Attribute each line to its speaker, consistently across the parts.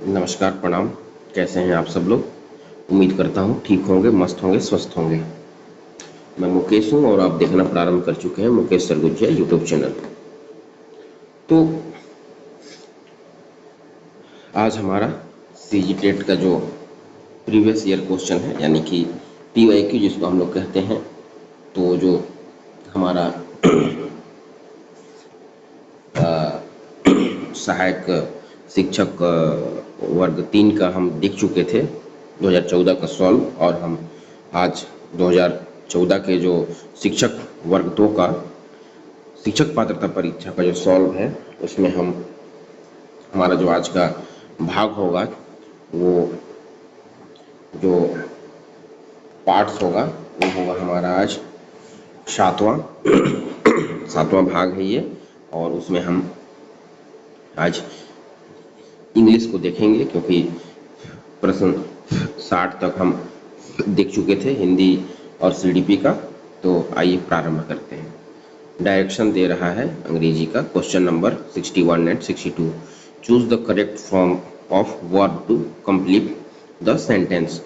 Speaker 1: नमस्कार, प्रणाम। कैसे हैं आप सब लोग? उम्मीद करता हूँ ठीक होंगे, मस्त होंगे, स्वस्थ होंगे। मैं मुकेश हूँ और आप देखना प्रारंभ कर चुके हैं मुकेश सरगुजिया यूट्यूब चैनल। तो आज हमारा सीजी टेट का जो प्रीवियस ईयर क्वेश्चन है, यानी कि पीवाईक्यू जिसको हम लोग कहते हैं, तो जो हमारा सहायक शिक्षक वर्ग 3 का हम देख चुके थे 2014 का सॉल्व, और हम आज 2014 के जो शिक्षक वर्ग 2 का शिक्षक पात्रता परीक्षा का जो सॉल्व है, उसमें हम हमारा जो आज का भाग होगा, वो जो पार्ट्स होगा वो होगा हमारा आज सातवां सातवां भाग है ये। और उसमें हम आज इंग्लिश को देखेंगे, क्योंकि प्रश्न 60 तक हम देख चुके थे हिंदी और सीडीपी का। तो आइए प्रारंभ करते हैं। डायरेक्शन दे रहा है अंग्रेजी का, question number 61 and 62। Choose the correct form of verb to complete the sentence.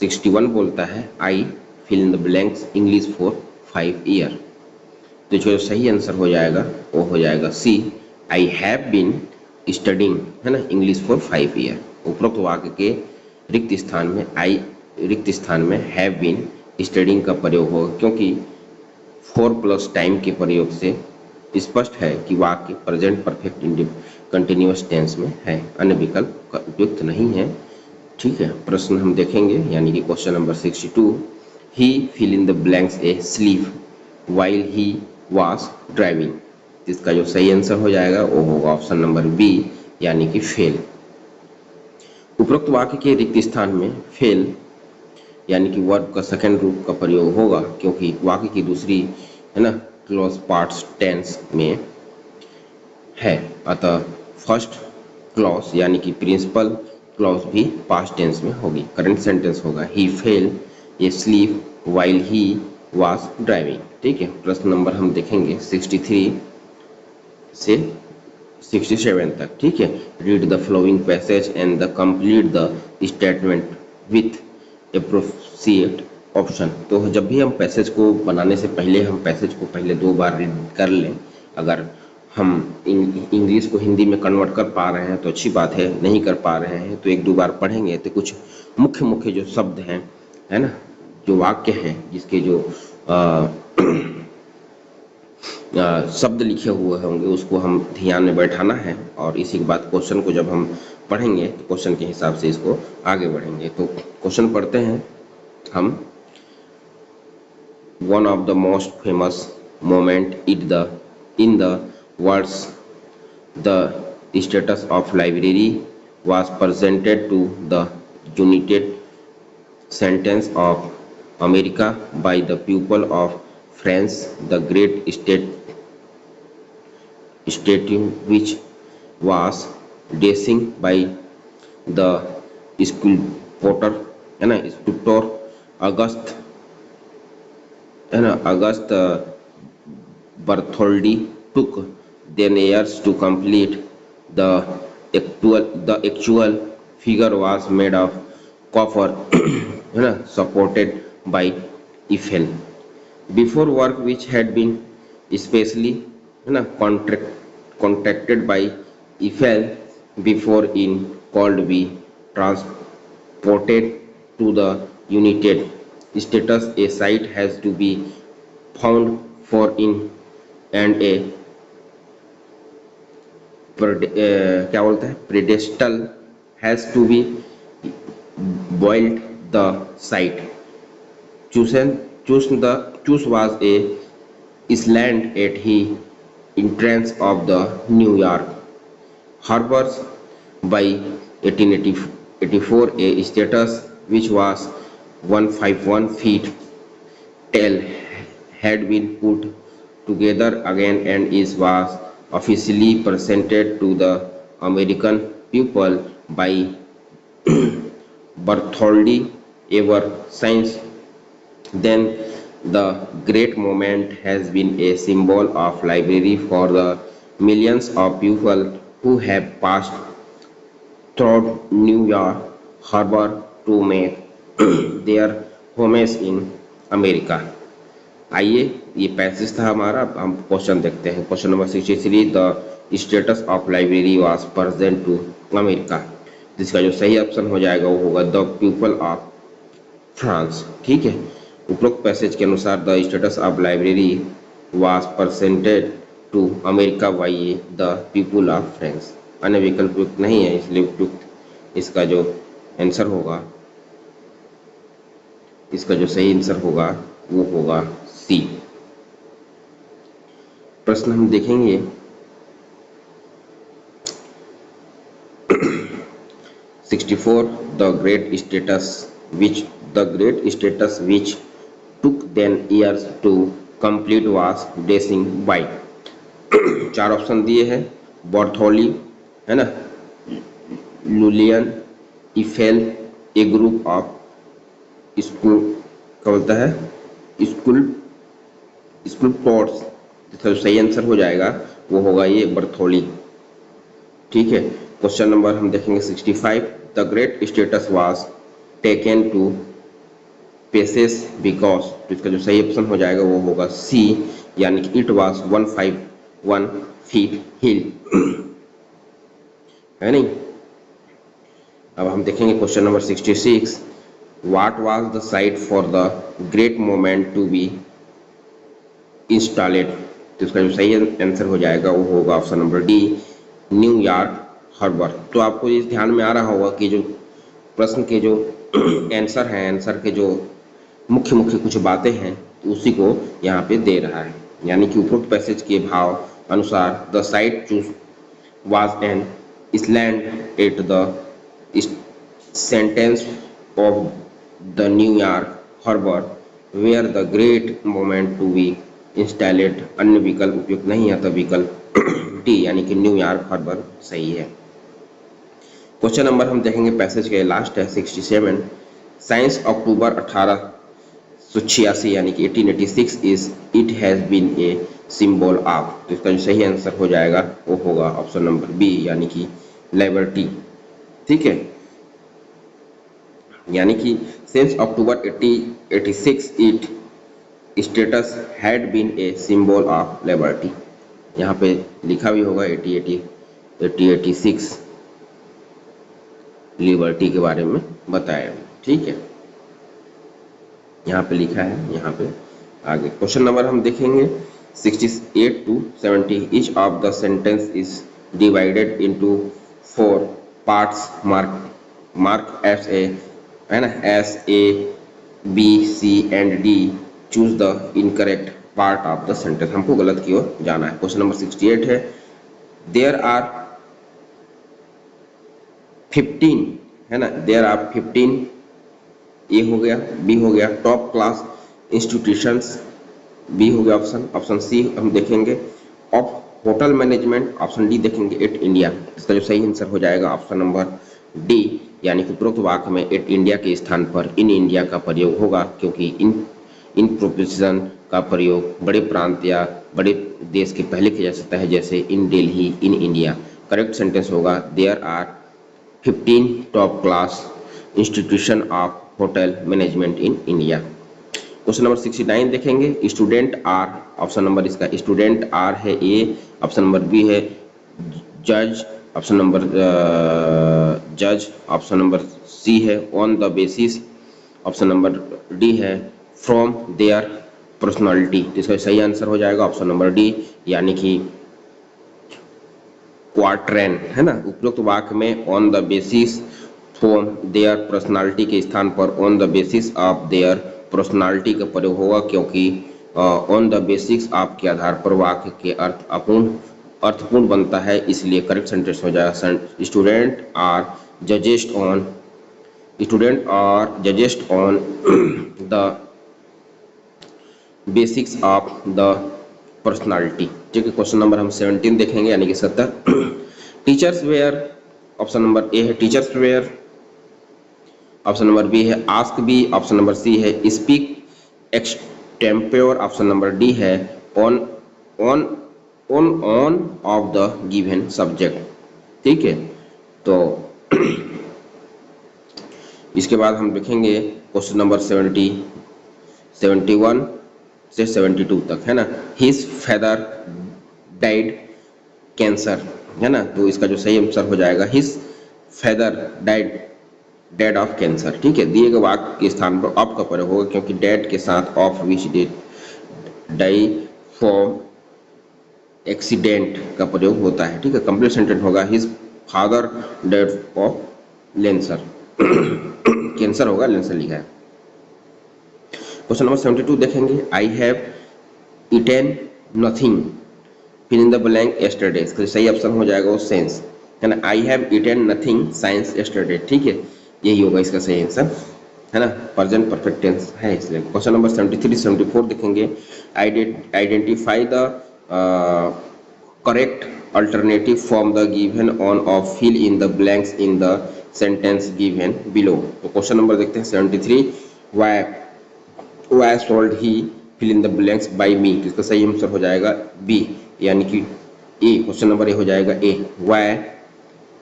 Speaker 1: 61 बोलता है I fill in the blanks English for 5 year. तो जो सही आंसर हो जाएगा वो हो जाएगा C, I have been studying, है ना, इंग्लिश फॉर 5 ईयर। उपरोक्त वाक्य के रिक्त स्थान में हैव बीन स्टडिंग का प्रयोग होगा, क्योंकि 4 प्लस टाइम के प्रयोग से स्पष्ट है कि वाक्य प्रेजेंट परफेक्ट कंटिन्यूअस टेंस में है, अन्य विकल्प का उपयुक्त नहीं है। ठीक है, प्रश्न हम देखेंगे, यानी कि question number 62। He fill in the blanks asleep while he was driving. इसका जो सही आंसर हो जाएगा वो होगा ऑप्शन नंबर बी, यानी कि फेल। उपरोक्त वाक्य के रिक्त स्थान में फेल यानी कि वर्ब का सेकंड रूप का प्रयोग होगा, क्योंकि वाक्य की दूसरी, है ना, क्लॉज पार्ट्स टेंस में है। अतः फर्स्ट क्लॉज यानी कि प्रिंसिपल क्लॉज भी पास्ट टेंस में होगी। करंट सेंटेंस होगा ही fell asleep while he was driving. ठीक है, प्रश्न नंबर हम देखेंगे 63 से 67 तक। ठीक है, read the flowing passage and the complete the statement with appropriate option. तो जब भी हम पैसेज को बनाने से पहले हम पैसेज को पहले 2 बार रीड कर लें। अगर हम इंग्लिश को हिंदी में कन्वर्ट कर पा रहे हैं तो अच्छी बात है, नहीं कर पा रहे हैं तो 1-2 बार पढ़ेंगे तो कुछ मुख्य मुख्य जो शब्द हैं, है ना, जो वाक्य हैं, जिसके जो शब्द लिखे हुए होंगे उसको हम ध्यान में बैठाना है। और इसी के बाद क्वेश्चन को जब हम पढ़ेंगे तो क्वेश्चन के हिसाब से इसको आगे बढ़ेंगे। तो क्वेश्चन पढ़ते हैं हम। One of the most famous moment in the words the statue of library was presented to the United States of America by the people of France, the Great Statue which was designed by the sculptor, है ना, sculptor August Bartholdi took 10 years to complete. The actual figure was made of copper, है ना, supported by Eiffel. Before work which had been especially, है ना, contracted by Eiffel before in called be transported to the United States, a site has to be found for in and a क्या बोलते हैं, pedestal has to be built the site. Choose was a island at the entrance of the New York harbors by 1884. A status which was 151 feet tall had been put together again and was officially presented to the American people by Bartholdi ever since then. The great monument has been a symbol of library for the millions of people who have passed throughout New York Harbor to make their homes in America. आइए, ये passage था हमारा। अब हम question देखते हैं। Question number 63, the statue of liberty was present to America. जिसका जो सही ऑप्शन हो जाएगा वो होगा द पीपल ऑफ फ्रांस। ठीक है, उपरोक्त पैसेज के अनुसार the statue of liberty was presented to America by the people of France. अन्य विकल्प उपयुक्त नहीं है, इसलिए उपयुक्त इसका जो आंसर होगा, इसका जो सही आंसर होगा वो होगा सी। प्रश्न हम देखेंगे 64, the great status which took 10 years to complete was dancing by। चार ऑप्शन दिए हैं, बर्थोली है ना, लुलियन, इफेल, ए ग्रुप ऑफ स्कूल, क्या बोलता है, स्कूल प्लॉट्स। जिसका सही आंसर हो जाएगा वो होगा ये बर्थोली। ठीक है, क्वेश्चन नंबर हम देखेंगे 65, the great statue was taken to pieces because. तो इसका जो सही ऑप्शन हो जाएगा वो होगा सी, यानी कि इट वाज 151 फीट हिल, है नहीं। अब हम देखेंगे question number 66, what was the site for the great monument to be installed. तो इसका जो सही आंसर हो जाएगा वो होगा option number D, New York harbour. तो आपको इस ध्यान में आ रहा होगा कि जो प्रश्न के जो आंसर हैं, आंसर के जो मुख्य कुछ बातें हैं, तो उसी को यहाँ पे दे रहा है। यानी कि उपरोक्त पैसेज के भाव अनुसार the site choose was an island at the sentence of the New York harbour where the great monument to be installed. अन्य विकल्प उपयुक्त नहीं है, तो विकल्प डी यानी कि न्यूयॉर्क हार्बर सही है। क्वेश्चन नंबर हम देखेंगे पैसेज के लास्ट है 67, साइंस अक्टूबर 1886 यानी कि 1886 is it has been a symbol of. तो इसका जो सही आंसर हो जाएगा वो होगा ऑप्शन नंबर बी यानी कि लिबर्टी। ठीक है, यानी कि since October 1886 it statue had been a symbol of liberty. यहाँ पे लिखा भी होगा 1886 लिबर्टी के बारे में बताया। ठीक है, यहाँ पे लिखा है, यहाँ पे आगे क्वेश्चन नंबर हम देखेंगे 68 to 70, each of the sentence is divided into 4 parts mark as a, है ना, as A, B, C and D, choose the incorrect part of the sentence। हमको गलत की ओर जाना है। क्वेश्चन नंबर 68 है, there are 15, है ना, there are 15, ए हो गया, बी हो गया, टॉप क्लास इंस्टीट्यूशंस, बी हो गया ऑप्शन सी हम देखेंगे, of hotel management, option D देखेंगे एट इंडिया। इसका जो सही आंसर हो जाएगा ऑप्शन नंबर डी, यानी कि उपरोक्त वाक्य में एट इंडिया के स्थान पर इन इंडिया का प्रयोग होगा, क्योंकि इन प्रोपोजिशन का प्रयोग बड़े प्रांत या बड़े देश के पहले किया जा सकता है, जैसे इन Delhi, in India. Correct sentence होगा there are 15 top class institution of hotel management in India. Question number 69 देखेंगे, स्टूडेंट आर, ऑप्शन नंबर इसका स्टूडेंट आर है ए, ऑप्शन नंबर बी है जज, ऑप्शन नंबर जज, ऑप्शन नंबर सी है on the basis, option number D है from there personality. इसका सही आंसर हो जाएगा ऑप्शन नंबर डी, यानी कि क्वार्ट्रेन, है ना। उपरोक्त वाक्य में on the basis from there personality के स्थान पर on the basis of their personality का प्रयोग होगा, क्योंकि ऑन द बेसिस ऑफ के आधार पर वाक्य के अर्थपूर्ण बनता है, इसलिए करेक्ट सेंटेंस हो जाएगा student are judged on the basics of the personality. ठीक है, क्वेश्चन नंबर हम 17 देखेंगे, यानी कि 70, teachers were, option number A है teachers were, option number B है ask be, option number C है speak extempore, option number D है on of the given subject. ठीक है, तो इसके बाद हम देखेंगे क्वेश्चन नंबर 71 से 72 तक, है ना। हिज फादर डाइड कैंसर, है ना। तो इसका जो सही आंसर हो जाएगा his father died dead of cancer. ठीक है, दिए गए वाक्य के स्थान पर ऑफ का प्रयोग होगा, क्योंकि डेड के साथ of which dead die form accident का प्रयोग होता है। ठीक है, कंप्लीट सेंटेंस होगा his father dead of cancer. Cancer होगा, लेंसर लिखा है। क्वेश्चन नंबर 72 देखेंगे। I have eaten nothing fill in the blank yesterday. इसका सही ऑप्शन हो जाएगा वो सेंस, है ना। I have eaten nothing since yesterday. ठीक है, यही होगा इसका सही आंसर, है ना। प्रेजेंट परफेक्ट टेंस है इसलिए। क्वेश्चन नंबर 73 74 देखेंगे। Identify the correct alternative from the given on of fill in the blanks in the sentence given below. तो क्वेश्चन नंबर देखते हैं 73। Why should he fill in the blanks by me. तो इसका सही answer हो जाएगा B, यानी कि ए। क्वेश्चन नंबर ए हो जाएगा A.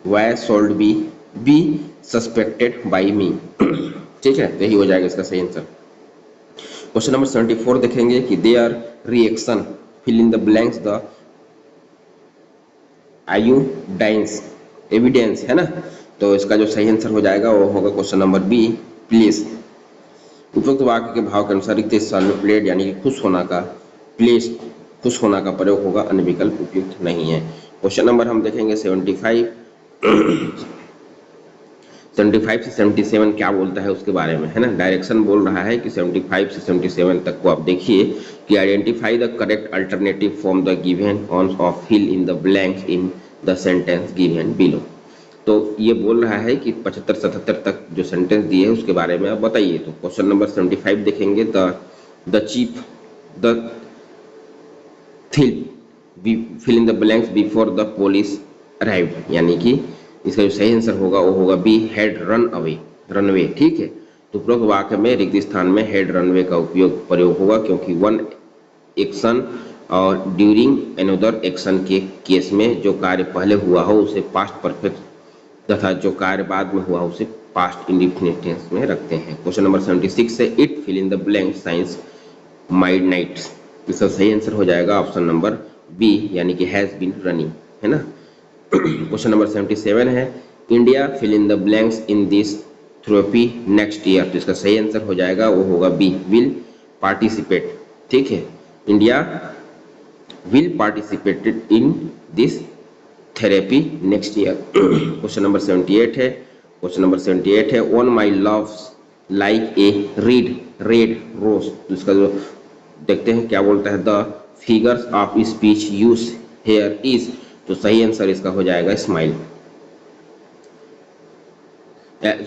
Speaker 1: Why should be suspected by me. ठीक है, तो यही हो जाएगा इसका सही आंसर। क्वेश्चन नंबर 74 देखेंगे कि there reaction fill in the blanks the audience evidence, है ना। तो इसका जो सही आंसर हो जाएगा वो होगा क्वेश्चन नंबर बी, प्लीज। उपरोक्त वाक्य के भाव के अनुसार रिक्त स्थान में प्लेड यानी कि खुश होना का प्लेस खुश होना का प्रयोग होगा, अन्य विकल्प उपयुक्त नहीं है। क्वेश्चन नंबर हम देखेंगे 75 से 77 क्या बोलता है उसके बारे में, है ना। डायरेक्शन बोल रहा है कि 75 से 77 तक को आप देखिए कि identify the correct alternative from the given on of fill in the blanks in the sentence given below. तो ये बोल रहा है कि 75 77 तक जो सेंटेंस दिए है उसके बारे में आप बताइए। तो क्वेश्चन नंबर 75 देखेंगे। The chief the fill in the blanks before the police arrived, यानी कि इसका जो सही आंसर होगा वो होगा B, had run away runaway. ठीक है, तो उपरोक्त वाक्य में रिक्त स्थान में हेड रनवे का उपयोग प्रयोग होगा, क्योंकि वन एक्शन और ड्यूरिंग अनदर एक्शन के केस में जो कार्य पहले हुआ हो उसे पास्ट परफेक्ट तथा जो कार्य बाद में हुआ उसे पास्ट इंडिफिनिट टेंस में रखते हैं। क्वेश्चन नंबर 76 से it fill in the blank since midnight. इसका सही आंसर हो जाएगा ऑप्शन नंबर बी, यानी कि हैज बीन रनिंग, है ना। क्वेश्चन नंबर 77 है। India fill in the blanks in this therapy next year. तो इसका सही आंसर हो जाएगा वो होगा बी, विल पार्टिसिपेट। ठीक है, India will participated in this therapy next year. Question number 78 है। क्वेश्चन नंबर 78 है। On my love's like a red rose. तो इसका जो देखते हैं क्या बोलता है, the figures of speech used here is. तो सही आंसर इसका हो जाएगा स्माइल,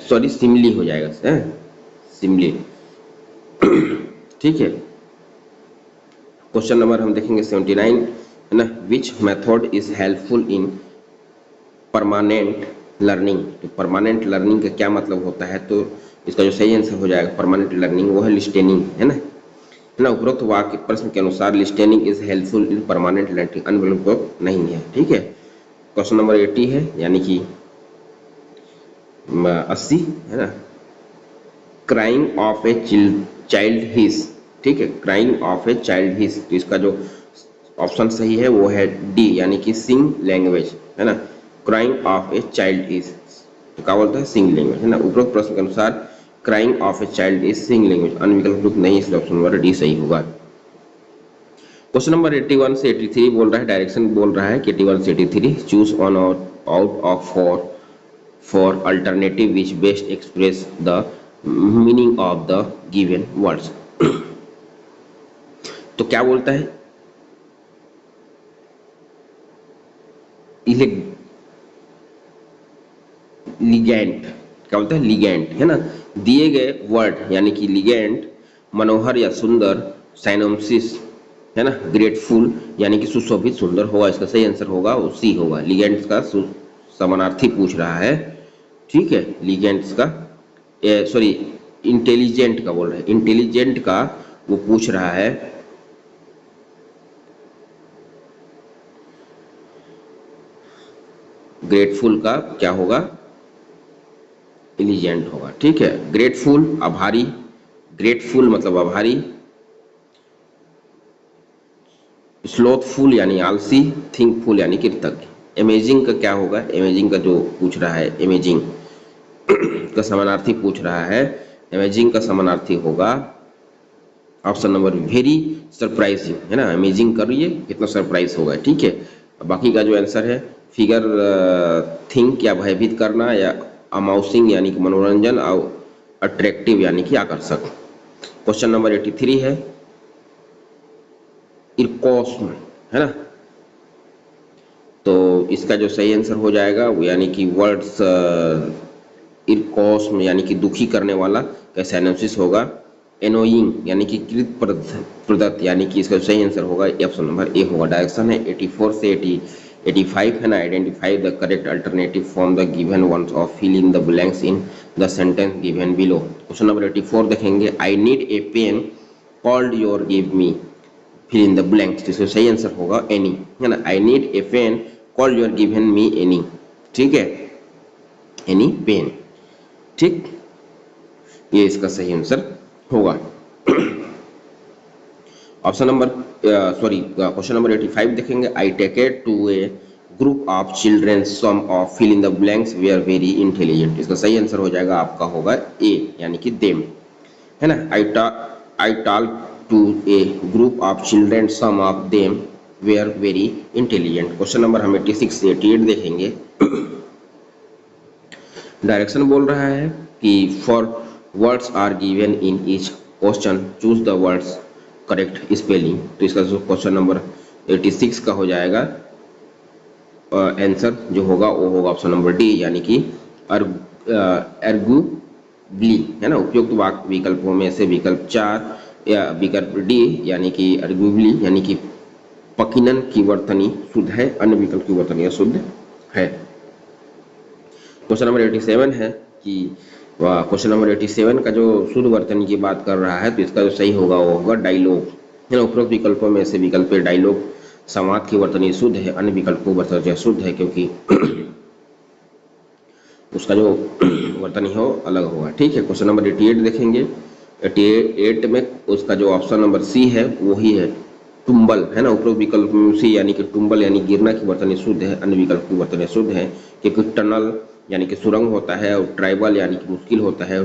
Speaker 1: सॉरी सिमली हो जाएगा, सिमली। ठीक है, क्वेश्चन नंबर हम देखेंगे 79, है ना। Which method is helpful in permanent learning. तो परमानेंट लर्निंग का क्या मतलब होता है, तो इसका जो सही आंसर हो जाएगा परमानेंट लर्निंग वो है लिस्टेनिंग, है ना। उपरोक्त वाक्य प्रश्न के अनुसार listening is helpful in permanent learning, अन्य विकल्प नहीं है। ठीक है, क्वेश्चन नंबर 80 है, यानी कि 80, है ना। Crying of a child his. ठीक है, crying of a child his. तो इसका जो ऑप्शन सही है वो है डी, यानी कि सिंग लैंग्वेज, है ना। Crying of a child is, तो क्या बोलता है, सिंग लैंग्वेज, है ना। उपरोक्त प्रश्न के अनुसार crying of a child is सिंग लैंग्वेज, अन्य विकल्प नहीं, इसलिए ऑप्शन नंबर डी सही होगा। क्वेश्चन नंबर 81 से 83 बोल रहा है, डायरेक्शन बोल रहा है कि 81 से 83 choose on out of for alternative which best express the meaning of the given words. तो क्या बोलता है, लिगेंट, क्या बोलता है, लिगेंट, है ना। दिए गए वर्ड यानी कि लिगेंट मनोहर या सुंदर, साइनोसिस, है ना, ग्रेटफुल यानी कि सुशोभित सुंदर होगा। इसका सही आंसर होगा वो सी होगा। लिगेंट्स का समानार्थी पूछ रहा है। ठीक है, लिगेंट्स का सॉरी इंटेलिजेंट का बोल रहा है, इंटेलिजेंट का वो पूछ रहा है। ग्रेटफुल का क्या होगा, इंटेलिजेंट होगा, ठीक है। ग्रेटफुल आभारी, ग्रेटफुल मतलब आभारी, स्लोथफुल यानी आलसी, थिंकफुल यानी कृतज्ञ। अमेजिंग का क्या होगा, अमेजिंग का जो पूछ रहा है, अमेजिंग का समानार्थी पूछ रहा है, अमेजिंग का समानार्थी होगा ऑप्शन नंबर वेरी सरप्राइजिंग, है ना। अमेजिंग करिए कितना सरप्राइज होगा, ठीक है। बाकी का जो आंसर है फिगर थिंक या भयभीत करना, या अमाउसिंग यानी कि मनोरंजन, और अट्रैक्टिव यानी कि आकर्षक। क्वेश्चन नंबर 83 है इरकोस्म, है ना। तो इसका जो सही आंसर हो जाएगा वो यानी कि वर्ड्स इरकोस्म यानी कि दुखी करने वाला का सिनोनिम्स होगा एनोइंग यानी कि कृत प्रदत्त, यानी कि इसका सही आंसर होगा ऑप्शन नंबर ए होगा। डायरेक्शन है 84 से 85 है ना। Identify the correct alternative from the given ones of fill in the blanks in the sentence given below. Question number 84 देखेंगे, I need a pen called your give me fill in the blanks, तो इसका सही answer होगा any, है ना। I need a pen called your given me any, ठीक है, any pen, ठीक, ये इसका सही आंसर होगा। ऑप्शन नंबर क्वेश्चन नंबर 85 देखेंगे, I take it to a group of children some of fill in the blanks they are very intelligent, इसका सही आंसर हो जाएगा आपका होगा ए यानी कि देम, है ना। I talk to a group of children some of them they are very intelligent. Question number हम 86 से 88 देखेंगे। डायरेक्शन बोल रहा है कि four words are given in each question choose the words correct spelling, तो इसका जो क्वेश्चन नंबर 86 का हो जाएगा आंसर जो होगा वो होगा ऑप्शन नंबर डी यानी कि अर्गुबली, है ना। उपयुक्त वाक्य विकल्पों में से विकल्प 4 या विकल्प डी यानी कि अर्गुबली यानी कि पकिनन की वर्तनी शुद्ध है, अन्य विकल्प की वर्तनी अशुद्ध है। क्वेश्चन नंबर 87 है कि क्वेश्चन नंबर 87 का जो शुद्ध वर्तनी की बात कर रहा है, तो इसका जो सही होगा वो होगा डायलॉग, है ना। उपरोक्त विकल्पों में से विकल्प डायलॉग संवाद की वर्तनी शुद्ध है, अन्य विकल्प की वर्तनी अशुद्ध है, क्योंकि उसका जो वर्तनी हो अलग होगा, ठीक है। क्वेश्चन नंबर 88 देखेंगे। 88 में उसका जो ऑप्शन नंबर सी है वही है टुम्बल, है ना। उपरोक्त विकल्प में सी यानी कि टुम्बल यानी गिरना की वर्तनी शुद्ध है, अन्य विकल्प की वर्तनी शुद्ध है, क्योंकि टनल यानी कि सुरंग होता है, और ट्राइबल यानी कि मुश्किल होता है,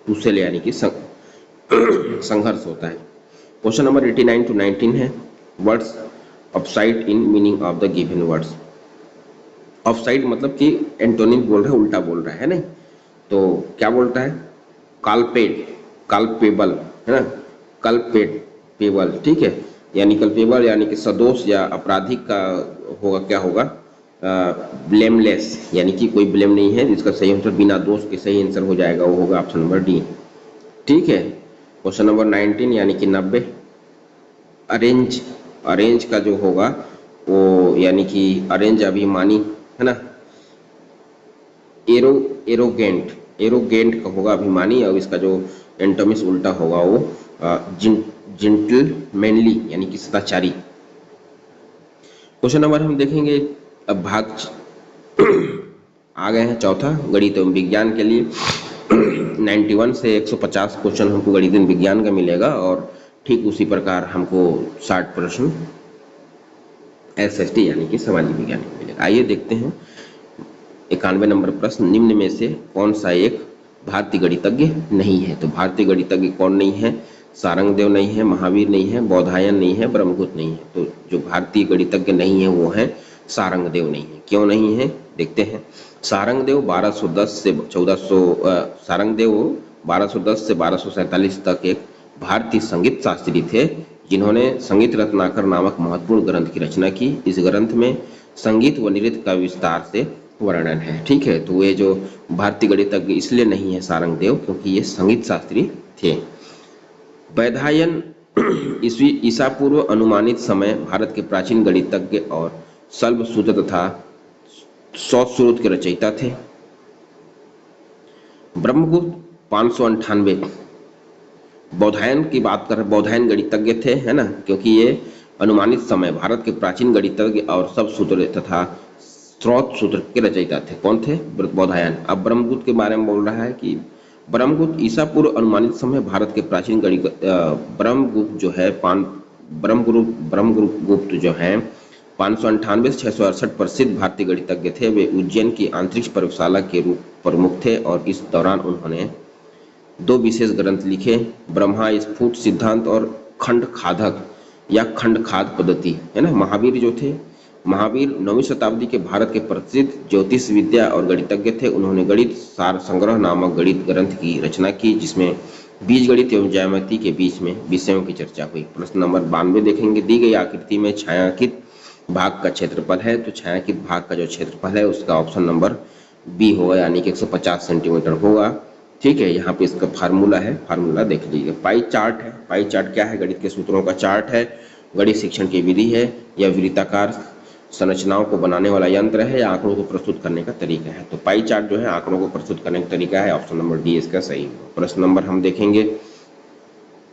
Speaker 1: टूसेल यानी कि संघर्ष होता है। क्वेश्चन नंबर 89 to 19 है words upside in meaning of the given words. Offside मतलब कि एंटोनिम बोल रहा है, उल्टा बोल रहा है नहीं, तो क्या बोलता है, काल्पेड, काल्पेबल, है ना, कल्पेबल, ठीक है, यानी कल्पेबल यानी कि सदोष या आपराधिक का होगा, क्या होगा, ब्लेमलेस यानी कि कोई ब्लेम नहीं है, जिसका सही आंसर बिना दोष के सही आंसर हो जाएगा वो होगा ऑप्शन नंबर डी, ठीक है। क्वेश्चन नंबर 19 यानी कि 90, अरेंज, अरेंज का जो होगा वो यानी कि अरेंज अभिमानी, है ना। एरोगेंट, एरोगेंट का होगा अभिमानी, और इसका जो एंटोमिस उल्टा होगा वो जेंटलमैनली यानी कि सदाचारी। क्वेश्चन नंबर हम देखेंगे अब भाग आ गए हैं चौथा गणित एवं विज्ञान के लिए। 91 से 150 क्वेश्चन हमको गणित एवं विज्ञान का मिलेगा, और ठीक उसी प्रकार हमको 60 प्रश्न एसएसटी यानी कि सामाजिक विज्ञान का मिलेगा। आइए देखते हैं 91 नंबर प्रश्न, निम्न में से कौन सा एक भारतीय गणितज्ञ नहीं है। तो भारतीय गणितज्ञ कौन नहीं है, सारंगदेव नहीं है, महावीर नहीं है, बौधायन नहीं है, ब्रह्मगुप्त नहीं है। तो जो भारतीय गणितज्ञ नहीं है वो है सारंगदेव नहीं है। क्यों नहीं है देखते हैं। सारंगदेव 1210 से 1247 तक एक भारतीय संगीत शास्त्री थे, जिन्होंने संगीत रत्नाकर नामक महत्वपूर्ण ग्रंथ की रचना की। इस ग्रंथ में संगीत व नृत्य का विस्तार से वर्णन है, ठीक है। तो ये जो भारतीय गणितज्ञ इसलिए नहीं है सारंगदेव, क्योंकि ये संगीत शास्त्री थे। वैधायन ईसा पूर्व अनुमानित समय भारत के प्राचीन गणितज्ञ और शल्भसूत्र तथा सौरश्रुत के रचयिता थे। ब्रह्मगुप्त 598, बौधायन की बात कर रहे, बौधायन गणितज्ञ थे, है ना, क्योंकि ये अनुमानित समय भारत के प्राचीन गणितज्ञ और शल्भसूत्र तथा स्रोत सूत्र के रचयिता थे। कौन थे? बौधायन। अब ब्रह्मगुप्त के बारे में बोल रहा है कि ब्रह्मगुप्त ईसा पूर्व अनुमानित समय भारत के प्राचीन ब्रह्मगुप्त जो है ब्रह्मगुप्त जो है 598 से 668 प्रसिद्ध भारतीय गणितज्ञ थे। वे उज्जैन की अंतरिक्ष प्रयोगशाला के रूप प्रमुख थे और इस दौरान उन्होंने दो विशेष ग्रंथ लिखे, ब्रह्मा स्फुट सिद्धांत और खंड खादक या खंड खाद पद्धति, है ना। महावीर जो थे, महावीर 9वीं शताब्दी के भारत के प्रसिद्ध ज्योतिष विद्या और गणितज्ञ थे। उन्होंने गणित सार संग्रह नामक गणित ग्रंथ की रचना की, जिसमें बीजगणित एवं ज्यामिति के बीच में विषयों की चर्चा हुई। प्रश्न नंबर 92 देखेंगे, दी गई आकृति में छायांकित भाग का क्षेत्रफल है, तो छायांकित भाग का जो क्षेत्रफल है उसका ऑप्शन नंबर बी होगा, यानी कि 150 सेंटीमीटर होगा। ठीक है, यहाँ पे इसका फार्मूला है, फार्मूला देख लीजिए। पाई चार्ट है, पाई चार्ट क्या है? गणित के सूत्रों का चार्ट है, गणित शिक्षण की विधि है, या वृत्ताकार संरचनाओं को बनाने वाला यंत्र है, या आंकड़ों को प्रस्तुत करने का तरीका है। तो पाई चार्ट जो है आंकड़ों को प्रस्तुत करने का तरीका है, ऑप्शन नंबर डी इसका सही होगा। प्रश्न नंबर हम देखेंगे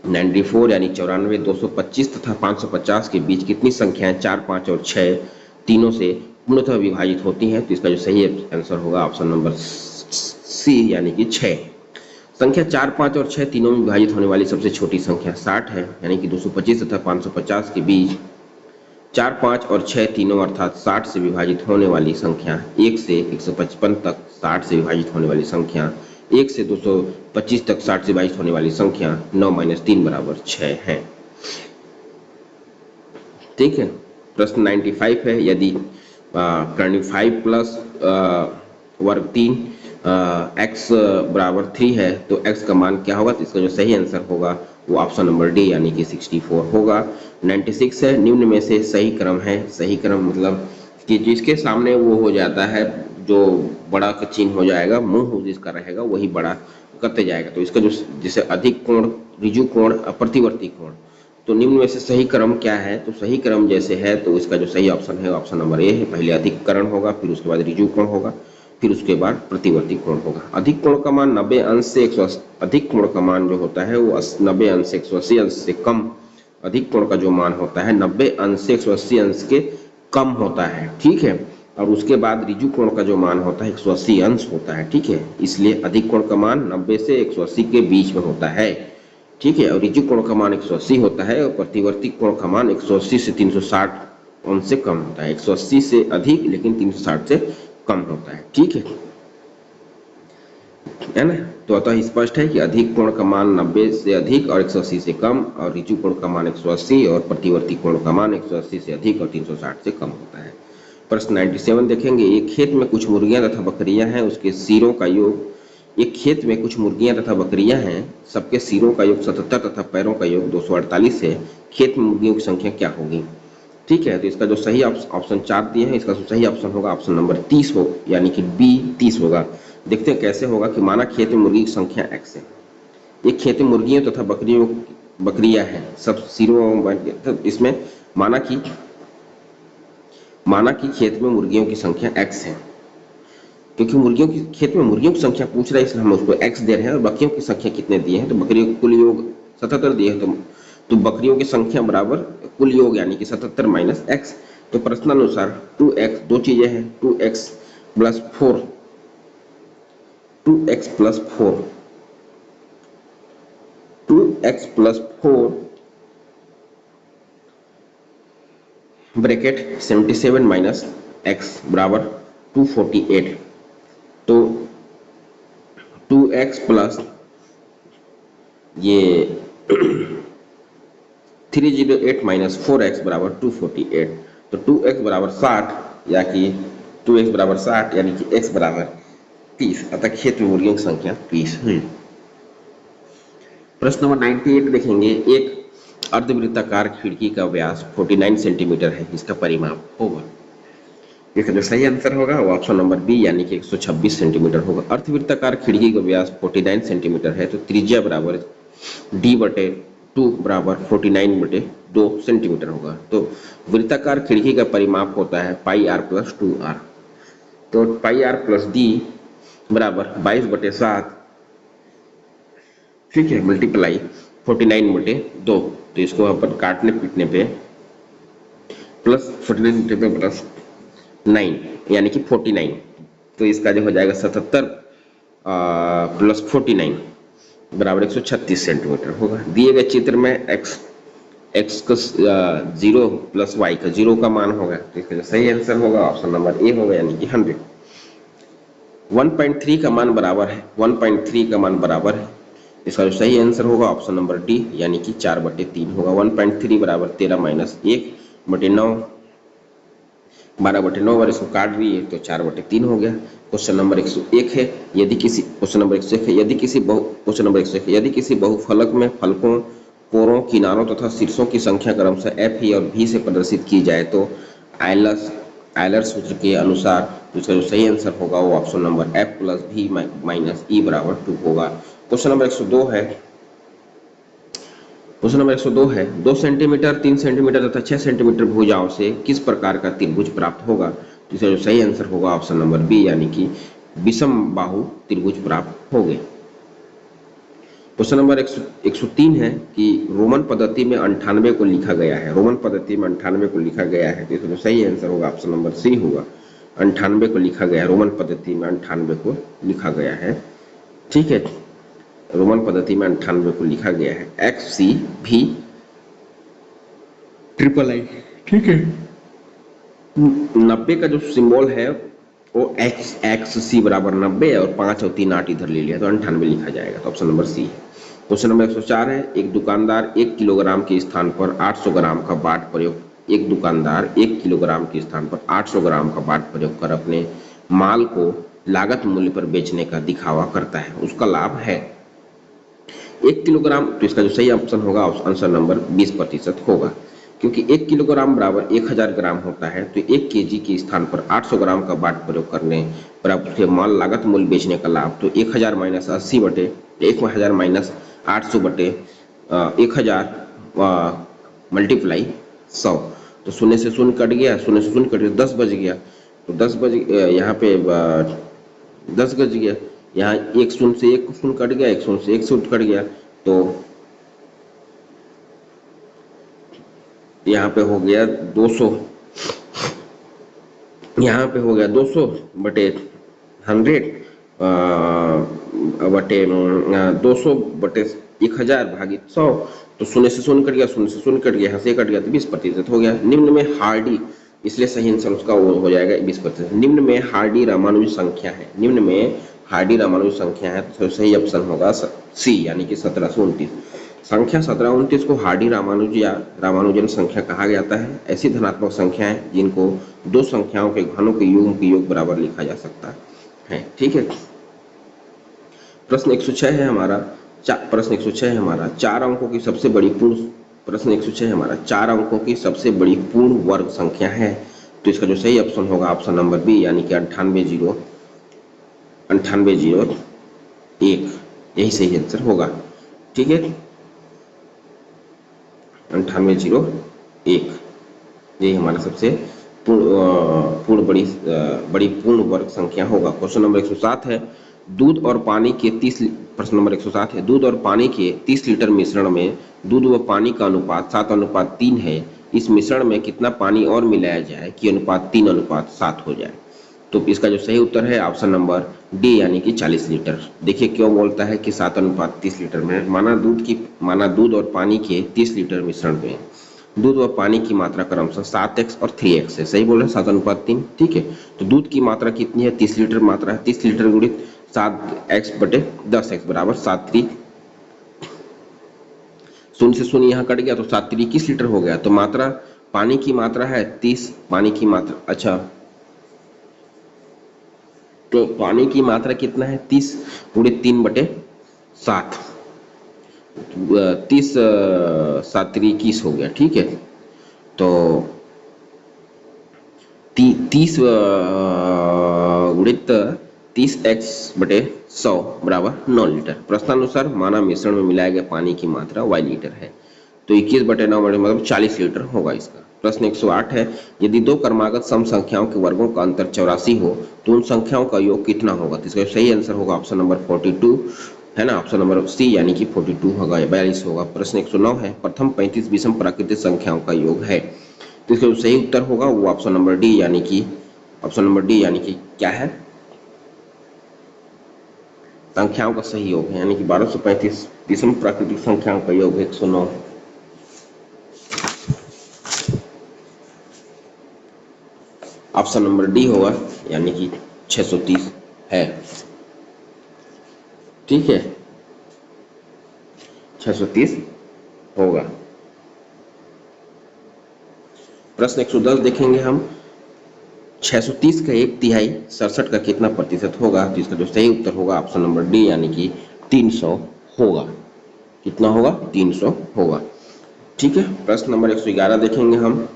Speaker 1: 94 यानी 94, 225 तथा 550 के बीच कितनी संख्याएं 4, 5 और 6 तीनों से पूर्णतः विभाजित होती हैं? तो इसका जो सही आंसर होगा ऑप्शन नंबर सी, यानी कि 6। संख्या 4, 5 और 6 तीनों में विभाजित होने वाली सबसे छोटी संख्या 60 है, यानी कि 225 तथा 550 के बीच 4, 5 और 6 तीनों अर्थात 60 से विभाजित होने वाली संख्या 1 से 155 तक 60 से विभाजित होने वाली संख्या 1 से 225 तक 60 से विभाजित होने वाली संख्या 9 - 3 बराबर 6 है। ठीक है। प्रश्न 95 है, यदि 25 प्लस वर्ग 3 x बराबर 3 है तो x का मान क्या होगा? तो इसका जो सही आंसर होगा वो ऑप्शन नंबर डी, यानी कि 64 होगा। 96 है, निम्न में से सही क्रम है। सही क्रम मतलब कि जिसके सामने वो हो जाता है, जो बड़ा का चिन्ह हो जाएगा, मुंह जिसका रहेगा वही बड़ा करते जाएगा। तो इसका जो जैसे अधिक कोण, ऋजु कोण, प्रतिवर्ती कोण, तो निम्न में से सही क्रम क्या है? तो सही क्रम जैसे है तो इसका जो सही ऑप्शन है ऑप्शन नंबर ए है। पहले अधिक करण होगा, फिर उसके बाद ऋजु कोण होगा, फिर उसके बाद प्रतिवर्ती कोण होगा। अधिक कोण का मान 90 अंश से 180, अधिक कोण का मान जो होता है वो 90 अंश से 180 अंश से कम, अधिक कोण का जो मान होता है 90 अंश से 180 अंश के कम होता है। ठीक है, और उसके बाद ऋजु कोण का जो मान होता है 180 अंश होता है। ठीक है, इसलिए अधिक कोण का मान 90 से 180 के बीच में होता है। ठीक है, और ऋजु कोण का मान 180 होता है और प्रतिवर्ती कोण का मान 180 से 360 अंश से कम होता है। 180 से अधिक लेकिन 360 से कम होता है। ठीक है ना। तो अतः स्पष्ट है कि अधिक कोण का मान 90 से अधिक और 180 से कम, और ऋजु कोण का मान 180 और प्रतिवर्ती कोण का मान 180 से अधिक और 360 से कम होता है। प्रश्न 97 देखेंगे, एक खेत में कुछ मुर्गियां तथा बकरियां हैं, उसके सिरों का योग, एक खेत में कुछ मुर्गियां तथा बकरियां हैं, सबके सिरों का योग 77 तथा पैरों का योग 248 है। खेत में मुर्गियों की संख्या क्या होगी? ठीक है, तो इसका जो सही ऑप्शन 4 दिए हैं, इसका जो सही ऑप्शन होगा ऑप्शन नंबर 30 हो, यानी कि बी 30 होगा। देखते हैं कैसे होगा कि माना खेत में मुर्गी की संख्या x है, एक खेत में मुर्गियों तथा बकरियां हैं, सब सिरों, तो इसमें माना कि खेत में मुर्गियों की संख्या x है, क्योंकि खेत में मुर्गियों की संख्या पूछ रहा है इसलिए हम उसको x दे रहे हैं, और बकरियों की संख्या कितने दिए हैं? तो बकरियों का कुल योग 77 दिए हैं, तो बकरियों की संख्या बराबर कुल योग यानी कि 77 माइनस x। तो प्रश्नानुसार 2x, दो चीजें हैं, 2x plus 4, 2x plus 4, 2x plus 4 bracket 77 minus x बराबर 248। तो 2x प्लस ये 308 माइनस 4x बराबर 248। तो 2x बराबर 60, या कि 2x बराबर 60 यानी कि x बराबर 30, अतः खेत में मुर्गियों की संख्या 30 है। प्रश्न नंबर 98 देखेंगे, एक अर्धवृत्ताकार खिड़की का व्यास 49 सेंटीमीटर है, इसका परिमाप होगा। इसका जो सही आंसर होगा वो ऑप्शन नंबर बी, यानी कि 126 सेंटीमीटर होगा। अर्धवृत्ताकार खिड़की का व्यास 49 सेंटीमीटर है, तो त्रिज्या बराबर d/2 बराबर 49/2 सेंटीमीटर होगा। तो वृत्ताकार खिड़की का परिमाप होता है πr + 2r, तो πr + d बराबर 22/7, ठीक है, मल्टीप्लाई 49/2। तो इसको अपन काटने पीटने पे प्लस 49 पे प्लस 9, यानी कि 49। तो इसका जो हो जाएगा 77 प्लस 49 बराबर 136 सेंटीमीटर होगा। दिए गए चित्र में एक्स एक्स का 0 प्लस वाई का 0 का मान होगा, तो इसका जो सही आंसर होगा ऑप्शन नंबर ए होगा, यानी कि 100। 1.3 का मान बराबर है, 1.3 का मान बराबर है, इसका जो सही आंसर होगा ऑप्शन नंबर डी, यानी कि 4/3 होगा। 1.3 बराबर 13 माइनस 1/9, 12/9 बार इसको काट दिए तो 4/3 हो गया। क्वेश्चन नंबर 101 है, यदि किसी क्वेश्चन नंबर 101 है, क्वेश्चन नंबर 101 है, यदि किसी बहुफलक में फलकों, कोरों, किनारों तथा शीर्षों की संख्या क्रमशः एफ ई और भी से प्रदर्शित की जाए तो आयलर सूत्र के अनुसार इसका जो सही आंसर होगा वो ऑप्शन नंबर एफ प्लस भी माइनस ई बराबर 2 होगा। क्वेश्चन नंबर 102 है, क्वेश्चन नंबर 102 है, 2 सेंटीमीटर, 3 सेंटीमीटर तथा 6 सेंटीमीटर भुजाओं से किस प्रकार का त्रिभुज प्राप्त होगा? तो इसका जो सही आंसर होगा ऑप्शन नंबर बी, यानी कि विषम बाहु त्रिभुज प्राप्त हो गए। क्वेश्चन नंबर 103 है कि रोमन पद्धति में 98 को लिखा गया है, रोमन पद्धति में 98 को लिखा गया है, तो इसका जो सही आंसर होगा ऑप्शन नंबर सी होगा, 98 को लिखा गया है, रोमन पद्धति में 98 को लिखा गया है। ठीक है, रोमन पद्धति में 98 को लिखा गया है, एक्स सी भी ट्रिपल आई। ठीक है, 90 का जो सिंबल है वो एक्स सी बराबर 90 और 5 और 3 8 इधर ले लिया तो 98 लिखा जाएगा, तो ऑप्शन नंबर सी है। क्वेश्चन नंबर 104 है, एक दुकानदार 1 किलोग्राम के स्थान पर 800 ग्राम का बाट प्रयोग एक दुकानदार 1 किलोग्राम के स्थान पर 800 ग्राम का बाट प्रयोग कर अपने माल को लागत मूल्य पर बेचने का दिखावा करता है, उसका लाभ है 1 किलोग्राम, तो इसका जो सही ऑप्शन होगा आंसर नंबर 20% होगा, क्योंकि 1 किलोग्राम बराबर 1000 ग्राम होता है, तो 1 केजी के स्थान पर 800 ग्राम का बाट प्रयोग करने पर उसके माल लागत मूल्य बेचने का लाभ तो 1000 माइनस 80 बटे 1000 माइनस 800 बटे 1000 मल्टीप्लाई 100, तो शून्य से शून्य कट गया, शून्य से शून्य कट गया, 10 बच गया, तो 10 बच यहाँ पे 10 बच गया, यहाँ एक शून्य से एक शून्य कट गया, एक शून्य से एक शून्य कट गया, तो यहाँ पे हो गया 200, यहाँ पे हो गया 200 बटे 100 बटे 200 बटे 1000 भागित 100, तो शून्य से शून्य कट गया, शून्य से शून्य कट गया, यहाँ से कट गया, तो 20% हो गया। निम्न में हार्डी, इसलिए सही आंसर उसका वो हो जाएगा 20%। निम्न में हार्डी रामानुज संख्या है, निम्न में हार्डी रामानुज संख्या है, तो सही ऑप्शन होगा सी, यानी कि 1729। संख्या 1729 को हार्डी रामानुज या रामानुजन संख्या कहा जाता है। ऐसी धनात्मक संख्याएं जिनको दो संख्याओं के घनों के योग बराबर लिखा जा सकता है। ठीक है, प्रश्न 106 है हमारा, प्रश्न 106 है हमारा 4 अंकों की सबसे बड़ी पूर्ण, प्रश्न 106 है हमारा 4 अंकों की सबसे बड़ी पूर्ण वर्ग संख्या है, तो इसका जो सही ऑप्शन होगा ऑप्शन नंबर बी, यानी कि 9801, यही सही आंसर होगा। ठीक है, 9801 यही हमारा सबसे पूर्ण बड़ी पूर्ण वर्ग संख्या होगा। क्वेश्चन नंबर 107 है, दूध और पानी के 30, प्रश्न नंबर 107 है, दूध और पानी के 30 लीटर मिश्रण में दूध व पानी का अनुपात 7:3 है, इस मिश्रण में कितना पानी और मिलाया जाए कि अनुपात 3:7 हो जाए? तो इसका जो सही उत्तर है ऑप्शन नंबर डी, यानी कि 40 लीटर। देखिए क्यों बोलता है कि 7:30 लीटर में, माना दूध और पानी के 30 लीटर मिश्रण में दूध व पानी की मात्रा क्रमशः 7x और 3x है, सही बोल रहे हैं, 7:3। ठीक है, तो दूध की मात्रा कितनी है? 30 लीटर मात्रा है, 30 लीटर गुणित 7x बटे 10x बराबर 7×3, शून्य से शून्य यहाँ कट गया तो 7×3 21 लीटर हो गया। तो मात्रा पानी की मात्रा है 30, पानी की मात्रा, अच्छा तो पानी की मात्रा कितना है? 30 गुणित 3/7, 30 7×3 21 हो गया। ठीक है, तो 30 गुणित 30x/100 बराबर 9 लीटर। प्रश्नानुसार माना मिश्रण में मिलाया गया पानी की मात्रा y लीटर है, तो 21/9 मतलब 40 लीटर होगा इसका। प्रश्न 108 है, यदि दो क्रमागत सम संख्याओं के वर्गों का अंतर 84 हो तो उन संख्याओं का योग कितना होगा? तो इसका सही आंसर होगा ऑप्शन नंबर 42 है ना, ऑप्शन नंबर सी, यानी कि 42 होगा, 42 होगा। प्रश्न 109 है, प्रथम 35 विषम प्राकृतिक संख्याओं का योग है, तो इसका सही उत्तर होगा वो ऑप्शन नंबर डी, यानी कि ऑप्शन नंबर डी यानी कि क्या है, संख्याओं का सही योग है, यानी कि 1235 विषम प्राकृतिक संख्याओं का योग 109। ऑप्शन नंबर डी होगा, यानी कि 630 है। ठीक है, 630 होगा। प्रश्न 110 देखेंगे हम। 630 का 1/3 67 का कितना प्रतिशत होगा? तो इसका जो सही उत्तर होगा ऑप्शन नंबर डी यानी कि 300 होगा। कितना होगा? 300 होगा। ठीक है, प्रश्न नंबर 111 देखेंगे हम।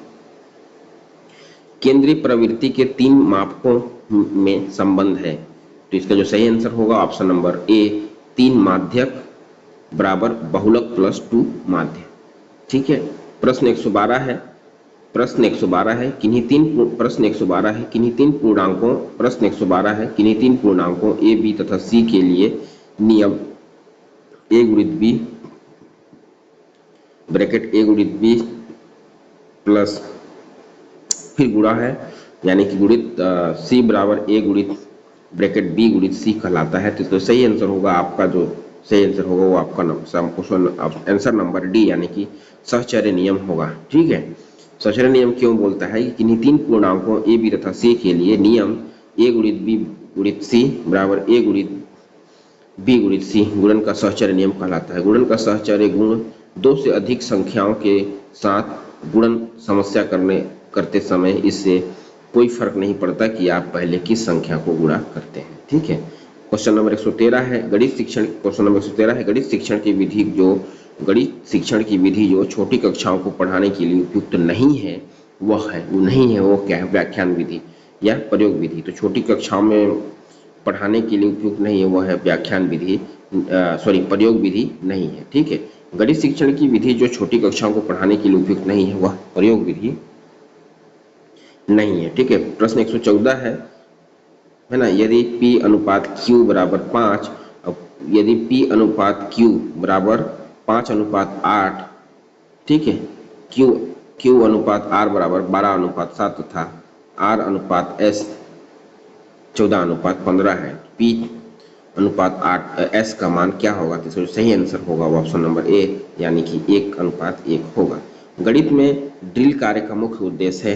Speaker 1: केंद्रीय प्रवृत्ति के 3 मापकों में संबंध है, तो इसका जो सही आंसर होगा ऑप्शन नंबर ए, 3 माध्यक बराबर बहुलक प्लस 2 माध्य। ठीक है, प्रश्न 112 है। प्रश्न 112 है किन्हीं तीन पूर्णांकों ए, बी तथा सी के लिए नियम ए गुणित बी ब्रैकेट ए गुणित बी प्लस फिर गुणा है, यानी कि गुणित सी बराबर ए गुणित ब्रैकेट बी गुणित सी कहलाता है। तो सही आंसर होगा, आपका जो सही आंसर होगा वो आपका क्वेश्चन आंसर नंबर डी यानी कि सहचर्य नियम होगा। ठीक है, सहचर्य नियम क्यों बोलता है कि किन्हीं 3 पूर्णांकों ए, बी तथा सी के लिए नियम ए गुणित बी गुणित सी बराबर ए गुणित बी गुणित सी गुणन का सहचर्य नियम कहलाता है। गुणन का सहचर्य गुण 2 से अधिक संख्याओं के साथ गुणन समस्या करते समय इससे कोई फर्क नहीं पड़ता कि आप पहले किस संख्या को गुणा करते हैं। ठीक है, क्वेश्चन नंबर 113 है गणित शिक्षण। क्वेश्चन नंबर 113 है गणित शिक्षण की विधि जो छोटी कक्षाओं को पढ़ाने के लिए उपयुक्त नहीं है, वो क्या है? व्याख्यान विधि या प्रयोग विधि। तो छोटी कक्षाओं में पढ़ाने के लिए उपयुक्त नहीं है, वह है व्याख्यान विधि, प्रयोग विधि नहीं है। ठीक है, गणित शिक्षण की विधि जो छोटी कक्षाओं को पढ़ाने के लिए उपयुक्त नहीं है, वह प्रयोग विधि नहीं है। ठीक है, प्रश्न 114 है ना, यदि P अनुपात Q बराबर 5, यदि P अनुपात Q बराबर 5:8, ठीक है, Q अनुपात R बराबर 12:7 तथा R अनुपात S 14:15 है, P अनुपात 8 S का मान क्या होगा? तो सही आंसर होगा ऑप्शन नंबर ए यानी कि 1:1 होगा। गणित में ड्रिल कार्य का मुख्य उद्देश्य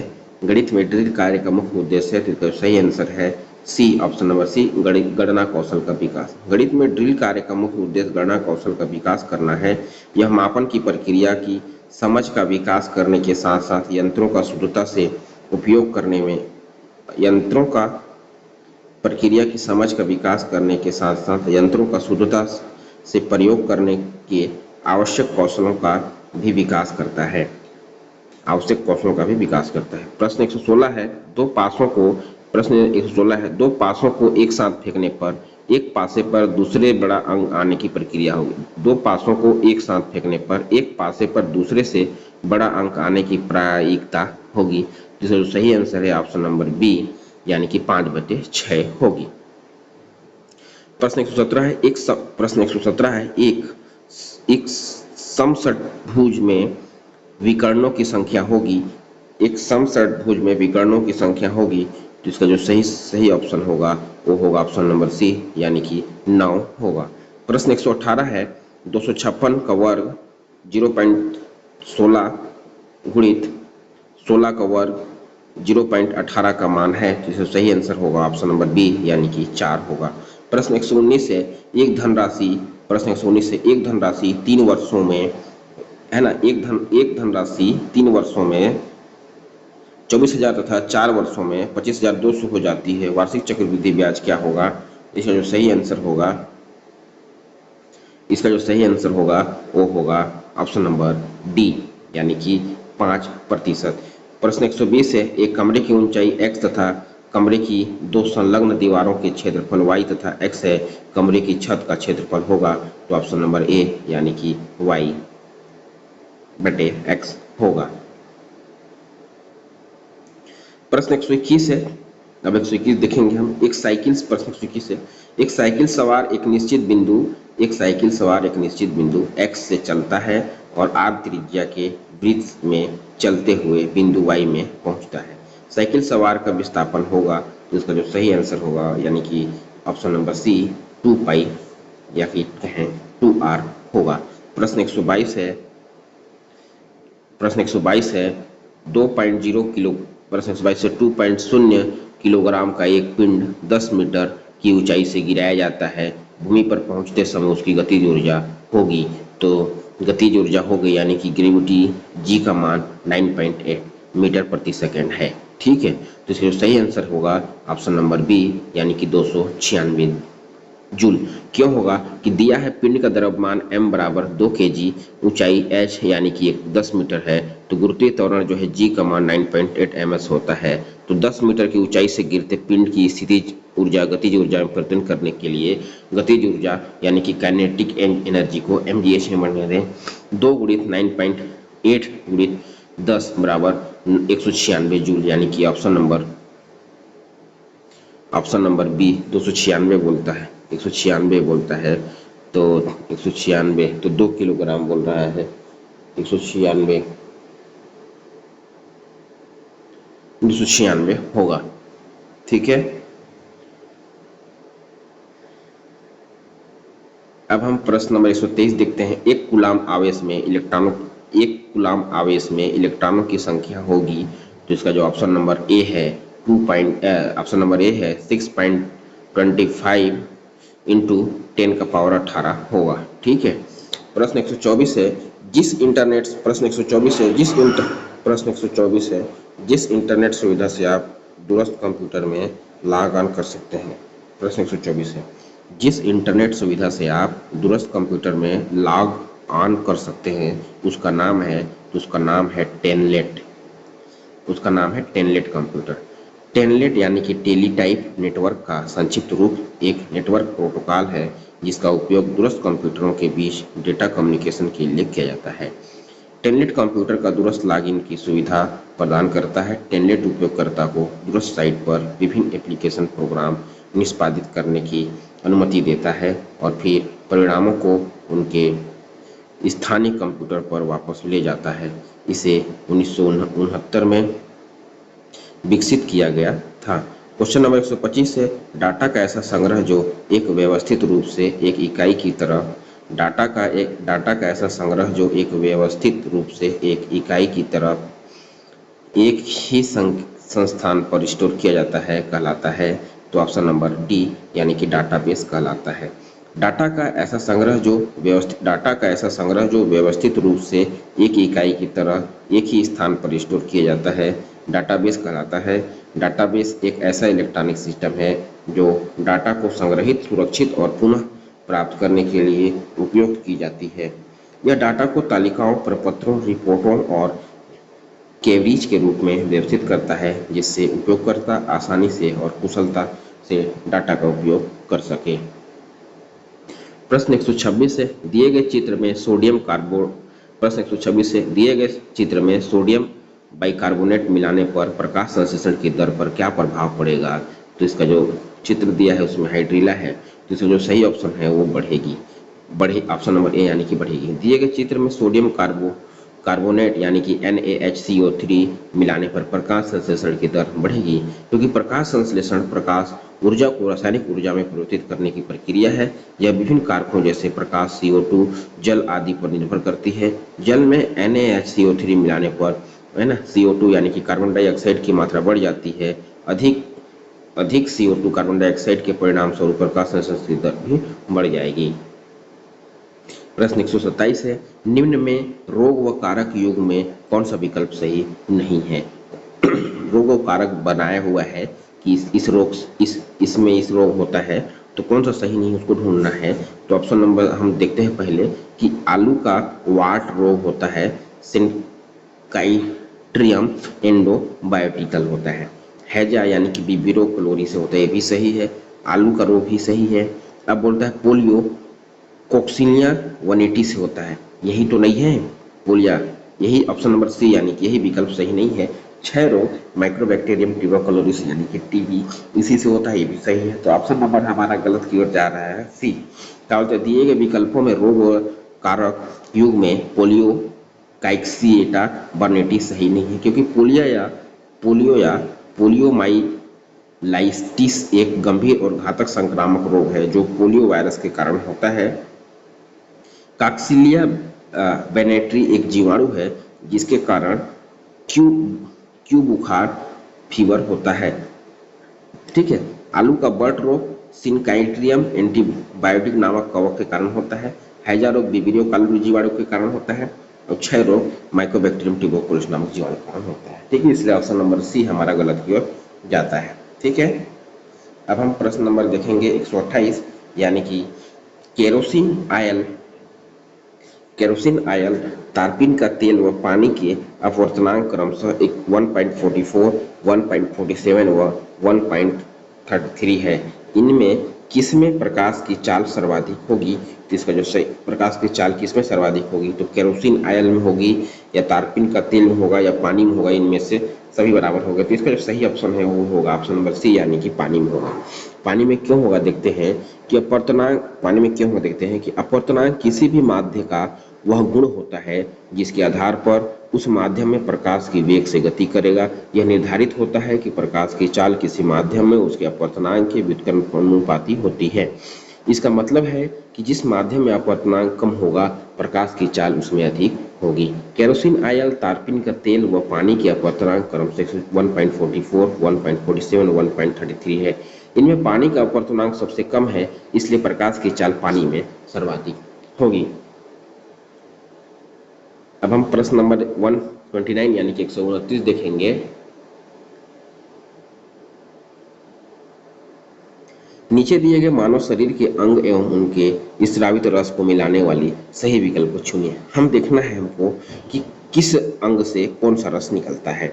Speaker 1: है, तो सही आंसर है सी, ऑप्शन नंबर सी, गणना कौशल का विकास। गणित में ड्रिल कार्य का मुख्य उद्देश्य गणना कौशल का विकास करना है। यह मापन की प्रक्रिया की समझ का विकास करने के साथ साथ यंत्रों का शुद्धता से उपयोग करने में प्रक्रिया की समझ का विकास करने के साथ साथ यंत्रों का शुद्धता से प्रयोग करने के आवश्यक कौशलों का भी विकास करता है। प्रश्न 116 है दो पासों को एक साथ फेंकने पर एक पासे पर दूसरे बड़ा अंक आने की प्रक्रिया होगी। 2 पासों को एक साथ फेंकने पर एक पासे पर दूसरे से बड़ा अंक आने की प्रायिकता होगी, जिसका जो सही आंसर है ऑप्शन नंबर बी यानी कि 5/6 होगी। प्रश्न 117 है एक समषट्भुज में विकर्णों की संख्या होगी, तो इसका जो सही ऑप्शन होगा वो होगा ऑप्शन नंबर सी यानी कि 9 होगा। प्रश्न 118 है 256 का वर्ग 0.16 गुणित 16 का वर्ग 0.18 का मान है, जिसका सही आंसर होगा ऑप्शन नंबर बी यानी कि 4 होगा। प्रश्न 119 से एक धनराशि 3 वर्षों में है ना, एक धनराशि 3 वर्षों में 24,000 तथा 4 वर्षों में 25,200 हो जाती है। वार्षिक चक्रवृद्धि ब्याज क्या होगा? इसका जो सही आंसर होगा वो होगा ऑप्शन नंबर डी यानी कि 5%। प्रश्न 120 है एक कमरे की ऊंचाई x तथा कमरे की 2 संलग्न दीवारों के क्षेत्रफल y तथा x है, कमरे की छत का क्षेत्रफल होगा, तो ऑप्शन नंबर ए यानी कि y/x होगा। प्रश्न 121 है, अब 121 देखेंगे हम। प्रश्न 121 है एक साइकिल सवार एक निश्चित बिंदु x से चलता है और r त्रिज्या के वृत्त में चलते हुए बिंदु y में पहुंचता है। साइकिल सवार का विस्थापन होगा, तो इसका जो सही आंसर होगा यानी कि ऑप्शन नंबर सी 2 पाई या फिर कहें 2r होगा। प्रश्न 122 है, प्रश्न 122 है 2.0 किलो, प्रश्न 122 से 2.0 किलोग्राम का एक पिंड 10 मीटर की ऊंचाई से गिराया जाता है, भूमि पर पहुंचते समय उसकी गतिज ऊर्जा होगी। तो गतिज ऊर्जा हो गई यानी कि ग्रेविटी जी का मान 9.8 मीटर प्रति सेकंड है। ठीक है, तो इसका जो सही आंसर होगा ऑप्शन नंबर बी यानी कि 296 जूल। क्यों होगा कि दिया है पिंड का द्रव्यमान m बराबर 2 kg, ऊंचाई h यानी कि 10 मीटर है, तो गुरुत्वीय त्वरण जो है g का मान 9.8 ms होता है। तो 10 मीटर की ऊंचाई से गिरते पिंड की स्थितिज ऊर्जा गतिज ऊर्जा में परिवर्तन करने के लिए गतिज ऊर्जा यानी कि काइनेटिक एनर्जी को mgh में बढ़ने दें। 2 गुणित 9.8 गुणित 10 बराबर 196 जूल, यानी कि ऑप्शन नंबर बी 296 बोलता है, 196 बोलता है। तो 196 तो 2 किलोग्राम बोल रहा है, 196 296 होगा। ठीक है, अब हम प्रश्न नंबर 123 देखते हैं। एक कूलाम आवेश में इलेक्ट्रॉनों की संख्या होगी, तो इसका जो ऑप्शन नंबर ए है 6.25 इंटू 10 का पावर 18 होगा। ठीक है, प्रश्न 124 है जिस इंटरनेट सुविधा से आप दूरस्थ कंप्यूटर में लॉग ऑन कर सकते हैं। प्रश्न 124 है जिस इंटरनेट सुविधा से आप दूरस्थ कंप्यूटर में लॉग ऑन कर सकते हैं उसका नाम है टेलनेट। उसका नाम है टेलनेट कंप्यूटर। टेलनेट यानी कि टेलीटाइप नेटवर्क का संक्षिप्त रूप एक नेटवर्क प्रोटोकॉल है जिसका उपयोग दूरस्थ कंप्यूटरों के बीच डेटा कम्युनिकेशन के लिए किया जाता है। टेलनेट कंप्यूटर का दूरस्थ लॉगिन की सुविधा प्रदान करता है। टेलनेट उपयोगकर्ता को दूरस्थ साइट पर विभिन्न एप्लीकेशन प्रोग्राम निष्पादित करने की अनुमति देता है और फिर परिणामों को उनके स्थानीय कंप्यूटर पर वापस ले जाता है। इसे 1969 में विकसित किया गया था। क्वेश्चन नंबर 125 है डाटा का ऐसा संग्रह जो एक व्यवस्थित रूप से एक इकाई की तरह डाटा का ऐसा संग्रह जो एक व्यवस्थित रूप से एक इकाई की तरह एक ही संस्थान पर स्टोर किया जाता है कहलाता है। तो ऑप्शन नंबर डी यानी कि डाटाबेस कहलाता है। डाटा का ऐसा संग्रह जो व्यवस्थित रूप से एक इकाई की तरह एक ही स्थान पर स्टोर किया जाता है डाटाबेस कहलाता है। डाटाबेस एक ऐसा इलेक्ट्रॉनिक सिस्टम है जो डाटा को संग्रहित, सुरक्षित और पुनः प्राप्त करने के लिए उपयोग की जाती है। यह डाटा को तालिकाओं, प्रपत्रों, रिपोर्टों और कैवरीज के रूप में व्यवस्थित करता है जिससे उपयोगकर्ता आसानी से और कुशलता से डाटा का उपयोग कर सके। प्रश्न 126 से दिए गए चित्र में सोडियम बाइकार्बोनेट मिलाने पर प्रकाश संश्लेषण की दर पर क्या प्रभाव पड़ेगा। तो इसका जो चित्र दिया है उसमें हाइड्रीला है, तो इसका जो सही ऑप्शन है वो ऑप्शन नंबर ए यानी कि बढ़ेगी। दिए गए चित्र में सोडियम कार्बोनेट यानी कि NaHCO3 मिलाने पर प्रकाश संश्लेषण की दर बढ़ेगी, क्योंकि प्रकाश संश्लेषण प्रकाश ऊर्जा को रासायनिक ऊर्जा में परिवर्तित करने की प्रक्रिया है। यह विभिन्न कारकों जैसे प्रकाश, CO2, जल आदि पर निर्भर करती है। जल में NaHCO3 मिलाने पर है ना CO2 यानी कि कार्बन डाइऑक्साइड की मात्रा बढ़ जाती है। अधिक CO2 कार्बन डाइऑक्साइड के परिणाम स्वरूप प्रकाश संश्लेषण की दर भी बढ़ जाएगी। प्रश्न 127 है निम्न में रोग व कारक युग में कौन सा विकल्प सही नहीं है। रोग व कारक बनाया हुआ है कि इसमें इस रोग होता है, तो कौन सा सही नहीं उसको ढूंढना है। तो ऑप्शन नंबर हम देखते हैं पहले कि आलू का वाट रोग होता है, सिनकाइट्रियम एंडोबायोटिकल होता है। हैजा यानी कि बिबिरो क्लोरी से होता है, ये भी सही है। आलू का रोग भी सही है। अब बोलता है पोलियो कोक्सिनिया 180 से होता है, यही तो नहीं है पोलिया, यही ऑप्शन नंबर सी यानी कि यही विकल्प सही नहीं है। क्षय रोग माइक्रोबैक्टीरियम ट्यूबरकुलोसिस यानी कि टीबी इसी से होता है, ये भी सही है। तो ऑप्शन नंबर हमारा गलत की ओर जा रहा है, सी। क्या दिए गए विकल्पों में रोग और कारक युग में पोलियो काइक्सिएटा बर्नेटी सही नहीं है, क्योंकि पोलियो या पोलियोमाइलाइटिस एक गंभीर और घातक संक्रामक रोग है जो पोलियो वायरस के कारण होता है। कॉक्सिलिया बेनेट्री एक जीवाणु है जिसके कारण क्यू बुखार फीवर होता है। ठीक है। आलू का बर्ड रोग सिनकाइट्रियम एंटीबायोटिक नामक कवक के कारण होता है। हैजा रोग विब्रियो कालरू जीवाणु के कारण होता है। और क्षय रोग माइकोबैक्टीरियम ट्यूबरकुलोसिस नामक जीवाणु के कारण होता है। ठीक है, इसलिए ऑप्शन नंबर सी हमारा गलत की ओर जाता है। ठीक है, अब हम प्रश्न नंबर देखेंगे 128, यानी कि केरोसिन आयल तारपीन का तेल व पानी के अपवर्तनांक क्रमशः 1.44, 1.47 व 1.33 है। इनमें किसमें प्रकाश की चाल सर्वाधिक होगी? तो इसका जो सही प्रकाश की चाल किसमें सर्वाधिक होगी? तो केरोसिन आयल में होगी या तारपीन का तेल में होगा या पानी में होगा, इनमें से सभी बराबर होगा। तो इसका जो सही ऑप्शन है वो होगा ऑप्शन नंबर सी, यानी कि पानी में होगा। पानी में क्यों होगा देखते हैं कि अपवर्तनांक किसी भी माध्य का वह गुण होता है जिसके आधार पर उस माध्यम में प्रकाश की वेग से गति करेगा। यह निर्धारित होता है कि प्रकाश की चाल किसी माध्यम में उसके अपवर्तनांक के व्युत्क्रम अनुपाती होती है। इसका मतलब है कि जिस माध्यम में अपवर्तनांक कम होगा प्रकाश की चाल उसमें अधिक होगी। केरोसिन आयल तारपीन का तेल व पानी के अपवर्तनांक क्रम से 1.44, 1.47, 1.33 है। इनमें पानी का अपवर्तनांक सबसे कम है, इसलिए प्रकाश की चाल पानी में सर्वाधिक होगी। अब हम प्रश्न नंबर 129 यानी कि 129 देखेंगे। नीचे दिए गए मानव शरीर के अंग एवं उनके स्रावित रस को मिलाने वाली सही विकल्प को चुनिए। हम देखना है हमको कि किस अंग से कौन सा रस निकलता है।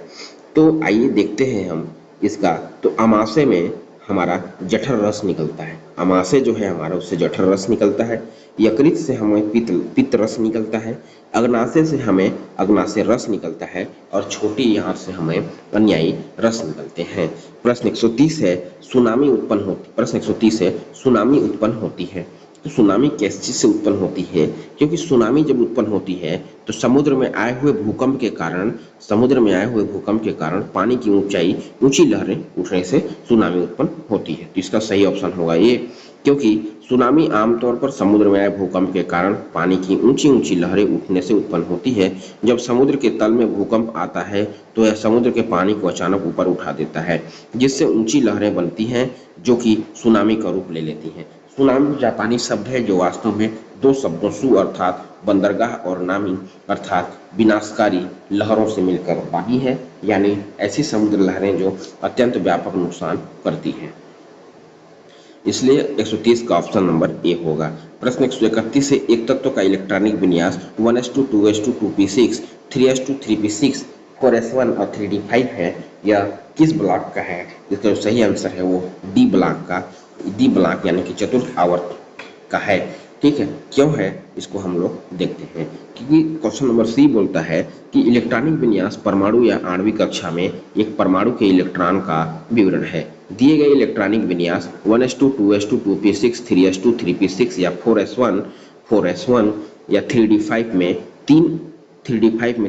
Speaker 1: तो आइए देखते हैं हम इसका। तो अमाशय में हमारा जठर रस निकलता है। अमाशय जो है हमारा उससे जठर रस निकलता है। यकृत से हमें पित्त रस निकलता है। अग्नाशय से हमें अग्नाशय रस निकलता है और छोटी यहाँ से हमें अन्यायी रस निकलते हैं। प्रश्न 130 है सुनामी उत्पन्न होती है। तो सुनामी किस चीज से उत्पन्न होती है? क्योंकि सुनामी जब उत्पन्न होती है तो समुद्र में आए हुए भूकंप के कारण पानी की ऊंची लहरें उठने से सुनामी उत्पन्न होती है। तो इसका सही ऑप्शन होगा ये, क्योंकि सुनामी आमतौर पर समुद्र में आए भूकंप के कारण पानी की ऊंची लहरें उठने से उत्पन्न होती है। जब समुद्र के तल में भूकंप आता है तो यह समुद्र के पानी को अचानक ऊपर उठा देता है, जिससे ऊंची लहरें बनती हैं जो कि सुनामी का रूप ले लेती हैं। सुनामी जापानी शब्द है जो वास्तव में दो शब्दों सु अर्थात बंदरगाह और नामी अर्थात विनाशकारी लहरों से मिलकर बनी है, यानी ऐसी समुद्र लहरें जो अत्यंत व्यापक नुकसान करती हैं। इसलिए 130 का ऑप्शन नंबर ए होगा। प्रश्न 131 से एक तत्व का इलेक्ट्रॉनिक विन्यास 1s2 2s2 2p6 3s2 3p6 4s1 और 3d5 है। यह किस ब्लॉक का है? इसका जो सही आंसर है वो डी ब्लॉक यानी कि चतुर्थ आवर्त का है। ठीक है, क्यों है इसको हम लोग देखते हैं। क्योंकि क्वेश्चन नंबर सी बोलता है कि इलेक्ट्रॉनिक विन्यास परमाणु या आणविक कक्षा में एक परमाणु के इलेक्ट्रॉन का विवरण है। दिए गए इलेक्ट्रॉनिक विन्यास 1s2 2s2 2p6 3s2 3p6 या 4s1 या 3d5 में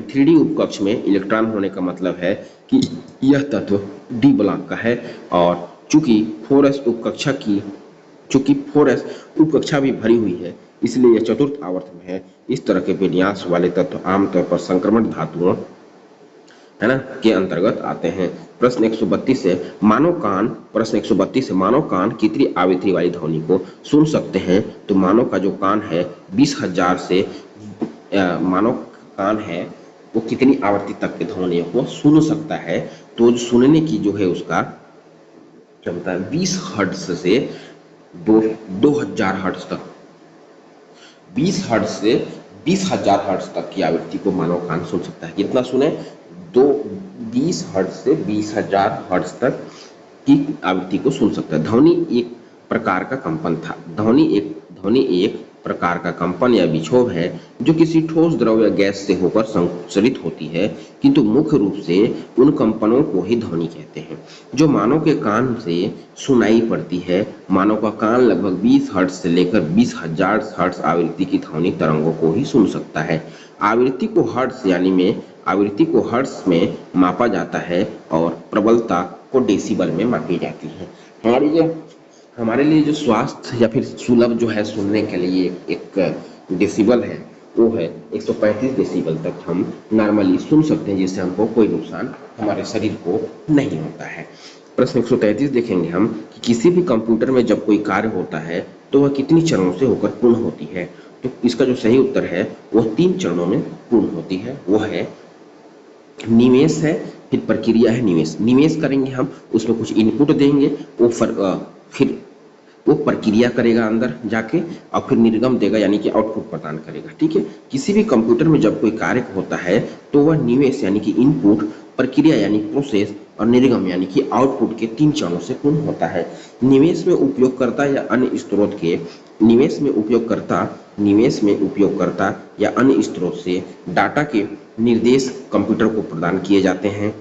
Speaker 1: 3d उपकक्ष में इलेक्ट्रॉन होने का मतलब है कि यह तत्व डी ब्लॉक का है। और चूंकि 4s उपकक्षा भी भरी हुई है इसलिए यह चतुर्थ आवर्त में है। इस तरह के विन्यास वाले तत्व आमतौर पर संक्रमण धातुओं है ना के अंतर्गत आते हैं। प्रश्न 132 है मानव कान कितनी आवृत्ति वाली ध्वनि को सुन सकते हैं? तो मानव का जो कान है 20,000 से मानव कान है वो कितनी आवृत्ति तक के ध्वनियों को सुन सकता है? तो सुनने की जो है उसका क्षमता 20 हर्ट्ज से 2000 हर्ट्ज तक, 20 हर्ट्ज से 20,000 हर्ट्ज तक की आवृत्ति को मानव कान सुन सकता है। कितना सुने? 20 हर्ट्ज से 20,000 हर्ट्ज तक की आवृत्ति को सुन सकता है। ध्वनि एक प्रकार का कंपन था। ध्वनि एक प्रकार का कंपन या विक्षोभ है जो किसी ठोस द्रव या गैस से होकर संचरित होती है, किंतु मुख्य रूप से उन कंपनों को ही ध्वनि कहते हैं जो मानव के कान से सुनाई पड़ती है। मानव का कान लगभग 20 हर्ट्ज से लेकर 20,000 हर्ट्ज आवृत्ति की ध्वनि तरंगों को ही सुन सकता है। आवृत्ति को हर्ट्ज में मापा जाता है और प्रबलता को डेसिबल में मापी जाती है। हमारे लिए जो स्वास्थ्य या फिर सुलभ जो है सुनने के लिए एक डेसिबल है, वो है 135 डेसिबल तक हम नॉर्मली सुन सकते हैं, जिससे हमको कोई नुकसान हमारे शरीर को नहीं होता है। प्रश्न 133 देखेंगे हम कि किसी भी कंप्यूटर में जब कोई कार्य होता है तो वह कितनी चरणों से होकर पूर्ण होती है। तो इसका जो सही उत्तर है वह 3 चरणों में पूर्ण होती है। वो है निवेश है, फिर प्रक्रिया है निवेश। निवेश करेंगे हम, उसमें कुछ इनपुट देंगे, फिर वो प्रक्रिया करेगा अंदर जाके और फिर निर्गम देगा, यानी कि आउटपुट प्रदान करेगा। ठीक है, किसी भी कंप्यूटर में जब कोई कार्य होता है तो वह निवेश यानी कि इनपुट, प्रक्रिया यानी प्रोसेस और निर्गम यानी कि आउटपुट के 3 चरणों से पूर्ण होता है। निवेश में उपयोगकर्ता या अन्य स्रोत के निवेश में उपयोगकर्ता या अन्य स्रोत से डाटा के निर्देश कंप्यूटर को प्रदान किए जाते हैं।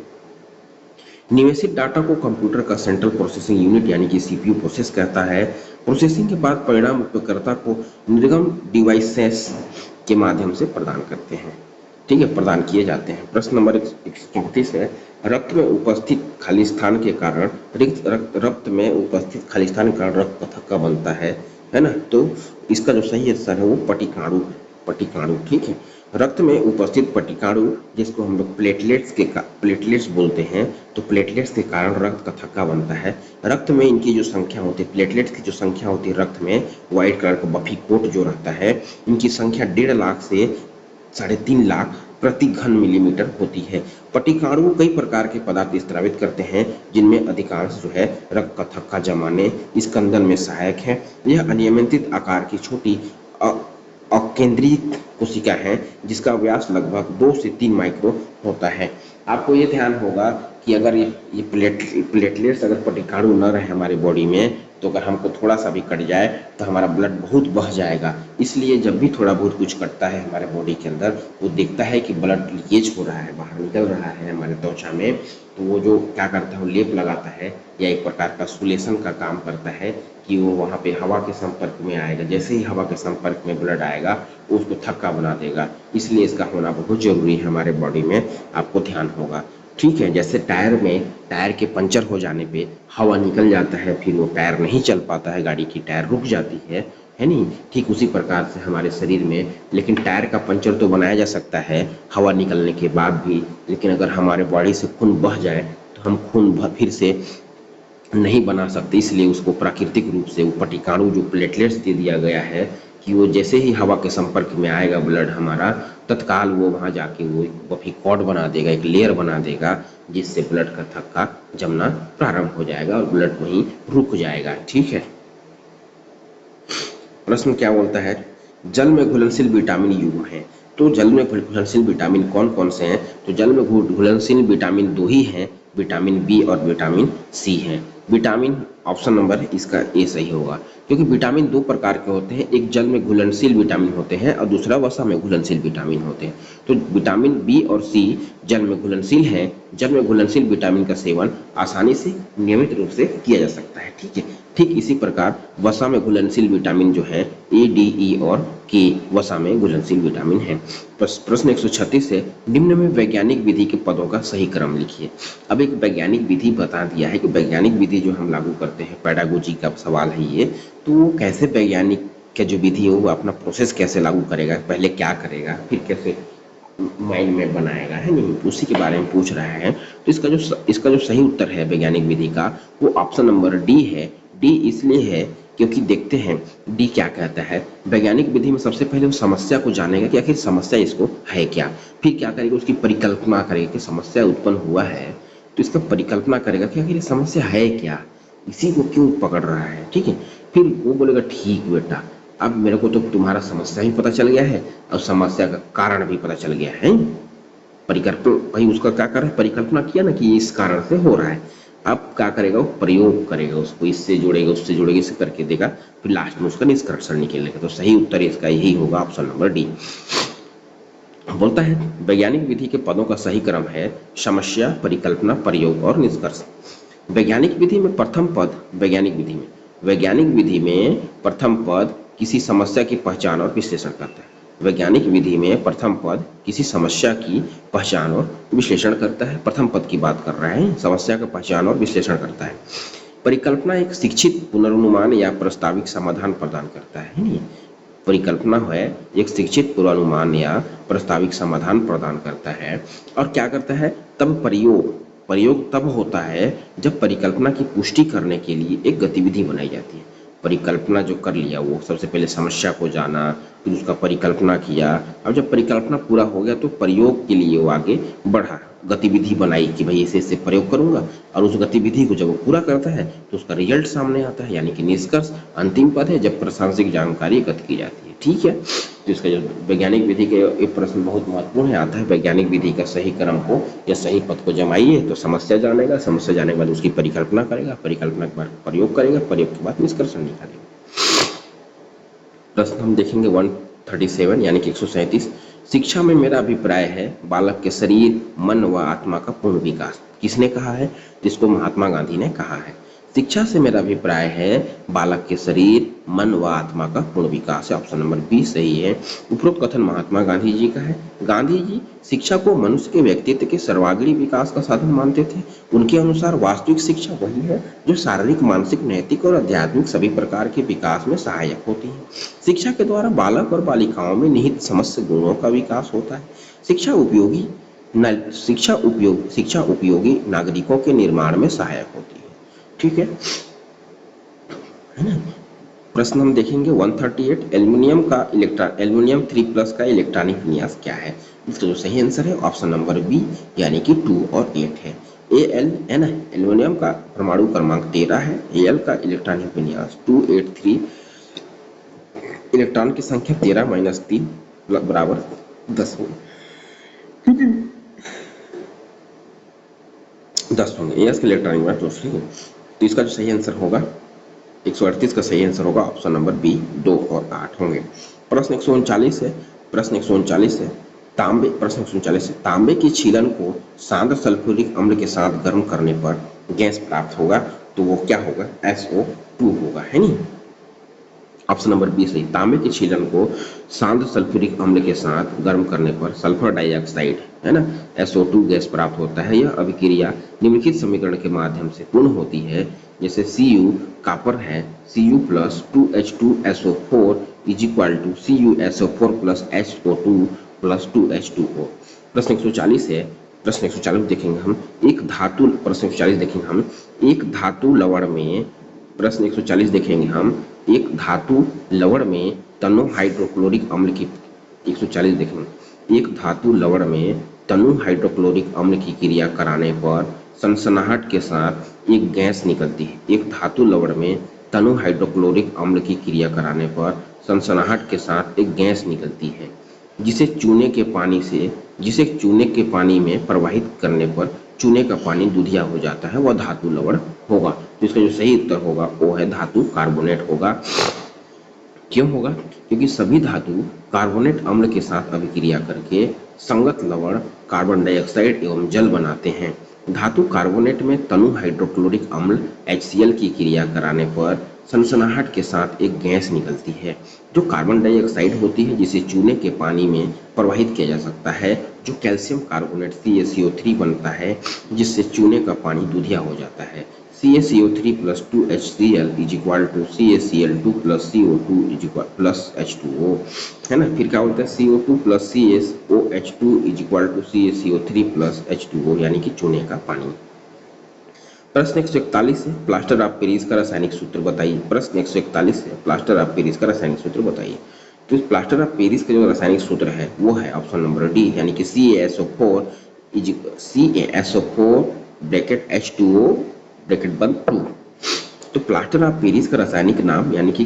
Speaker 1: निवेशित डाटा को कंप्यूटर का सेंट्रल प्रोसेसिंग यूनिट यानी कि सीपीयू प्रोसेस करता है। प्रोसेसिंग के बाद परिणाम उपयोगकर्ता को निर्गम डिवाइसेस के माध्यम से प्रदान करते हैं। ठीक है, प्रदान किए जाते हैं। प्रश्न नंबर 134 है, रक्त में उपस्थित खाली स्थान के कारण रक्त में उपस्थित खाली स्थान के कारण रक्त का थक्का बनता है ना। तो इसका जो सही आंसर है वो पटिकाणु। ठीक है, रक्त में उपस्थित पटिकाणु, जिसको हम लोग प्लेटलेट्स बोलते हैं, तो प्लेटलेट्स के कारण रक्त का थक्का बनता है। रक्त में इनकी जो संख्या होती है, प्लेटलेट्स की जो संख्या होती है रक्त में, व्हाइट कलर का बफी कोट जो रहता है, इनकी संख्या 1.5 लाख से 3.5 लाख प्रति घन मिलीमीटर होती है। पटिकाणु कई प्रकार के पदार्थ स्त्रावित करते हैं, जिनमें अधिकांश जो है रक्त का थक्का जमाने, स्कंदन में सहायक है। यह अनियमित आकार की छोटी अकेंद्रित कोशिका है, जिसका व्यास लगभग 2 से 3 माइक्रो होता है। आपको ये ध्यान होगा कि अगर ये प्लेटलेट्स अगर पटिकाणु न रहे हमारे बॉडी में, तो अगर हमको थोड़ा सा भी कट जाए तो हमारा ब्लड बहुत बह जाएगा। इसलिए जब भी थोड़ा बहुत कुछ कटता है हमारे बॉडी के अंदर, वो देखता है कि ब्लड लीकेज हो रहा है, बाहर निकल रहा है हमारे त्वचा में, तो वो जो क्या करता है, वो लेप लगाता है या एक प्रकार का सुलेशन का काम करता है कि वो वहाँ पे हवा के संपर्क में आएगा। जैसे ही हवा के संपर्क में ब्लड आएगा वो उसको थक्का बना देगा। इसलिए इसका होना बहुत जरूरी है हमारे बॉडी में, आपको ध्यान होगा। ठीक है, जैसे टायर के पंचर हो जाने पे हवा निकल जाता है, फिर वो टायर नहीं चल पाता है, गाड़ी की टायर रुक जाती है नहीं। ठीक उसी प्रकार से हमारे शरीर में, लेकिन टायर का पंचर तो बनाया जा सकता है हवा निकलने के बाद भी, लेकिन अगर हमारे बॉडी से खून बह जाए तो हम खून फिर से नहीं बना सकते। इसलिए उसको प्राकृतिक रूप से वो पटिकाणु जो प्लेटलेट्स दे दिया गया है कि वो जैसे ही हवा के संपर्क में आएगा ब्लड हमारा, तत्काल वो वहाँ जाके वो एक बफी कॉर्ड बना देगा, एक लेयर बना देगा, जिससे ब्लड का थक्का जमना प्रारंभ हो जाएगा और ब्लड वहीं रुक जाएगा। ठीक है, प्रश्न क्या बोलता है, जल में घुलनशील विटामिन युग्म है। तो जल में घुलनशील विटामिन कौन कौन से हैं? तो जल में घुलनशील विटामिन 2 ही हैं, विटामिन बी और विटामिन सी हैं। विटामिन ऑप्शन नंबर इसका ए सही होगा, क्योंकि विटामिन 2 प्रकार के होते हैं, एक जल में घुलनशील विटामिन होते हैं और दूसरा वसा में घुलनशील विटामिन होते हैं। तो विटामिन बी और सी जल में घुलनशील हैं। जल में घुलनशील विटामिन का सेवन आसानी से नियमित रूप से किया जा सकता है। ठीक है, ठीक इसी प्रकार वसा में घुलनशील विटामिन जो है ए, डी, ई और के वसा में घुलनशील विटामिन है। प्रश्न 136 से निम्न में वैज्ञानिक विधि के पदों का सही क्रम लिखिए। अब एक वैज्ञानिक विधि बता दिया है कि वैज्ञानिक विधि जो हम लागू करते हैं, पेडागोजी का सवाल है ये, तो वो कैसे वैज्ञानिक का जो विधि है वो अपना प्रोसेस कैसे लागू करेगा, पहले क्या करेगा, फिर कैसे माइंड में बनाएगा, है नहीं, उसी के बारे में पूछ रहा है। तो इसका जो सही उत्तर है वैज्ञानिक विधि का, वो ऑप्शन नंबर डी है। डी इसलिए है क्योंकि देखते हैं डी क्या कहता है। वैज्ञानिक विधि में सबसे पहले वो समस्या को जानेगा कि आखिर समस्या इसको है क्या, फिर क्या करेगा, उसकी परिकल्पना करेगा कि समस्या उत्पन्न हुआ है तो इसका परिकल्पना करेगा कि आखिर ये समस्या है क्या, इसी को क्यों पकड़ रहा है। ठीक है, फिर वो बोलेगा ठीक बेटा, अब मेरे को तो तुम्हारा समस्या ही पता चल गया है और समस्या का कारण भी पता चल गया है। परिकल्पना भाई उसका क्या कर रहा है, परिकल्पना किया ना कि इस कारण से हो रहा है। अब क्या करेगा, वो प्रयोग करेगा, उसको इससे जोड़ेगा, उससे जोड़ेगा, इसे करके देगा, फिर लास्ट में उसका निष्कर्षण निकलेगा। तो सही उत्तर इसका यही होगा, ऑप्शन नंबर डी। बोलता है वैज्ञानिक विधि के पदों का सही क्रम है समस्या, परिकल्पना, प्रयोग और निष्कर्ष। वैज्ञानिक विधि में प्रथम पद, वैज्ञानिक विधि में प्रथम पद किसी समस्या की पहचान और विश्लेषण करता है। वैज्ञानिक विधि में प्रथम पद किसी समस्या की पहचान और विश्लेषण करता है। प्रथम पद की बात कर रहे हैं, समस्या का पहचान और विश्लेषण करता है। परिकल्पना एक शिक्षित पुनर्नुमान या प्रस्ताविक समाधान प्रदान करता है। नहीं, परिकल्पना है एक शिक्षित पूर्वानुमान या प्रस्ताविक समाधान प्रदान करता है। और क्या करता है, तब प्रयोग प्रयोग तब होता है जब परिकल्पना की पुष्टि करने के लिए एक गतिविधि बनाई जाती है। परिकल्पना जो कर लिया वो सबसे पहले समस्या को जाना, फिर उसका परिकल्पना किया। अब जब परिकल्पना पूरा हो गया तो प्रयोग के लिए वो आगे बढ़ा, गतिविधि बनाई कि भाई इसे इससे प्रयोग करूंगा, और उस गतिविधि को जब वो पूरा करता है तो उसका रिजल्ट सामने आता है, यानी कि निष्कर्ष अंतिम पद है जब प्रासंगिक जानकारी एकत्र की जाती है। ठीक है, तो इसका जो वैज्ञानिक विधि के एक प्रश्न बहुत महत्वपूर्ण है, आता है वैज्ञानिक विधि का सही क्रम को या सही पद को जमाइए तो समस्या जानेगा, समस्या जाने के बाद उसकी परिकल्पना करेगा, परिकल्पना के बाद प्रयोग करेगा, प्रयोग के बाद निष्कर्ष निकालेगा। प्रश्न हम देखेंगे 137 यानी कि 137। शिक्षा में मेरा अभिप्राय है बालक के शरीर, मन व आत्मा का पूर्ण विकास। किसने कहा है? जिसको महात्मा गांधी ने कहा है। शिक्षा से मेरा अभिप्राय है बालक के शरीर, मन व आत्मा का पूर्ण विकास है। ऑप्शन नंबर बी सही है। उपरोक्त कथन महात्मा गांधी जी का है। गांधी जी शिक्षा को मनुष्य के व्यक्तित्व के सर्वांगीण विकास का साधन मानते थे। उनके अनुसार वास्तविक शिक्षा वही है जो शारीरिक, मानसिक, नैतिक और आध्यात्मिक सभी प्रकार के विकास में सहायक होती है। शिक्षा के द्वारा बालक और बालिकाओं में निहित समस्त गुणों का विकास होता है। शिक्षा उपयोगी नागरिकों के निर्माण में सहायक होती है। ठीक है ना। प्रश्न हम देखेंगे 138। एल्युमिनियम 3+ का इलेक्ट्रॉनिक विन्यास क्या है? इसका जो सही आंसर है ऑप्शन नंबर बी यानी कि 2 और 8 है। Al है ना, एल्युमिनियम का परमाणु क्रमांक 13 है। Al का इलेक्ट्रॉनिक विन्यास 283, इलेक्ट्रॉन की संख्या 13 - 3 बराबर 10 होगी। 10 होंगे। ये इसका इलेक्ट्रॉनिक विन्यास तो इसका जो सही आंसर होगा 138 का सही आंसर होगा ऑप्शन नंबर बी, 2 और 8 होंगे। प्रश्न 139 है। प्रश्न 139 है तांबे की छीलन को सांद्र सल्फ्यूरिक अम्ल के साथ गर्म करने पर गैस प्राप्त होगा, तो वो क्या होगा? SO2 होगा, है नहीं। ऑप्शन नंबर बी सही। तांबे के छीलन को सांद्र सल्फ्यूरिक अम्ल के साथ गर्म करने पर सल्फर डाइऑक्साइड है ना, SO2 गैस प्राप्त होता है। यह अभिक्रिया निम्नलिखित समीकरण के माध्यम से पूर्ण होती है। जैसे Cu कॉपर है, Cu + 2H2SO4 = CuSO4 + HO2 + 2H2O। प्रश्न 140 है। प्रश्न 140 देखेंगे हम एक धातु प्रश्न 140 देखेंगे हम एक धातु लवण में प्रश्न 140 देखेंगे हम एक धातु लवण में तनु हाइड्रोक्लोरिक अम्ल की 140 देखेंगे एक धातु लवण में तनु हाइड्रोक्लोरिक अम्ल की क्रिया कराने पर सनसनाहट के साथ एक गैस निकलती है। एक धातु लवण में तनु हाइड्रोक्लोरिक अम्ल की क्रिया कराने पर सनसनाहट के साथ एक गैस निकलती है, जिसे चूने के पानी में प्रवाहित करने पर चूने का पानी दूधिया हो जाता है, वह धातु लवण होगा। तो इसका जो सही उत्तर होगा वो है धातु कार्बोनेट होगा। क्यों होगा? क्योंकि सभी धातु कार्बोनेट अम्ल के साथ अभिक्रिया करके संगत लवण कार्बन डाइऑक्साइड एवं जल बनाते हैं। धातु कार्बोनेट में तनु हाइड्रोक्लोरिक अम्ल HCl की क्रिया कराने पर सनसनाहट के साथ एक गैस निकलती है जो कार्बन डाइऑक्साइड होती है, जिसे चूने के पानी में प्रवाहित किया जा सकता है, जो कैल्शियम कार्बोनेट CaCO3 बनता है, जिससे चूने का पानी दूधिया हो जाता है। CaCO3 + 2HCl = CaCl2 + CO2 + H2O, है ना। फिर क्या बोलते हैं CO2 + CaOH2 = CaCO3 + H2O, यानी कि चूने का पानी। प्रश्न 141 है प्लास्टर ऑफ पेरिस का रासायनिक सूत्र बताइए। प्रश्न 141 है प्लास्टर ऑफ पेरिस का रासायनिक सूत्र बताइए। तो इस प्लास्टर ऑफ पेरिस का जो रासायनिक सूत्र है वो है ऑप्शन नंबर डी यानी कि CaSO4 H2O ब्रैकेट बंद 2। तो प्लास्टर ऑफ पेरिस का रासायनिक नाम यानी कि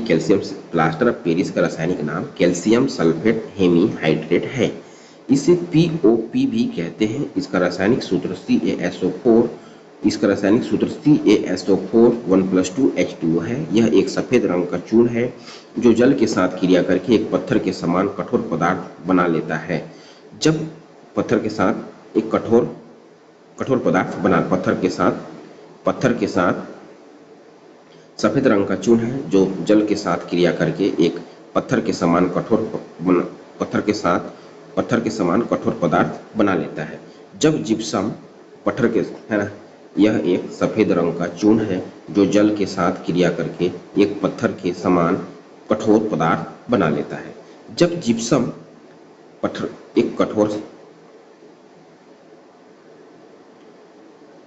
Speaker 1: प्लास्टर ऑफ पेरिस का रासायनिक नाम कैल्शियम सल्फेट हेमीहाइड्रेट है। इसे POP भी कहते हैं। इसका रासायनिक सूत्र CaSO4 इसका रासायनिक सूत्र CaSO4 1 + 2H2O है। यह एक सफेद रंग का चूर्ण है जो जल के साथ क्रिया करके एक पत्थर के समान कठोर पदार्थ बना लेता है। जब पत्थर के साथ एक कठोर पदार्थ बना पत्थर के साथ सफेद रंग का चूर्ण है जो जल के साथ क्रिया करके एक पत्थर के समान पत्थर के समान कठोर पदार्थ बना लेता है। जब जिप्सम पत्थर के, है ना, यह एक सफेद रंग का चूर्ण है जो जल के साथ क्रिया करके एक पत्थर के समान कठोर पदार्थ बना लेता है। जब जिप्सम पत्थर एक कठोर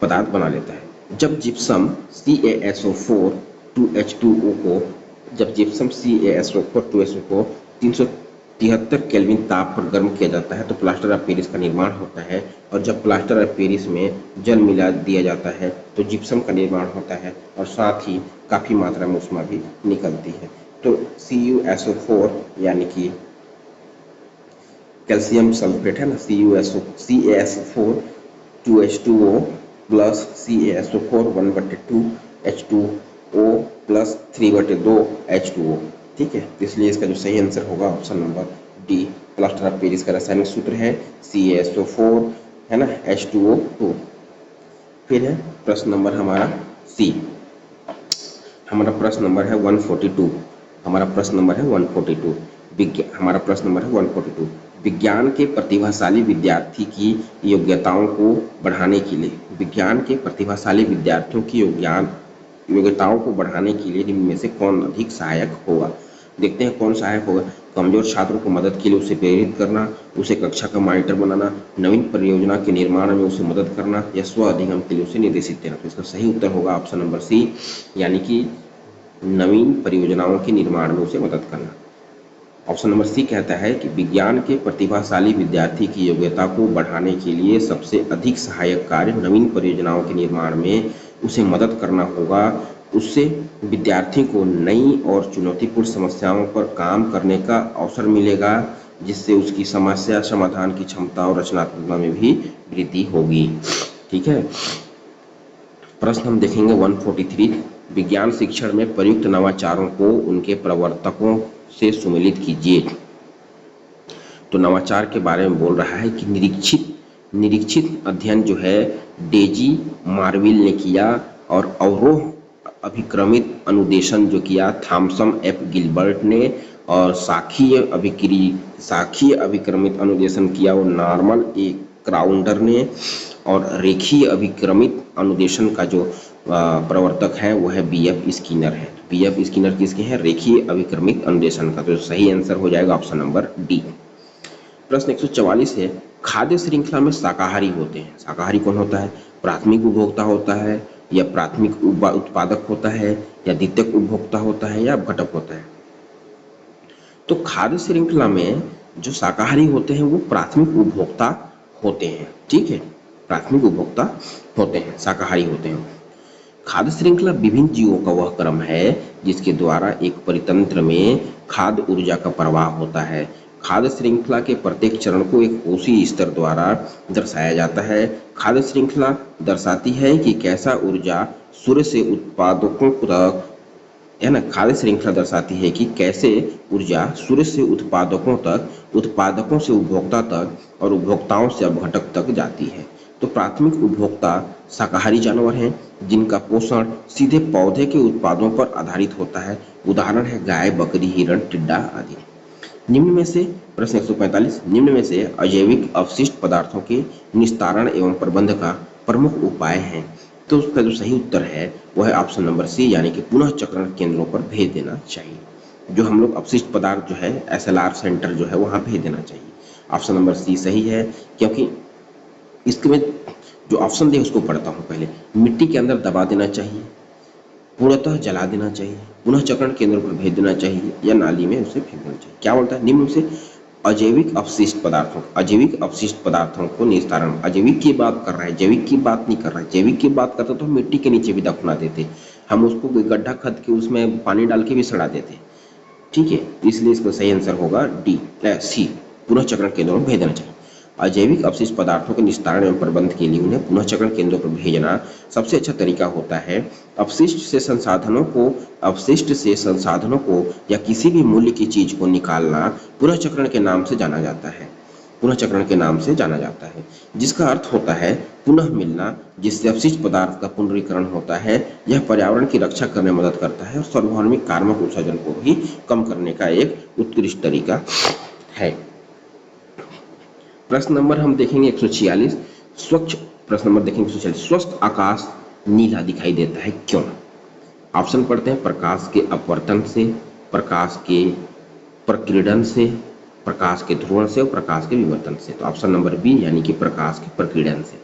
Speaker 1: पदार्थ बना लेता है। जब जिप्सम CaSO4 2H2O को जब जिप्सम CaSO4 2H2O को 373 केल्विन ताप पर गर्म किया जाता है तो प्लास्टर ऑफ पेरिस का निर्माण होता है। और जब प्लास्टर ऑफ पेरिस में जल मिला दिया जाता है तो जिप्सम का निर्माण होता है और साथ ही काफ़ी मात्रा में ऊष्मा भी निकलती है। तो CuSO4 यानी कि कैल्शियम सल्फेट है ना, CaSO4 2H2O plus CaSO4 1/2 H2O plus 3/2 H2O, ठीक है। तो इसलिए इसका जो सही आंसर होगा option number D, plaster of Paris का रासायनिक सूत्र है CaSO4, है ना, H2O2। फिर है प्रश्न नंबर हमारा सी, हमारा प्रश्न नंबर है 142, हमारा प्रश्न नंबर है 142 विज्ञान, हमारा प्रश्न नंबर है 142 विज्ञान के प्रतिभाशाली विद्यार्थी की योग्यताओं को बढ़ाने के लिए, विज्ञान के प्रतिभाशाली विद्यार्थियों की योग्यताओं को बढ़ाने के लिए निम्न में से कौन अधिक सहायक होगा। देखते हैं कौन सहायक होगा। कमजोर छात्रों को मदद के लिए उसे प्रेरित करना, उसे कक्षा का मॉनिटर बनाना, नवीन परियोजना के निर्माण में उसे मदद करना या स्व अधिगम के लिए उसे निर्देशित देना। तो इसका सही उत्तर होगा ऑप्शन नंबर सी, यानी कि नवीन परियोजनाओं के निर्माण में उसे मदद करना। ऑप्शन नंबर सी कहता है कि विज्ञान के प्रतिभाशाली विद्यार्थी की योग्यता को बढ़ाने के लिए सबसे अधिक सहायक कार्य नवीन परियोजनाओं के निर्माण में उसे मदद करना होगा। उससे विद्यार्थी को नई और चुनौतीपूर्ण समस्याओं पर काम करने का अवसर मिलेगा, जिससे उसकी समस्या समाधान की क्षमता और रचनात्मकता में भी वृद्धि होगी। ठीक है। प्रश्न हम देखेंगे 143, विज्ञान शिक्षण में प्रयुक्त नवाचारों को उनके प्रवर्तकों से सुमेलित कीजिए। तो नवाचार के बारे में बोल रहा है कि निरीक्षित अध्ययन जो है डेजी मार्विल ने किया और अवरोह अभिक्रमित अनुदेशन जो किया थॉमसन एफ गिलबर्ट ने, और साखीय अभिक्रमित अनुदेशन किया वो नॉर्मन ए क्राउंडर ने, और रेखीय अभिक्रमित अनुदेशन का जो प्रवर्तक है वो है BF स्किनर है। BF स्किनर किसके हैं? रेखीय अभिक्रमित अनुदेशन का। तो सही आंसर हो जाएगा ऑप्शन नंबर डी। प्रश्न 144 है, खाद्य श्रृंखला में शाकाहारी होते हैं। शाकाहारी कौन होता है? प्राथमिक उपभोक्ता होता है या प्राथमिक उत्पादक होता है या द्वितीयक उपभोक्ता होता है या घटक होता है? तो खाद्य श्रृंखला में जो शाकाहारी होते हैं वो प्राथमिक उपभोक्ता होते हैं। ठीक है, प्राथमिक उपभोक्ता होते हैं, शाकाहारी होते हैं। खाद्य श्रृंखला विभिन्न जीवों का वह क्रम है जिसके द्वारा एक परितंत्र में खाद्य ऊर्जा का प्रवाह होता है। खाद्य श्रृंखला के प्रत्येक चरण को एक कोशीय स्तर द्वारा दर्शाया जाता है। खाद्य श्रृंखला दर्शाती है कि कैसा ऊर्जा सूर्य से उत्पादकों तक, है ना, खाद्य श्रृंखला दर्शाती है कि कैसे ऊर्जा सूर्य से उत्पादकों तक, उत्पादकों से उपभोक्ता तक और उपभोक्ताओं से अपघटक तक जाती है। तो प्राथमिक उपभोक्ता शाकाहारी जानवर हैं जिनका पोषण सीधे पौधे के उत्पादों पर आधारित होता है। उदाहरण है गाय, बकरी, हिरण, टिड्डा आदि। निम्न में से प्रश्न 145, निम्न में से अजैविक अवशिष्ट पदार्थों के निस्तारण एवं प्रबंध का प्रमुख उपाय है। तो उसका जो सही उत्तर है वह है ऑप्शन नंबर सी, यानी कि पुनः चक्रण केंद्रों पर भेज देना चाहिए। जो हम लोग अपशिष्ट पदार्थ जो है SLR सेंटर जो है वहाँ भेज देना चाहिए। ऑप्शन नंबर सी सही है, क्योंकि इसमें जो ऑप्शन दे उसको पढ़ता हूँ पहले। मिट्टी के अंदर दबा देना चाहिए, पूर्णतः जला देना चाहिए, पुनः चक्रण केंद्र पर भेज देना चाहिए या नाली में उसे फेंक देना चाहिए। क्या बोलता है? निम्न से अजैविक अवशिष्ट पदार्थों को निस्तारण, अजैविक की बात कर रहा है, जैविक की बात नहीं कर रहा है। जैविक की बात करता तो मिट्टी के नीचे भी दफना देते, हम उसको गड्ढा खद के उसमें पानी डाल के भी सड़ा देते। ठीक है, इसलिए इसका सही आंसर होगा डी, सी, पुनः चक्रण केंद्रों में भेज देना चाहिए। अजैविक अवशिष्ट पदार्थों के निस्तारण एवं प्रबंध के लिए उन्हें पुनः चक्रण केंद्रों पर भेजना सबसे अच्छा तरीका होता है। अपशिष्ट से संसाधनों को या किसी भी मूल्य की चीज को निकालना पुनः चक्रण के नाम से जाना जाता है। पुनः चक्रण के नाम से जाना जाता है, जिसका अर्थ होता है पुनः मिलना, जिससे अपशिष्ट पदार्थ का पुनरीकरण होता है। यह पर्यावरण की रक्षा करने में मदद करता है और सार्वभौमिक कार्बन उत्सर्जन को भी कम करने का एक उत्कृष्ट तरीका है। प्रश्न नंबर हम देखेंगे 146। स्वच्छ प्रश्न नंबर देखेंगे 146। स्वस्थ आकाश नीला दिखाई देता है क्यों? ऑप्शन पढ़ते हैं। प्रकाश के अपवर्तन से, प्रकाश के प्रकीर्णन से, प्रकाश के ध्रुवण से और प्रकाश के विवर्तन से। तो ऑप्शन नंबर बी यानी कि प्रकाश के प्रकीर्णन से,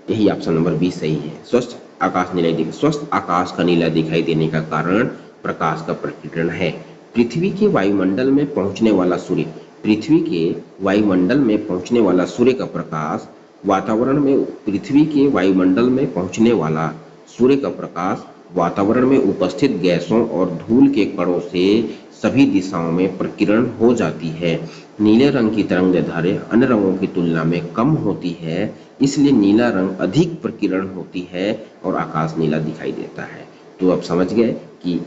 Speaker 1: यही ऑप्शन नंबर बी सही है। स्वस्थ आकाश नीला दिखाई, स्वस्थ आकाश का नीला दिखाई देने का कारण प्रकाश का प्रकीर्णन है। पृथ्वी के वायुमंडल में पहुंचने वाला सूर्य, पृथ्वी के वायुमंडल में पहुंचने वाला सूर्य का प्रकाश वातावरण में, पृथ्वी के वायुमंडल में पहुंचने वाला सूर्य का प्रकाश वातावरण में उपस्थित गैसों और धूल के कणों से सभी दिशाओं में प्रकीर्णन हो जाती है। नीले रंग की तरंगदैर्ध्य अन्य रंगों की तुलना में कम होती है, इसलिए नीला रंग अधिक प्रकीर्णन होती है और आकाश नीला दिखाई देता है। तो अब समझ गए कि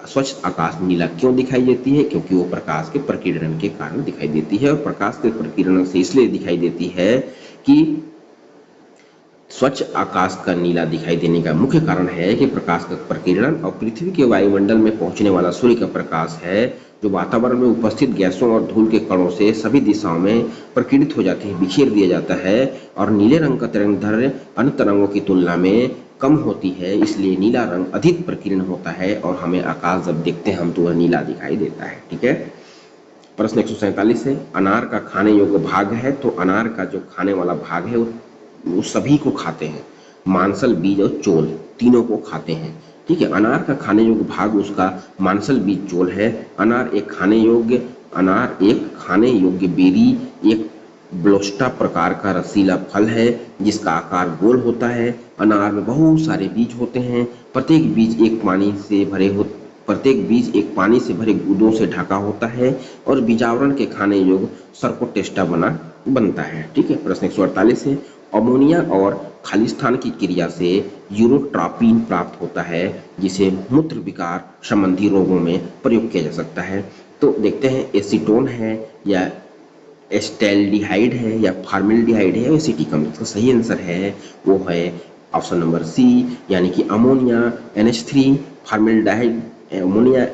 Speaker 1: स्वच्छ आकाश नीला क्यों दिखाई देती है, क्योंकि वो प्रकाश के प्रकीर्णन के कारण दिखाई देती है। और प्रकाश के प्रकीर्णन से इसलिए दिखाई देती है कि स्वच्छ आकाश का नीला दिखाई देने का मुख्य कारण है कि प्रकाश का प्रकीर्णन और पृथ्वी के वायुमंडल में पहुंचने वाला सूर्य का प्रकाश है जो वातावरण में उपस्थित गैसों और धूल के कणों से सभी दिशाओं में प्रकीर्णित हो जाती है, बिखेर दिया जाता है। और नीले रंग का तरंगदैर्ध्य अन्य तरंगों की तुलना में कम होती है, इसलिए नीला रंग अधिक प्रकीर्ण होता है और हमें आकाश जब देखते हैं हम तो वह नीला दिखाई देता है। ठीक है। प्रश्न 147 है, अनार का खाने योग्य भाग है। तो अनार का जो खाने वाला भाग है वो सभी को खाते हैं, मांसल, बीज और चोल तीनों को खाते हैं। ठीक है। अनार का खाने योग्य भाग उसका मांसल, बीज, चोल है। अनार एक खाने योग्य बेरी, एक ब्लोस्टा प्रकार का रसीला फल है जिसका आकार गोल होता है। अनार में बहुत सारे बीज होते हैं, प्रत्येक बीज एक पानी से भरे गुदों से ढका होता है और बीजावरण के खाने योग्य सर्कोटेस्टा बनता है। ठीक है। प्रश्न 148 है, अमोनिया और खालिस्तान की क्रिया से यूरोट्रॉपिन प्राप्त होता है जिसे मूत्र विकार संबंधी रोगों में प्रयोग किया जा सकता है। तो देखते हैं एसीटोन है या एस्टेल्डिहाइड है या फॉर्मेल्डिहाइड है या एसीटिकम। इसका सही आंसर है वो है ऑप्शन नंबर सी यानी कि ammonia NH3 formaldehyde, ammonia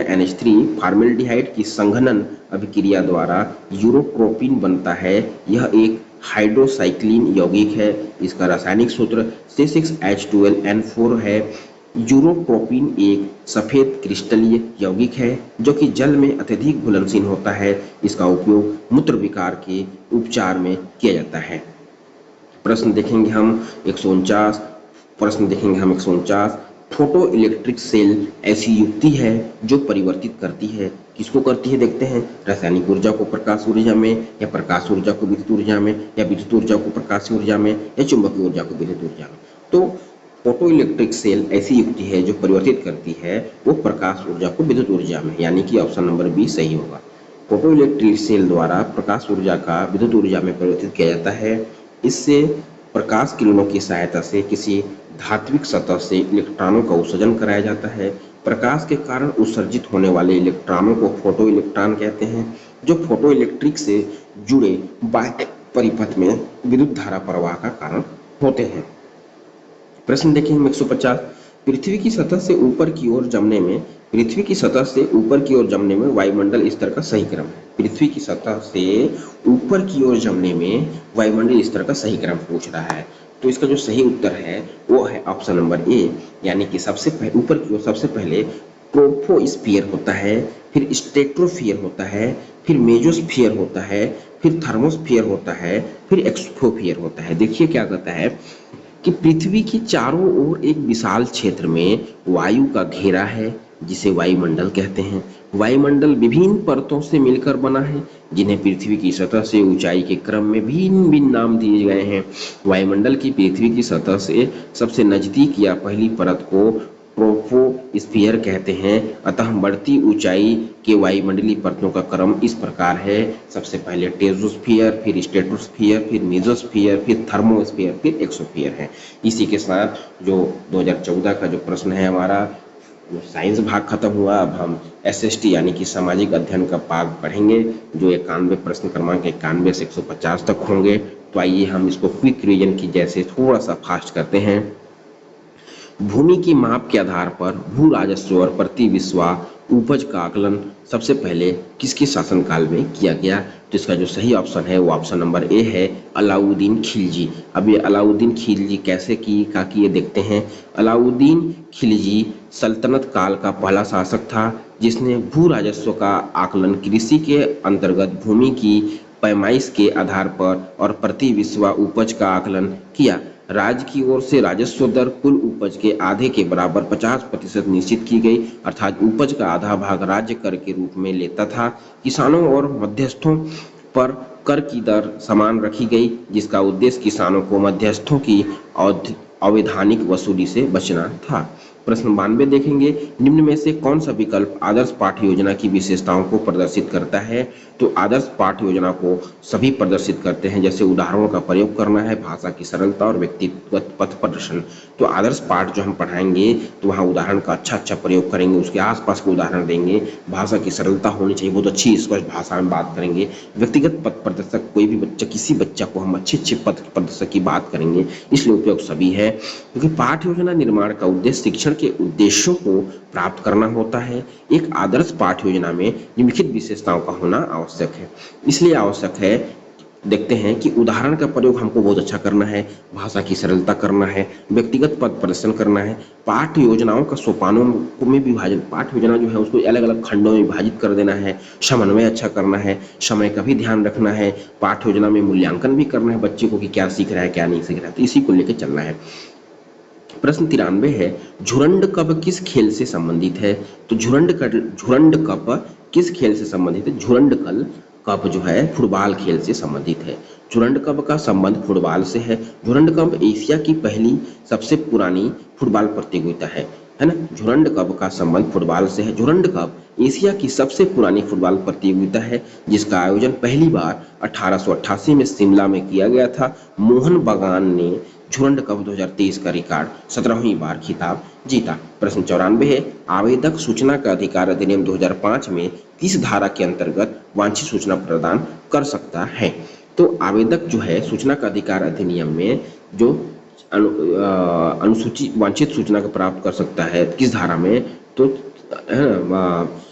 Speaker 1: NH3 formaldehyde की संघनन अभिक्रिया द्वारा यूरोट्रोपिन बनता है। यह एक हाइड्रोसाइक्लिन यौगिक है। इसका रासायनिक सूत्र C6H12N4 है। यूरोट्रोपिन एक सफेद क्रिस्टलीय यौगिक है जो कि जल में अत्यधिक घुलनशील होता है। इसका उपयोग मूत्र विकार के उपचार में किया जाता है। प्रश्न देखेंगे हम 149। फोटो इलेक्ट्रिक सेल ऐसी युक्ति है जो परिवर्तित करती है, किसको करती है देखते हैं, रासायनिक ऊर्जा को प्रकाश ऊर्जा में, या प्रकाश ऊर्जा को विद्युत ऊर्जा में, या विद्युत ऊर्जा को प्रकाश ऊर्जा में, या चुंबकीय ऊर्जा को विद्युत ऊर्जा में। तो फोटो इलेक्ट्रिक सेल ऐसी युक्ति है जो परिवर्तित करती है वो प्रकाश ऊर्जा को विद्युत ऊर्जा में, यानी कि ऑप्शन नंबर बी सही होगा। फोटो इलेक्ट्रिक सेल द्वारा प्रकाश ऊर्जा का विद्युत ऊर्जा में परिवर्तित किया जाता है। इससे प्रकाश किरणों की सहायता से किसी धात्विक सतह से इलेक्ट्रॉनों का उत्सर्जन कराया जाता है। प्रकाश के कारण उत्सर्जित होने वाले इलेक्ट्रॉनों को फोटो इलेक्ट्रॉन कहते हैं, जो फोटो इलेक्ट्रिक से जुड़े बाह्य परिपथ में विद्युत धारा प्रवाह का कारण होते हैं। प्रश्न देखें 150। पृथ्वी की सतह से ऊपर की ओर जमने में वायुमंडल स्तर का सही क्रम है। पृथ्वी की सतह से ऊपर की ओर जमने में वायुमंडल स्तर का सही क्रम पूछ रहा है। तो इसका जो सही उत्तर है वो है ऑप्शन नंबर ए, यानी कि ऊपर की ओर सबसे पहले ट्रोपोस्फियर होता है, फिर स्ट्रेटोस्फियर होता है, फिर मेसोस्फियर होता है, फिर थर्मोस्फियर होता है, फिर एक्सोस्फियर होता है। देखिए क्या कहता है कि पृथ्वी की चारों ओर एक विशाल क्षेत्र में वायु का घेरा है जिसे वायुमंडल कहते हैं। वायुमंडल विभिन्न परतों से मिलकर बना है जिन्हें पृथ्वी की सतह से ऊंचाई के क्रम में भिन्न भिन्न नाम दिए गए हैं। वायुमंडल की पृथ्वी की सतह से सबसे नजदीक या पहली परत को ट्रोपोस्फियर कहते हैं। अतः बढ़ती ऊंचाई के वायुमंडलीय परतों का क्रम इस प्रकार है, सबसे पहले टेजोस्फियर, फिर स्ट्रेटोस्फियर, फिर मेसोस्फियर, फिर थर्मोस्फियर, फिर एक्सोस्फियर है। इसी के साथ जो 2014 का जो प्रश्न है हमारा साइंस भाग खत्म हुआ। अब हम SST यानी कि सामाजिक अध्ययन का भाग पढ़ेंगे जो 91 प्रश्न क्रमांक 91 से 150 तक होंगे। तो आइए हम इसको क्विक रिवीजन की जैसे थोड़ा सा फास्ट करते हैं। भूमि की माप के आधार पर भू राजस्व और प्रति बिस्वा उपज का आकलन सबसे पहले किसके शासनकाल में किया गया? तो इसका जो सही ऑप्शन है वो ऑप्शन नंबर ए है, अलाउद्दीन खिलजी। अब ये अलाउद्दीन खिलजी कैसे की ये देखते हैं। अलाउद्दीन खिलजी सल्तनत काल का पहला शासक था जिसने भू राजस्व का आकलन कृषि के अंतर्गत भूमि की पैमाइश के आधार पर और प्रति बिस्वा उपज का आकलन किया। राज्य की ओर से राजस्व दर कुल उपज के आधे के बराबर 50% निश्चित की गई, अर्थात उपज का आधा भाग राज्य कर के रूप में लेता था। किसानों और मध्यस्थों पर कर की दर समान रखी गई, जिसका उद्देश्य किसानों को मध्यस्थों की अवैधानिक वसूली से बचना था। प्रश्न 92 देखेंगे, निम्न में से कौन सा विकल्प आदर्श पाठ्य योजना की विशेषताओं को प्रदर्शित करता है? तो आदर्श पाठ्य योजना को सभी प्रदर्शित करते हैं, जैसे उदाहरणों का प्रयोग करना है, भाषा की सरलता और व्यक्तिगत पथ प्रदर्शन। तो आदर्श पाठ जो हम पढ़ाएंगे तो वहाँ उदाहरण का अच्छा प्रयोग करेंगे, उसके आसपास के उदाहरण देंगे, भाषा की सरलता होनी चाहिए, बहुत अच्छी स्पष्ट भाषा में बात करेंगे, व्यक्तिगत पथ प्रदर्शक कोई भी बच्चा, किसी बच्चा को हम अच्छे पथ प्रदर्शक की बात करेंगे, इसलिए उपयोग सभी है। क्योंकि पाठ्य योजना निर्माण का उद्देश्य शिक्षण के उद्देश्यों को प्राप्त करना होता है। एक आदर्श पाठ्य योजना में निम्नलिखित विशेषताओं का होना आवश्यक है, इसलिए आवश्यक है। देखते हैं कि उदाहरण का प्रयोग हमको बहुत अच्छा करना है, भाषा की सरलता करना है, व्यक्तिगत पद प्रदर्शन करना है, पाठ्य योजनाओं का सोपानों में विभाजन, पाठ्य योजना जो है उसको अलग अलग खंडों में विभाजित कर देना है, समन्वय अच्छा करना है, समय का भी ध्यान रखना है, पाठ्य योजना में मूल्यांकन भी करना है बच्चे को कि क्या सीख रहा है क्या नहीं सीख रहा है, तो इसी को लेकर चलना है। प्रश्न 93 है, झुरंड कप किस खेल से संबंधित है? तो झुरंड कप किस खेल से संबंधित है? झुरंड कप जो है फुटबॉल खेल से संबंधित है। झुरंड कप का संबंध फुटबॉल से है। झुरंड कप एशिया की पहली सबसे पुरानी फुटबॉल प्रतियोगिता है ना। झुरंड कप का संबंध फुटबॉल से है। झुरंड कप एशिया की सबसे पुरानी फुटबॉल प्रतियोगिता है जिसका आयोजन पहली बार 1888 में शिमला में किया गया था। मोहन बगान ने झुरंड कप 2023 का रिकॉर्ड 17वीं बार खिताब जीता। प्रश्न 94 है, आवेदक सूचना का अधिकार अधिनियम 2005 में किस धारा के अंतर्गत वांछित सूचना प्रदान कर सकता है? तो आवेदक जो है सूचना का अधिकार अधिनियम में जो अनुसूचित वांछित सूचना को प्राप्त कर सकता है किस धारा में? तो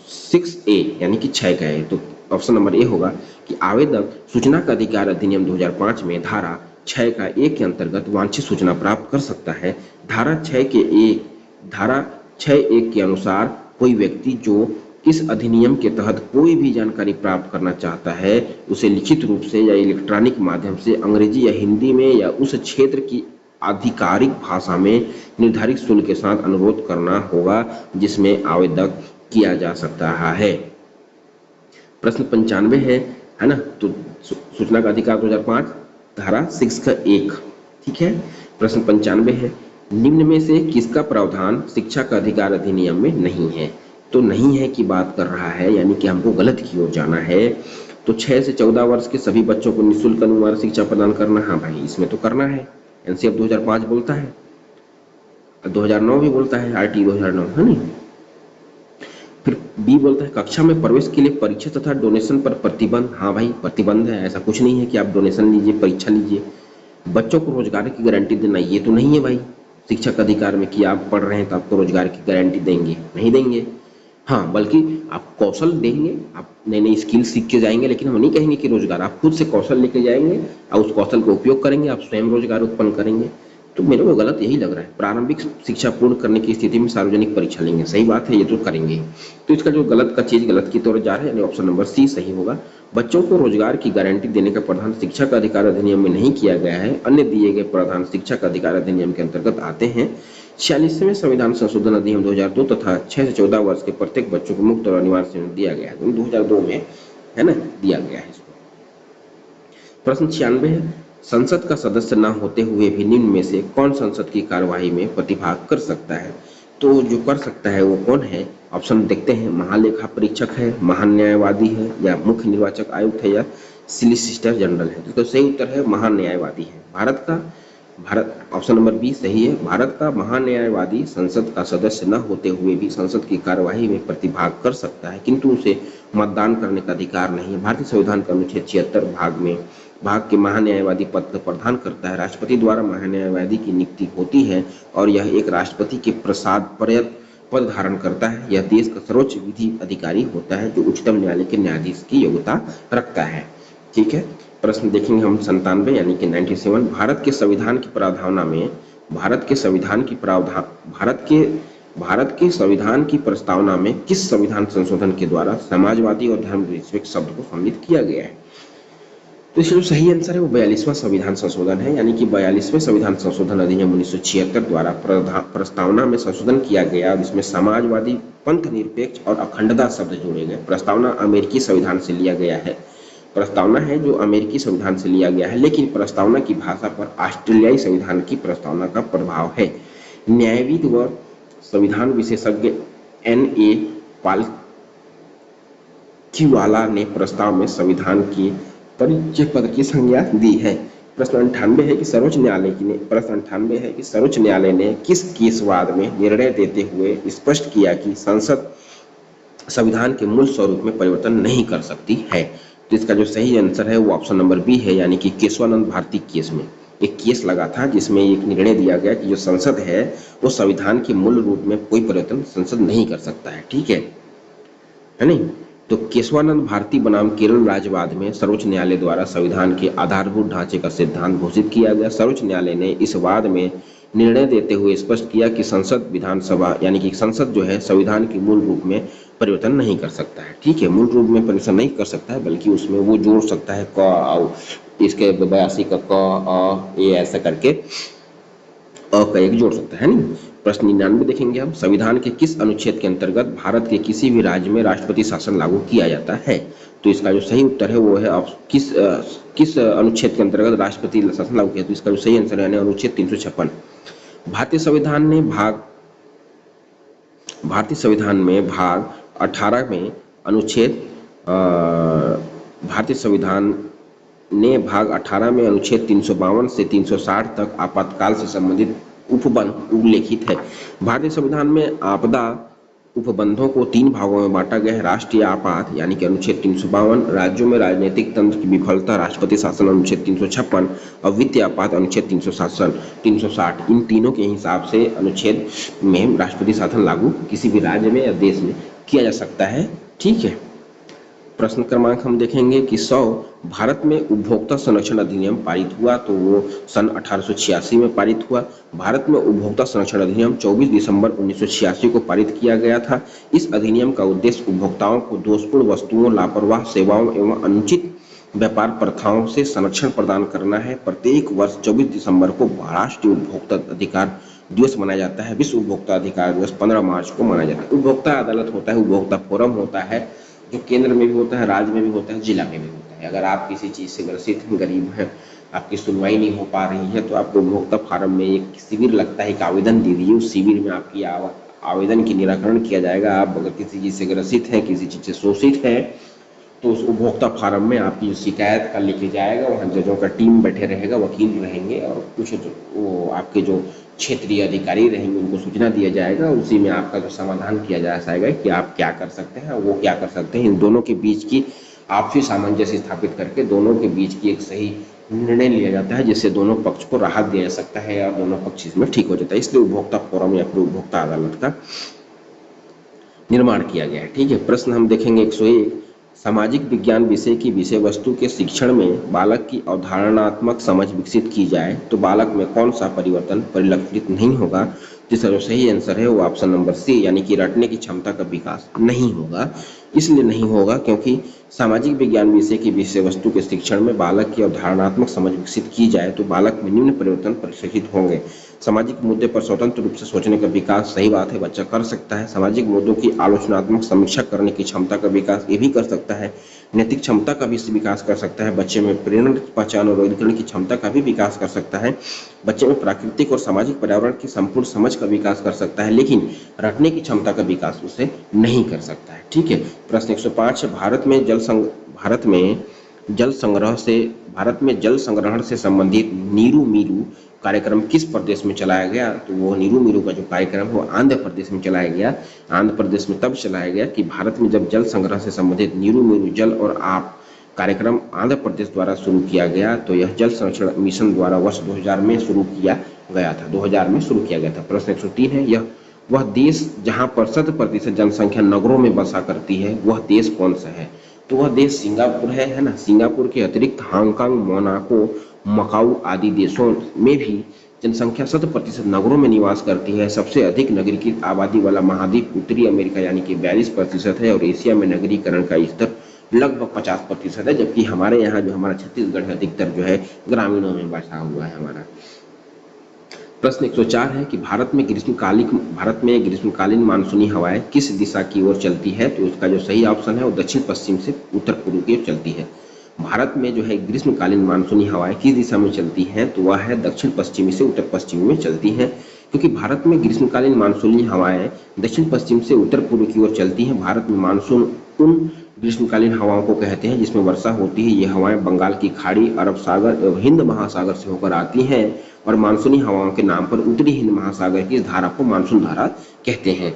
Speaker 1: 6A यानी कि 6 का है। तो ऑप्शन नंबर ए होगा कि आवेदक सूचना का अधिकार अधिनियम 2005 में धारा 6 का 1 के अंतर्गत वांछित सूचना प्राप्त कर सकता है। धारा 6(1) के अनुसार कोई व्यक्ति जो इस अधिनियम के तहत कोई भी जानकारी प्राप्त करना चाहता है उसे लिखित रूप से या इलेक्ट्रॉनिक माध्यम से अंग्रेजी या हिंदी में या उस क्षेत्र की आधिकारिक भाषा में निर्धारित शुल्क के साथ अनुरोध करना होगा जिसमें आवेदक किया जा सकता है। प्रश्न 95 है ना। तो सूचना का अधिकार 2005 धारा 6 का 1, ठीक है। प्रश्न 95 है, निम्न में से किसका प्रावधान शिक्षा का अधिकार अधिनियम में नहीं है? तो नहीं है की बात कर रहा है, यानी कि हमको गलत की ओर जाना है। तो 6 से 14 वर्ष के सभी बच्चों को निःशुल्क अनुवाद शिक्षा प्रदान करना, हाँ भाई इसमें तो करना है। एनसीएफ 2005 बोलता है, 2009 भी बोलता है, आरटी 2009 है नहीं। फिर बी बोलता है कक्षा में प्रवेश के लिए परीक्षा तथा डोनेशन पर प्रतिबंध, हाँ भाई प्रतिबंध है, ऐसा कुछ नहीं है कि आप डोनेशन लीजिए परीक्षा लीजिए। बच्चों को रोजगार की गारंटी देना, ये तो नहीं है भाई शिक्षा का अधिकार में कि आप पढ़ रहे हैं तो आपको रोजगार की गारंटी देंगे, नहीं देंगे। हाँ, बल्कि आप कौशल देंगे, आप नई नई स्किल सीख के जाएंगे, लेकिन हम नहीं कहेंगे कि रोजगार, आप खुद से कौशल लेके जाएंगे और उस कौशल का उपयोग करेंगे, आप स्वयं रोजगार उत्पन्न करेंगे। तो मेरे को गलत यही लग रहा है। प्रारंभिक शिक्षा पूर्ण करने की स्थिति में सार्वजनिक परीक्षा लेंगे, सही बात है, ये तो करेंगे। तो इसका जो गलत का चीज गलत की तरफ जा रहा है, यानी ऑप्शन नंबर सी सही होगा। बच्चों को रोजगार की गारंटी देने का प्रावधान शिक्षा का अधिकार अधिनियम में नहीं किया गया है। अन्य दिए गए प्रावधान शिक्षा का अधिकार अधिनियम के अंतर्गत आते हैं। 46वें संविधान संशोधन अधिनियम 2002 तथा 6 से 14 वर्ष के प्रत्येक बच्चों को मुक्त और अनिवार्य शिक्षा दिया गया है, 2002 में है ना, दिया गया है इसको। प्रश्न 96 है, संसद का सदस्य न होते हुए भी निम्न में से कौन संसद की कार्यवाही में प्रतिभाग कर सकता है? तो जो कर सकता है वो कौन है? ऑप्शन देखते हैं, महालेखा परीक्षक है, महान्यायवादी है, या मुख्य निर्वाचक आयुक्त है, या सॉलिसिटर जनरल है। तो सही उत्तर है महान्यायवादी है। भारत ऑप्शन नंबर बी सही है। भारत का महान्यायवादी संसद का सदस्य न होते हुए भी संसद की कार्यवाही में प्रतिभाग कर सकता है, किंतु उसे मतदान करने का अधिकार नहीं है। भारतीय संविधान का अनुच्छेद 76 भाग में भाग के महान्यायवादी पद का प्रदान करता है। राष्ट्रपति द्वारा महान्यायवादी की नियुक्ति होती है और यह एक राष्ट्रपति के प्रसाद पद धारण करता है। यह देश का सर्वोच्च विधि अधिकारी होता है जो उच्चतम न्यायालय के न्यायाधीश की योग्यता रखता है। ठीक है, प्रश्न देखेंगे हम 97 यानी कि 97। भारत के संविधान की प्रावधावना में भारत के संविधान की प्रस्तावना में किस संविधान संशोधन के द्वारा समाजवादी और धर्मनिरपेक्ष शब्द को सम्मिलित किया गया है? तो इसका जो सही आंसर है वो 42वां संविधान संशोधन है, यानी कि 42वें संविधान संशोधन अधिनियम 1976 द्वारा प्रस्तावना में संशोधन किया गया और इसमें समाजवादी, पंथ निरपेक्ष और अखंडता शब्द जोड़े गए। प्रस्तावना अमेरिकी संविधान से लिया गया है, प्रस्तावना है जो अमेरिकी संविधान से लिया गया है, लेकिन प्रस्तावना की भाषा पर ऑस्ट्रेलियाई संविधान की प्रस्तावना का प्रभाव है। न्यायविद व संविधान विशेषज्ञ N.A. पालखीवाला ने प्रस्ताव में संविधान की परिचय पद की संज्ञा दी है। प्रश्न 98 है कि सर्वोच्च न्यायालय ने किस केसवाद में निर्णय देते हुए स्पष्ट किया कि संसद संविधान के मूल स्वरूप में परिवर्तन नहीं कर सकती है? तो इसका जो सही आंसर है वो ऑप्शन नंबर बी है, यानी कि केशवानंद भारती केस में एक केस लगा था जिसमें एक निर्णय दिया गया कि जो संसद है वो संविधान के मूल रूप में कोई परिवर्तन संसद नहीं कर सकता है। ठीक है नहीं? तो केशवानंद भारती बनाम केरल राज्यवाद में सर्वोच्च न्यायालय द्वारा संविधान के आधारभूत ढांचे का सिद्धांत घोषित किया गया। सर्वोच्च न्यायालय ने इस वाद में निर्णय देते हुए स्पष्ट किया कि संसद विधानसभा यानी कि संसद जो है संविधान के मूल रूप में परिवर्तन नहीं कर सकता है। ठीक है, मूल रूप में परिवर्तन नहीं कर सकता है, बल्कि उसमें वो जोड़ सकता है क इसके 82 का क ए ऐसा करके का एक जोड़ सकता है नहीं। प्रश्न 99 देखेंगे हम। संविधान के किस अनुच्छेद के अंतर्गत भारत के किसी भी राज्य में राष्ट्रपति शासन लागू किया जाता है? तो इसका जो सही उत्तर है वो है किस अनुच्छेद के अंतर्गत राष्ट्रपति शासन लागू किया? तो इसका जो सही आंसर है अनुच्छेद 356। भारतीय संविधान में भाग 18 में अनुच्छेद भारतीय संविधान ने भाग 18 में अनुच्छेद 352 से 360 तक आपातकाल से संबंधित उपबंध उल्लेखित है। भारतीय संविधान में आपदा उपबंधों को 3 भागों में बांटा गया है। राष्ट्रीय आपात यानी कि अनुच्छेद 352, राज्यों में राजनीतिक तंत्र की विफलता राष्ट्रपति शासन अनुच्छेद 356 और वित्तीय आपात अनुच्छेद 360। इन तीनों के हिसाब से अनुच्छेद में राष्ट्रपति शासन लागू किसी भी राज्य में या देश में किया जा सकता है। ठीक है, प्रश्न क्रमांक हम देखेंगे कि 100 भारत में उपभोक्ता संरक्षण अधिनियम पारित हुआ, तो वो सन 1886 में पारित हुआ। भारत में उपभोक्ता संरक्षण अधिनियम 24 दिसंबर 1986 को पारित किया गया था। इस अधिनियम का उद्देश्य उपभोक्ताओं को दोषपूर्ण वस्तुओं, लापरवाह सेवाओं एवं अनुचित व्यापार प्रथाओं से संरक्षण प्रदान करना है। प्रत्येक वर्ष 24 दिसंबर को राष्ट्रीय उपभोक्ता अधिकार दिवस मनाया जाता है। विश्व उपभोक्ता अधिकार दिवस 15 मार्च को मनाया जाता है। उपभोक्ता अदालत होता है, उपभोक्ता फोरम होता है, जो केंद्र में भी होता है, राज्य में भी होता है, जिला में भी होता है। अगर आप किसी चीज़ से ग्रसित हैं, गरीब हैं, आपकी सुनवाई नहीं हो पा रही है, तो आपको उपभोक्ता फार्म में एक शिविर लगता है, एक आवेदन दे दीजिए। उस शिविर में आपकी आवेदन की निराकरण किया जाएगा। आप अगर किसी चीज़ से ग्रसित हैं, किसी चीज़ से शोषित हैं, तो उस उपभोक्ता फार्म में आपकी शिकायत का लिखे जाएगा। वहाँ जजों का टीम बैठे रहेगा, वकील रहेंगे और कुछ वो आपके जो क्षेत्रीय अधिकारी रहेंगे उनको सूचना दिया जाएगा। उसी में आपका जो समाधान किया जा जाएगा कि आप क्या कर सकते हैं, वो क्या कर सकते हैं। इन दोनों के बीच की आपसी सामंजस्य स्थापित करके दोनों के बीच की एक सही निर्णय लिया जाता है, जिससे दोनों पक्ष को राहत दिया जा सकता है और दोनों पक्ष इसमें ठीक हो जाता है। इसलिए उपभोक्ता फोरम या फिर उपभोक्ता अदालत का निर्माण किया गया है। ठीक है, प्रश्न हम देखेंगे 101। सामाजिक विज्ञान विषय की विषय वस्तु के शिक्षण में बालक की अवधारणात्मक समझ विकसित की जाए तो बालक में कौन सा परिवर्तन परिलक्षित नहीं होगा? जिसका जो सही आंसर है वो ऑप्शन नंबर सी, यानी कि रटने की क्षमता का विकास नहीं होगा। इसलिए नहीं होगा क्योंकि सामाजिक विज्ञान विषय की विषय वस्तु के शिक्षण में बालक की अवधारणात्मक समझ विकसित की जाए तो बालक में निम्न परिवर्तन परिलक्षित होंगे। सामाजिक मुद्दे पर स्वतंत्र रूप से सोचने का विकास, सही बात है, बच्चा कर सकता है। सामाजिक मुद्दों की आलोचनात्मक समीक्षा करने की क्षमता का विकास ये भी कर सकता है। नैतिक क्षमता का भी विकास कर सकता है। बच्चे में प्रेरणा, पहचान और वर्गीकरण की क्षमता का भी विकास कर सकता है। बच्चे में प्राकृतिक और सामाजिक पर्यावरण की संपूर्ण समझ का विकास कर सकता है, लेकिन रटने की क्षमता का विकास उसे नहीं कर सकता है। ठीक है, प्रश्न 105। भारत में जल संग्रहण से संबंधित नीरू मीरू कार्यक्रम किस प्रदेश में चलाया गया? तो वो नीरू मीरू का जो कार्यक्रम है वो आंध्र प्रदेश में चलाया गया। आंध्र प्रदेश में तब चलाया गया कि भारत में जब जल संग्रह से संबंधित नीरू मीरू जल और कार्यक्रम आंध्र प्रदेश द्वारा शुरू किया गया? तो यह जल संरक्षण मिशन द्वारा वर्ष 2000 में शुरू किया गया था। 2000 में शुरू किया गया था। प्रश्न 103 है, यह वह देश जहां पर 100% जनसंख्या नगरों में बसा करती है, वह देश कौन सा है? तो वह देश सिंगापुर है ना। सिंगापुर के अतिरिक्त हांगकांग, मोनाको, मकाऊ आदि देशों में भी जनसंख्या 100% नगरों में निवास करती है। सबसे अधिक नगरीकृत आबादी वाला महाद्वीप उत्तरी अमेरिका यानी कि 42% है, और एशिया में नगरीकरण का स्तर लगभग 50% है, जबकि हमारे यहाँ जो हमारा छत्तीसगढ़ अधिकतर जो है ग्रामीणों में बसा हुआ है हमारा। प्रश्न 104 है कि भारत में ग्रीष्मकालीन मानसूनी हवाएं किस दिशा की ओर चलती है? तो उसका जो सही ऑप्शन है वो दक्षिण पश्चिम से उत्तर पूर्व की ओर चलती है। भारत में जो है ग्रीष्मकालीन मानसूनी हवाएं किस दिशा में चलती हैं? तो वह है दक्षिण पश्चिमी से उत्तर पश्चिमी में चलती हैं, क्योंकि भारत में ग्रीष्मकालीन मानसूनी हवाएं दक्षिण पश्चिम से उत्तर पूर्व की ओर चलती हैं। भारत में मानसून उन ग्रीष्मकालीन हवाओं को कहते हैं जिसमें वर्षा होती है। ये हवाएं बंगाल की खाड़ी, अरब सागर एवं हिंद महासागर से होकर आती हैं, और मानसूनी हवाओं के नाम पर उत्तरी हिंद महासागर की इस धारा को मानसून धारा कहते हैं।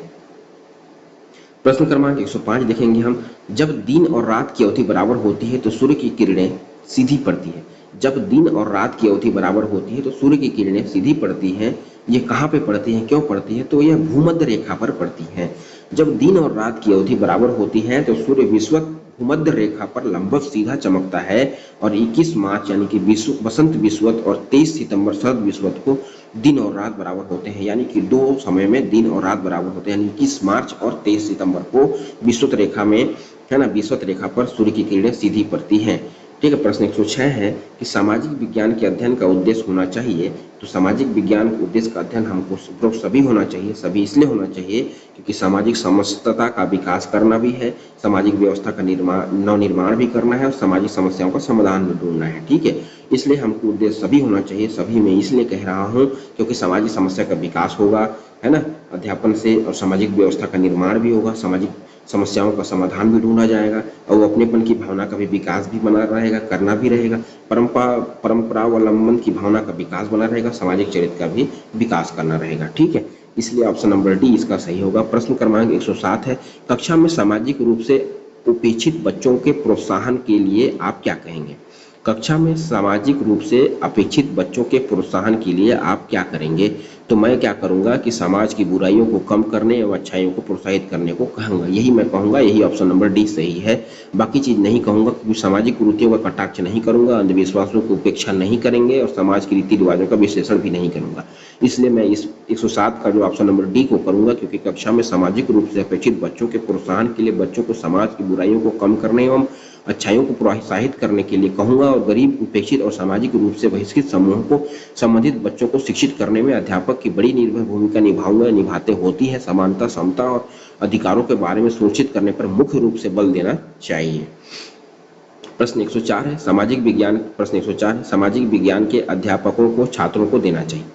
Speaker 1: प्रश्न क्रमांक 105 देखेंगे हम, जब दिन और रात की अवधि बराबर होती है तो सूर्य की किरणें सीधी पड़ती है। जब दिन और रात की अवधि बराबर होती है तो सूर्य की किरणें सीधी पड़ती हैं। ये कहाँ पे पड़ती हैं, क्यों पड़ती है? तो यह भूमध्य रेखा पर पड़ती हैं। जब दिन और रात की अवधि बराबर होती है तो सूर्य विषुवत भूमध्य रेखा पर लंबवत सीधा चमकता है, और 21 मार्च यानी कि बसंत विषुवत और 23 सितंबर शरद विषुवत को दिन और रात बराबर होते हैं, यानी कि दो समय में दिन और रात बराबर होते हैं, यानी 21 मार्च और 23 सितंबर को विषुवत रेखा में है ना, विषुवत रेखा पर सूर्य की किरणें सीधी पड़ती हैं। ठीक है। प्रश्न 106 है कि सामाजिक विज्ञान के अध्ययन का उद्देश्य होना चाहिए। तो सामाजिक विज्ञान के उद्देश्य का अध्ययन हमको उपरोक्त सभी होना चाहिए। सभी इसलिए होना चाहिए क्योंकि सामाजिक समरसता का विकास करना भी है, सामाजिक व्यवस्था का नवनिर्माण भी करना है, और सामाजिक समस्याओं का समाधान भी ढूंढना है। ठीक है, इसलिए हमको उद्देश्य सभी होना चाहिए। सभी मैं इसलिए कह रहा हूँ क्योंकि सामाजिक समस्या का विकास होगा, है ना, अध्यापन से, और सामाजिक व्यवस्था का निर्माण भी होगा, सामाजिक समस्याओं का समाधान भी ढूंढा जाएगा, और अपनेपन की भावना का भी विकास भी बना रहेगा, करना भी रहेगा, परंपरावलंबन की भावना का विकास बना रहेगा, सामाजिक चरित्र का भी विकास करना रहेगा। ठीक है, इसलिए ऑप्शन नंबर डी इसका सही होगा। प्रश्न क्रमांक 107 है, कक्षा में सामाजिक रूप से उपेक्षित बच्चों के प्रोत्साहन के लिए आप क्या कहेंगे? कक्षा में सामाजिक रूप से अपेक्षित बच्चों के प्रोत्साहन के लिए आप क्या करेंगे? तो मैं क्या करूंगा कि समाज की बुराइयों को कम करने एवं अच्छाइयों को प्रोत्साहित करने को कहूंगा। यही मैं कहूंगा, यही ऑप्शन नंबर डी सही है। बाकी चीज नहीं कहूंगा, क्योंकि सामाजिक कुरीतियों का कटाक्ष नहीं करूंगा, अंधविश्वासों की उपेक्षा नहीं करेंगे, और समाज के रीति रिवाजों का विश्लेषण भी नहीं करूंगा। इसलिए मैं इस 107 का जो ऑप्शन नंबर डी को करूंगा, क्योंकि कक्षा में सामाजिक रूप से अपेक्षित बच्चों के प्रोत्साहन के लिए बच्चों को समाज की बुराइयों को कम करने एवं अच्छाइयों को प्रोत्साहित करने के लिए कहूंगा, और गरीब, उपेक्षित और सामाजिक रूप से बहिष्कृत समूहों को संबंधित बच्चों को शिक्षित करने में अध्यापक की बड़ी निर्भर भूमिका निभाते होती है। समानता, समता और अधिकारों के बारे में सुनिश्चित करने पर मुख्य रूप से बल देना चाहिए। प्रश्न 104 है, सामाजिक विज्ञान के अध्यापकों को छात्रों को देना चाहिए।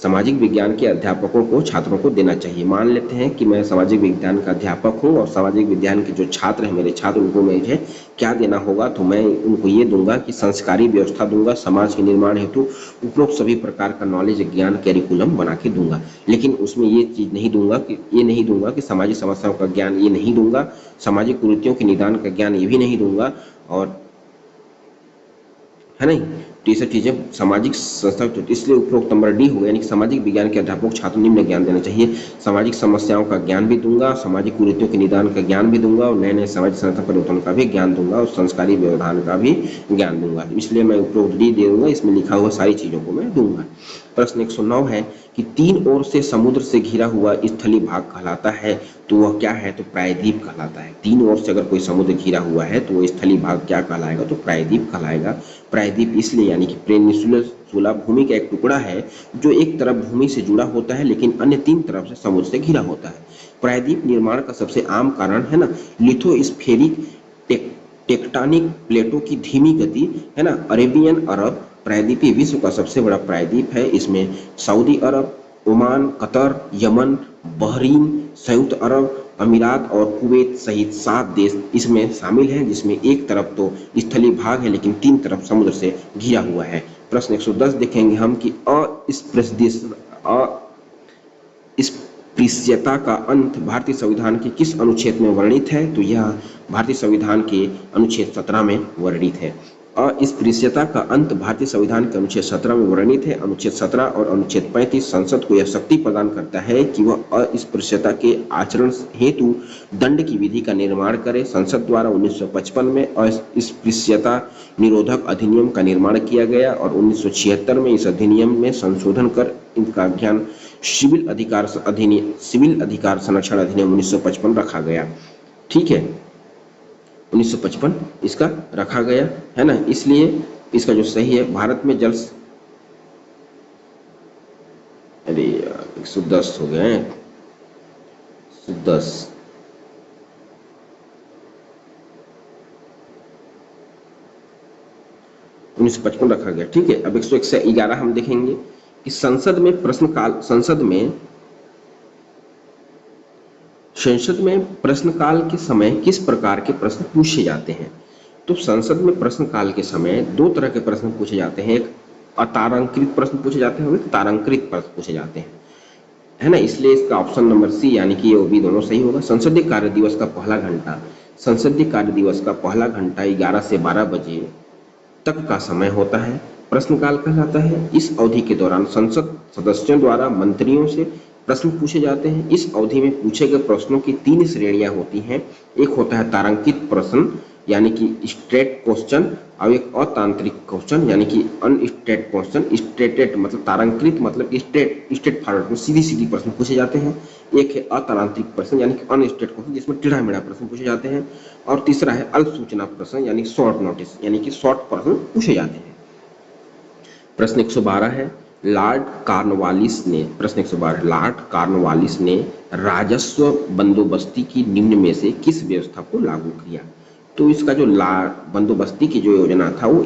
Speaker 1: सामाजिक विज्ञान के अध्यापकों को छात्रों को देना चाहिए। मान लेते हैं कि मैं सामाजिक विज्ञान का अध्यापक हूं, और सामाजिक विज्ञान के जो छात्र हैं मेरे छात्र, उनको मुझे क्या देना होगा? तो मैं उनको ये दूंगा कि संस्कारी व्यवस्था दूंगा, समाज के निर्माण हेतु उपरोक्त सभी प्रकार का नॉलेज, ज्ञान, कैरिकुलम बना के दूंगा। लेकिन उसमें ये चीज नहीं दूंगा कि सामाजिक समस्याओं का ज्ञान ये नहीं दूंगा, सामाजिक कुरीतियों के निदान का ज्ञान ये भी नहीं दूंगा, और है नहीं, तो ये सब चीजें सामाजिक संस्था, तो इसलिए उपरोक्त नंबर डी होगा, यानी कि सामाजिक विज्ञान के अध्यापक छात्र निम्न ज्ञान देना चाहिए। सामाजिक समस्याओं का ज्ञान भी दूंगा, सामाजिक कुरीतियों के निदान का ज्ञान भी दूंगा, और नए नए सामाजिक संस्था परिवर्तन का भी ज्ञान दूंगा, और संस्कारी व्यवधान का भी ज्ञान दूंगा। इसलिए मैं उपरोक्त डी दे दूंगा, इसमें लिखा हुआ सारी चीजों को मैं दूंगा। प्रश्न 109 है कि तीन ओर से समुद्र से घिरा हुआ स्थलीय भाग कहलाता है। तो वह क्या है? तो प्रायद्वीप कहलाता है। तीन ओर से अगर कोई समुद्र घिरा हुआ है तो वो स्थलीय भाग क्या कहलाएगा? तो प्रायद्वीप कहलाएगा। प्रायद्वीप इसलिए, यानी कि पेनिनसुला भूमि का एक टुकड़ा है जो एक तरफ भूमि से जुड़ा होता है लेकिन अन्य तीन तरफ से समुद्र से घिरा होता है। प्रायद्वीप निर्माण का सबसे आम कारण है ना लिथोस्फेरिक टेक्टोनिक प्लेटों की धीमी गति, है ना। अरेबियन अरब प्रायद्वीपीय विश्व का सबसे बड़ा प्रायद्वीप है। इसमें सऊदी अरब, ओमान, कतर, यमन, बहरीन, संयुक्त अरब अमीरात और कुवैत सहित 7 देश इसमें शामिल हैं, जिसमें एक तरफ तो स्थलीय भाग है लेकिन तीन तरफ समुद्र से घिरा हुआ है। प्रश्न 110 देखेंगे हम कि अस्पृश्यता का अंत भारतीय संविधान के किस अनुच्छेद में वर्णित है? तो यह भारतीय संविधान के अनुच्छेद 17 में वर्णित है। अस्पृश्यता का अंत भारतीय संविधान के अनुच्छेद 17 में वर्णित है। अनुच्छेद 17 और अनुच्छेद 35 संसद को यह शक्ति प्रदान करता है कि वह अस्पृश्यता के आचरण हेतु दंड की विधि का निर्माण करे। संसद द्वारा 1955 में अस्पृश्यता निरोधक अधिनियम का निर्माण किया गया और 1976 में इस अधिनियम में संशोधन कर इनका ज्ञान सिविल अधिकार संरक्षण अधिनियम 1955 रखा गया। ठीक है, 1955 इसका रखा गया है ना। इसलिए इसका जो सही है, भारत में जल, अरे यार 110 हो गए, 110 1955 रखा गया। ठीक है, अब 111 हम देखेंगे कि संसद में प्रश्नकाल, संसद में प्रश्नकाल के समय किस प्रकार के प्रश्न पूछे जाते हैं। तो संसद में प्रश्नकाल के समय दो तरह के प्रश्न पूछे जाते हैं, एक अतारांकित प्रश्न पूछे जाते हैं और एक तारांकित प्रश्न पूछे जाते हैं, है ना। इसलिए इसका ऑप्शन नंबर सी यानी कि ये भी दोनों सही होगा। संसदीय कार्य दिवस का पहला घंटा, संसदीय कार्य दिवस का पहला घंटा 11 से 12 बजे तक का समय होता है, प्रश्नकाल कहलाता है। इस अवधि के दौरान संसद सदस्यों द्वारा मंत्रियों से प्रश्न पूछे जाते हैं। इस अवधि में पूछे गए प्रश्नों की 3 श्रेणियां होती हैं। एक होता है तारांकित प्रश्न यानी कि स्ट्रेट क्वेश्चन, और एक अतांत्रिक क्वेश्चन यानी कि अनस्ट्रेट क्वेश्चन। स्ट्रेटेड मतलब तारांकित मतलब स्ट्रेट फॉरवर्ड में सीधी सीधी प्रश्न पूछे जाते हैं। एक है अतारांत्रिक प्रश्न यानी कि अनस्ट्रेट क्वेश्चन जिसमें टेढ़ा मेढ़ा प्रश्न पूछे जाते हैं। और तीसरा है अल्प सूचना प्रश्न यानी शॉर्ट नोटिस यानी कि शॉर्ट प्रश्न पूछे जाते हैं। प्रश्न 112 है, लॉर्ड कॉर्नवालिस ने, प्रश्न 112 लॉर्ड कॉर्नवालिस ने राजस्व बंदोबस्ती की निम्न में से किस व्यवस्था को लागू किया। तो इसका जो बंदोबस्ती की जो योजना था वो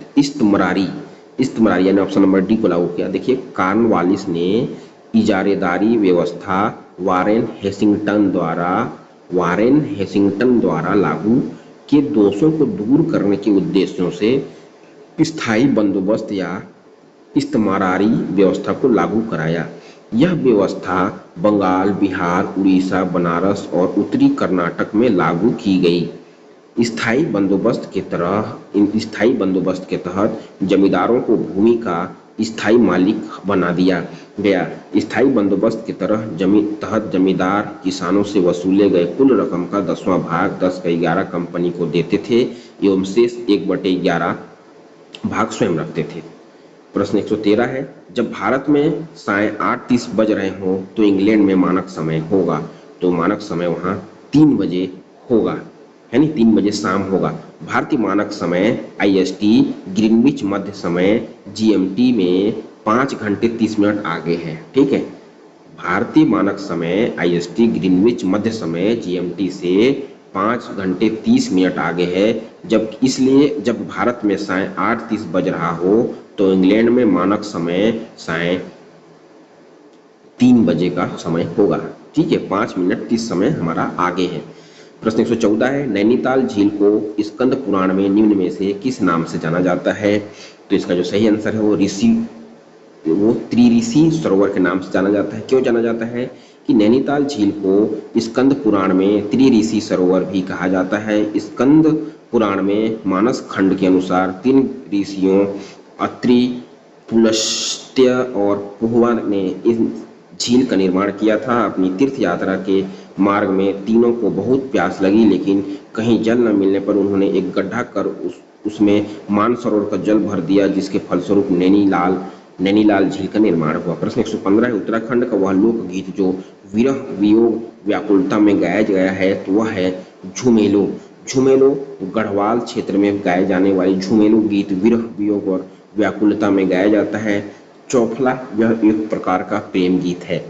Speaker 1: इस्तमरारी यानी ऑप्शन नंबर डी को लागू किया। देखिए, कॉर्नवालिस ने इजारेदारी व्यवस्था वारेन हेसिंगटन द्वारा लागू के दोषों को दूर करने के उद्देश्यों से स्थायी बंदोबस्त या इस्तमारारी व्यवस्था को लागू कराया। यह व्यवस्था बंगाल, बिहार, उड़ीसा, बनारस और उत्तरी कर्नाटक में लागू की गई। स्थायी बंदोबस्त के तहत जमींदारों को भूमि का स्थायी मालिक बना दिया गया। स्थायी बंदोबस्त के तहत जमींदार किसानों से वसूले गए कुल रकम का 10वां भाग 10/11 कंपनी को देते थे एवं शेष 1/11 भाग स्वयं रखते थे। प्रश्न 113 है, जब भारत में साय 8:30 बज रहे हों तो इंग्लैंड में मानक समय होगा। तो मानक समय वहाँ 3 बजे होगा, है नहीं, 3 बजे शाम होगा। भारतीय मानक समय IST ग्रीनविच मध्य समय GMT में 5 घंटे 30 मिनट आगे है। ठीक है, भारतीय मानक समय IST ग्रीनविच मध्य समय GMT से 5 घंटे 30 मिनट आगे है। इसलिए जब भारत में साय 8:30 बज रहा हो तो इंग्लैंड में मानक समय साय 3 बजे का समय होगा। ठीक है, 5 मिनट 30 समय हमारा आगे है। प्रश्न 114 है, नैनीताल झील को स्कंद पुराण में निम्न में से किस नाम से जाना जाता है। तो इसका जो सही आंसर है वो त्रिऋषि सरोवर के नाम से जाना जाता है। क्यों जाना जाता है कि नैनीताल झील को स्कंद पुराण में त्रिऋषि सरोवर भी कहा जाता है। स्कंद पुराण में मानस खंड के अनुसार 3 ऋषियों अत्रि, पुलस्त्य और पुहवा ने इस झील का निर्माण किया था। अपनी तीर्थ यात्रा के मार्ग में तीनों को बहुत प्यास लगी, लेकिन कहीं जल न मिलने पर उन्होंने एक गड्ढा कर उसमें मानसरोवर का जल भर दिया, जिसके फलस्वरूप नैनीलाल झील का निर्माण हुआ। प्रश्न 115 है, उत्तराखंड का वह लोकगीत जो विरह वियोग व्याकुलता में गाया गया है तो वह है झुमेलो। झुमेलो गढ़वाल क्षेत्र में गाए जाने वाली झुमेलो गीत विरह वियोग और व्याकुलता में गाया जाता है। चौफला यह एक प्रकार का प्रेम गीत है।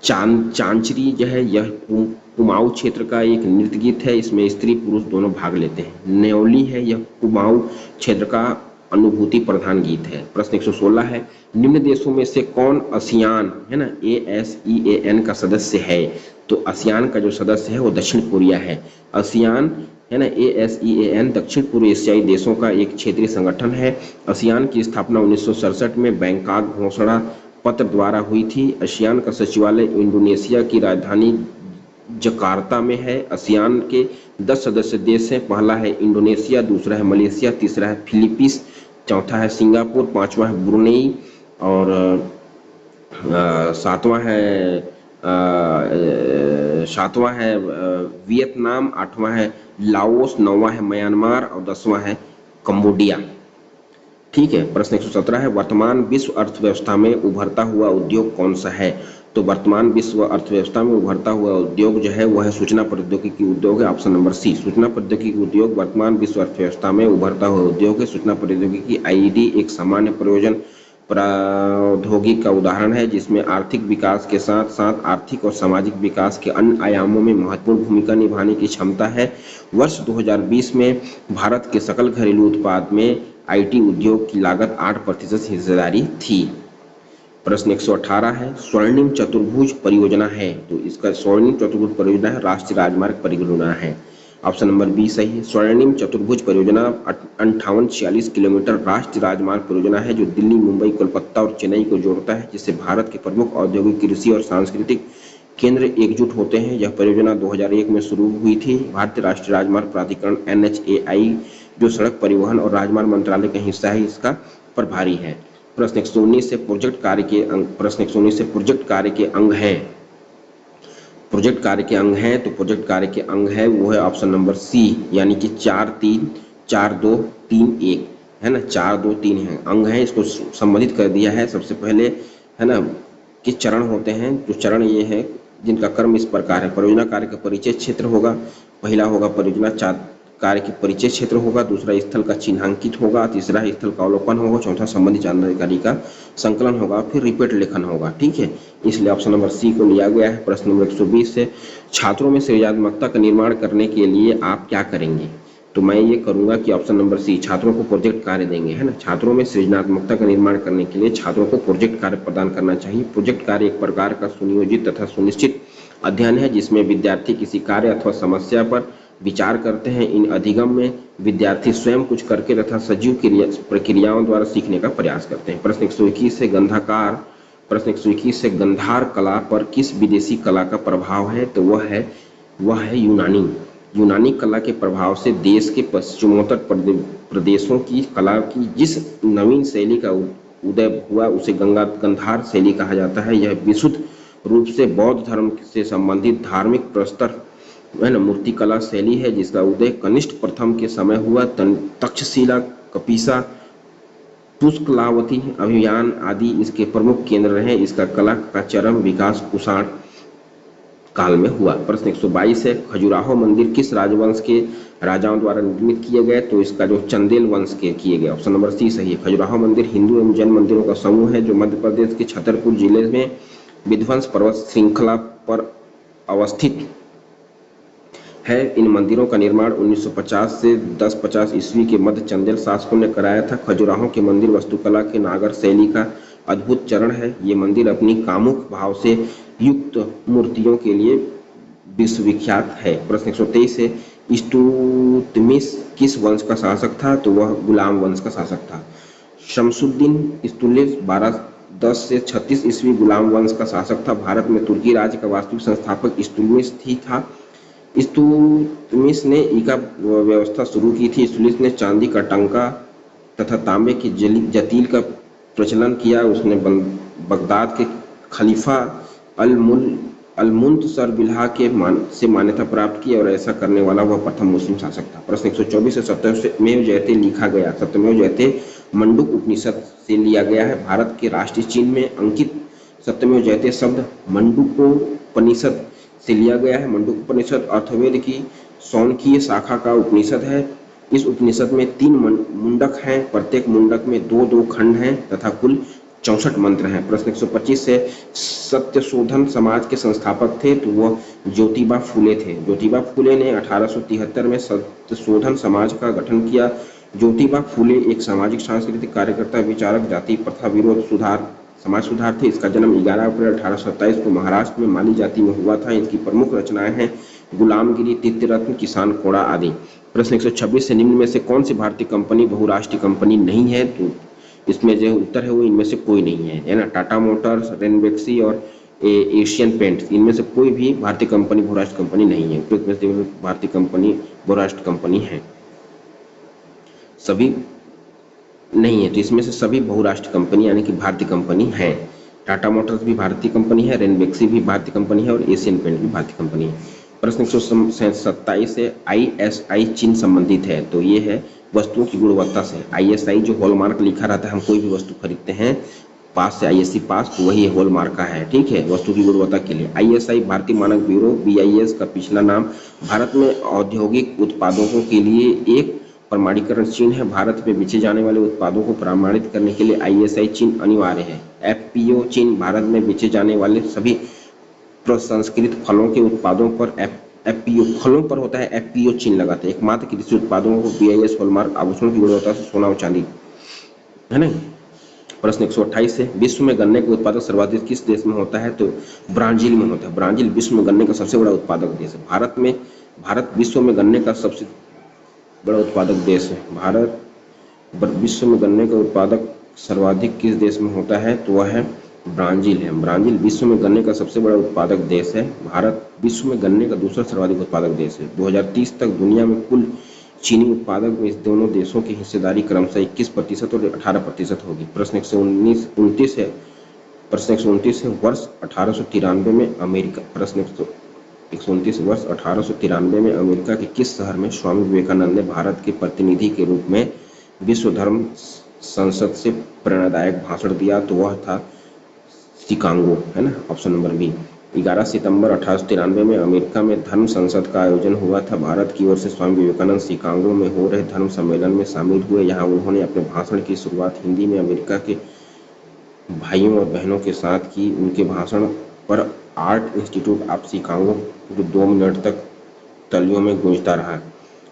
Speaker 1: चांचरी जो है यह कुमाऊं क्षेत्र का एक नृत्य गीत है। इसमें स्त्री पुरुष दोनों भाग लेते हैं। न्योली है यह कुमाऊं क्षेत्र का अनुभूति प्रधान गीत है। प्रश्न 116 है, निम्न देशों में से कौन आसियान है ना ASEAN का सदस्य है। तो आसियान का जो सदस्य है वो दक्षिण कोरिया है। आसियान है ना ASEAN दक्षिण पूर्व एशियाई देशों का एक क्षेत्रीय संगठन है। आसियान की स्थापना 1967 में बैंकॉक घोषणा पत्र द्वारा हुई थी। आसियान का सचिवालय इंडोनेशिया की राजधानी जकार्ता में है। आसियान के 10 सदस्य देश हैं। पहला है इंडोनेशिया, दूसरा है मलेशिया, तीसरा है फिलीपींस, चौथा है सिंगापुर, पांचवा है ब्रुनेई और सातवां है वियतनाम, आठवां है लाओस, नौवां है म्यांमार और 10वां है कंबोडिया। ठीक है। प्रश्न 117 है, वर्तमान विश्व अर्थव्यवस्था में उभरता हुआ उद्योग कौन सा है? तो वर्तमान विश्व अर्थव्यवस्था में उभरता हुआ उद्योग जो है वह है सूचना प्रौद्योगिकी उद्योग है। ऑप्शन नंबर सी, सूचना प्रौद्योगिकी उद्योग वर्तमान विश्व अर्थव्यवस्था में उभरता हुआ उद्योग है। सूचना प्रौद्योगिकी आईडी एक सामान्य प्रयोजन प्रौद्योगिकी का उदाहरण है जिसमें आर्थिक विकास के साथ साथ आर्थिक और सामाजिक विकास के अन्य आयामों में महत्वपूर्ण भूमिका निभाने की क्षमता है। वर्ष 2020 में भारत के सकल घरेलू उत्पाद में आईटी उद्योग की लागत 8% हिस्सेदारी थी। प्रश्न 118 है, स्वर्णिम चतुर्भुज परियोजना है। तो इसका स्वर्णिम चतुर्भुज परियोजना है राष्ट्रीय राजमार्ग परियोजना है। ऑप्शन नंबर बी सही है। स्वर्णिम चतुर्भुज परियोजना 5846 किलोमीटर राष्ट्रीय राजमार्ग परियोजना है जो दिल्ली, मुंबई, कोलकाता और चेन्नई को जोड़ता है, जिससे भारत के प्रमुख औद्योगिक, कृषि और सांस्कृतिक केंद्र एकजुट होते हैं। यह परियोजना 2001 में शुरू हुई थी। भारतीय राष्ट्रीय राजमार्ग प्राधिकरण NHAI जो सड़क परिवहन और राजमार्ग मंत्रालय का हिस्सा है, इसका प्रभारी है। प्रश्न 119 से प्रोजेक्ट कार्य के अंग है। प्रोजेक्ट कार्य के अंग है, तो प्रोजेक्ट कार्य के अंग है वो है ऑप्शन नंबर सी, यानी कि 4-3-4-2-3-1 है ना, 4-2-3 है अंग है। इसको संबंधित कर दिया है सबसे पहले, है ना, कि चरण होते हैं। जो चरण ये है जिनका क्रम इस प्रकार है। परियोजना कार्य का परिचय क्षेत्र होगा, पहला होगा परियोजना कार्य के परिचय क्षेत्र होगा, दूसरा स्थल का चिन्हांकित होगा, तीसरा स्थल का अवलोकन होगा, चौथा संबंधित जानकारी का संकलन होगा, फिर रिपीट लेखन होगा। ठीक है, इसलिए ऑप्शन नंबर सी को लिया गया है। प्रश्न नंबर 120 से, छात्रों में सृजनात्मकता का निर्माण करने के लिए आप क्या करेंगे? तो मैं ये करूंगा कि ऑप्शन नंबर सी, छात्रों को प्रोजेक्ट कार्य देंगे, है ना। छात्रों में सृजनात्मकता का निर्माण करने के लिए छात्रों को प्रोजेक्ट कार्य प्रदान करना चाहिए। प्रोजेक्ट कार्य एक प्रकार का सुनियोजित तथा सुनिश्चित अध्ययन है जिसमें विद्यार्थी किसी कार्य अथवा समस्या पर विचार करते हैं। इन अधिगम में विद्यार्थी स्वयं कुछ करके तथा सजीव प्रक्रियाओं द्वारा सीखने का प्रयास करते हैं। प्रश्न 121 से गंधार कला पर किस विदेशी कला का प्रभाव है? तो वह है यूनानी कला के प्रभाव से देश के पश्चिमोत्तर प्रदेशों की कला की जिस नवीन शैली का उदय हुआ उसे गंधार शैली कहा जाता है। यह विशुद्ध रूप से बौद्ध धर्म से संबंधित धार्मिक प्रस्तर मूर्तिकला शैली है जिसका उदय कनिष्ठ प्रथम के समय हुआ। तक्षशिला, कपिसा, पुष्कलावती अभियान आदि इसके प्रमुख केंद्र रहे। इसका कला का चरम विकास कुषाण काल में हुआ। प्रश्न 122 है, खजुराहो मंदिर किस राजवंश के राजाओं द्वारा निर्मित किए गए? तो इसका जो चंदेल वंश के किए गए। ऑप्शन नंबर सी सही है। खजुराहो मंदिर हिंदू एवं जैन मंदिरों का समूह है जो मध्य प्रदेश के छतरपुर जिले में विध्वंस पर्वत श्रृंखला पर अवस्थित है। इन मंदिरों का निर्माण 1950 से 1050 ईस्वी के मध्य चंदेल शासकों ने कराया था। खजुराहो के मंदिर वास्तुकला के नागर शैली का अद्भुत चरण है। ये मंदिर अपनी कामुक भाव से युक्त मूर्तियों के लिए विश्वविख्यात है। प्रश्न 123 से, इल्तुतमिश किस वंश का शासक था? तो वह गुलाम वंश का शासक था। शमसुद्दीन इल्तुतमिश 1210 से 36 ईस्वी गुलाम वंश का शासक था। भारत में तुर्की राज्य का वास्तविक संस्थापक इल्तुतमिश ही था। इल्तुतमिश ने ईका व्यवस्था शुरू की थी। इल्तुतमिश ने चांदी का टंका तथा तांबे की जतील का प्रचलन किया। उसने बगदाद के खलीफा अल-मुंतसर बिल्हा से मान्यता प्राप्त की और ऐसा करने वाला वह प्रथम मुस्लिम शासक था। प्रश्न 124 से सत्यमेव जयते लिखा गया। सत्यमेव जयते मंडूक उपनिषद से लिया गया है। भारत के राष्ट्रीय चिन्ह में अंकित सत्यमेव जयते शब्द मंडूकोपनिषद से लिया गया है। मंडूकोपनिषद अर्थवेद की सौनकीय शाखा का उपनिषद है। इस उपनिषद में 3 मुंडक हैं, प्रत्येक मुंडक में 2-2 खंड हैं तथा कुल 64 मंत्र हैं। प्रश्न 125 से, सत्यशोधन समाज के संस्थापक थे? तो वह ज्योतिबा फूले थे। ज्योतिबा फूले ने 1873 में सत्यशोधन समाज का गठन किया। ज्योतिबा फूले एक सामाजिक सांस्कृतिक कार्यकर्ता, विचारक, जाति प्रथा विरोध समाज सुधार थे। इसका जन्म 11 अप्रैल 1827 को महाराष्ट्र में माली जाति में हुआ था। इसकी प्रमुख रचनाएं हैं गुलामगिरी, तीर्थरत्न, किसान कोड़ा आदि। प्रश्न 126 से, निम्न में से कौन सी भारतीय कंपनी बहुराष्ट्रीय कंपनी नहीं है? तो इसमें जो उत्तर है वो इनमें से कोई नहीं है, ना। टाटा मोटर्स, रेनबेक्सी और एशियन पेंट्स, इनमें से कोई भी भारतीय कंपनी बहुराष्ट्र कंपनी नहीं है। उपयुक्त में से भारतीय कंपनी बहुराष्ट्र कंपनी है, सभी नहीं है, तो इसमें से सभी बहुराष्ट्र कंपनी यानी कि भारतीय कंपनी है। टाटा मोटर्स भी भारतीय कंपनी है, रेनबेक्सी भी भारतीय कंपनी है और एशियन पेंट भी भारतीय कंपनी है। प्रश्न 127 से ISI चिन्ह संबंधित है, तो ये है वस्तुओं की गुणवत्ता से। ISI जो हॉलमार्क लिखा रहता है, हम कोई भी वस्तु खरीदते हैं पास से ISI पास, तो वही हॉलमार्क का है, ठीक है, वस्तु की गुणवत्ता के लिए। ISI भारतीय मानक ब्यूरो BIS का पिछला नाम। भारत में औद्योगिक उत्पादों के लिए एक प्रमाणीकरण चिन्ह है। भारत में बेचे जाने वाले उत्पादों को प्रमाणित करने के लिए ISI चिन्ह अनिवार्य है। FPO चिन्ह भारत में बेचे जाने वाले सभी प्रसंस्कृत फलों के उत्पादों पर FPO फलों पर होता है, FPO चिन्ह लगाते हैं। एकमात्र कृषि उत्पादों को BIS हॉलमार्क आभूषण की गुणवत्ता से सोना और चांदी, है ना। प्रश्न 128 है, विश्व में गन्ने का उत्पादक सर्वाधिक किस देश में होता है, तो ब्राजील में होता है। ब्राजील विश्व में गन्ने का सबसे बड़ा उत्पादक देश है। भारत विश्व में गन्ने का सबसे बड़ा उत्पादक देश है। भारत विश्व में गन्ने का उत्पादक सर्वाधिक किस देश में होता है, तो वह है ब्राजील है। ब्राजील विश्व में गन्ने का सबसे बड़ा उत्पादक देश है। भारत विश्व में गन्ने का दूसरा सर्वाधिक उत्पादक देश है। 2030 तक दुनिया में कुल चीनी उत्पादक में इस दोनों देशों की हिस्सेदारी क्रमशः 21% और 18% होगी। प्रश्न 129 है, प्रश्न 129 है, वर्ष 1893 में अमेरिका, प्रश्न 129 वर्ष 1893 में अमेरिका के किस शहर में स्वामी विवेकानंद ने भारत के प्रतिनिधि के रूप में विश्व धर्म संसद से प्रेरणादायक भाषण दिया, तो वह था शिकागो, है ना, ऑप्शन नंबर बी। 11 सितंबर 1893 में अमेरिका में धर्म संसद का आयोजन हुआ था। भारत की ओर से स्वामी विवेकानंद शिकागो में हो रहे धर्म सम्मेलन में शामिल हुए। यहाँ उन्होंने अपने भाषण की शुरुआत हिंदी में अमेरिका के भाइयों और बहनों के साथ की। उनके भाषण पर art institute of Chicago 2 minute तक तालियों में गूंजता रहा।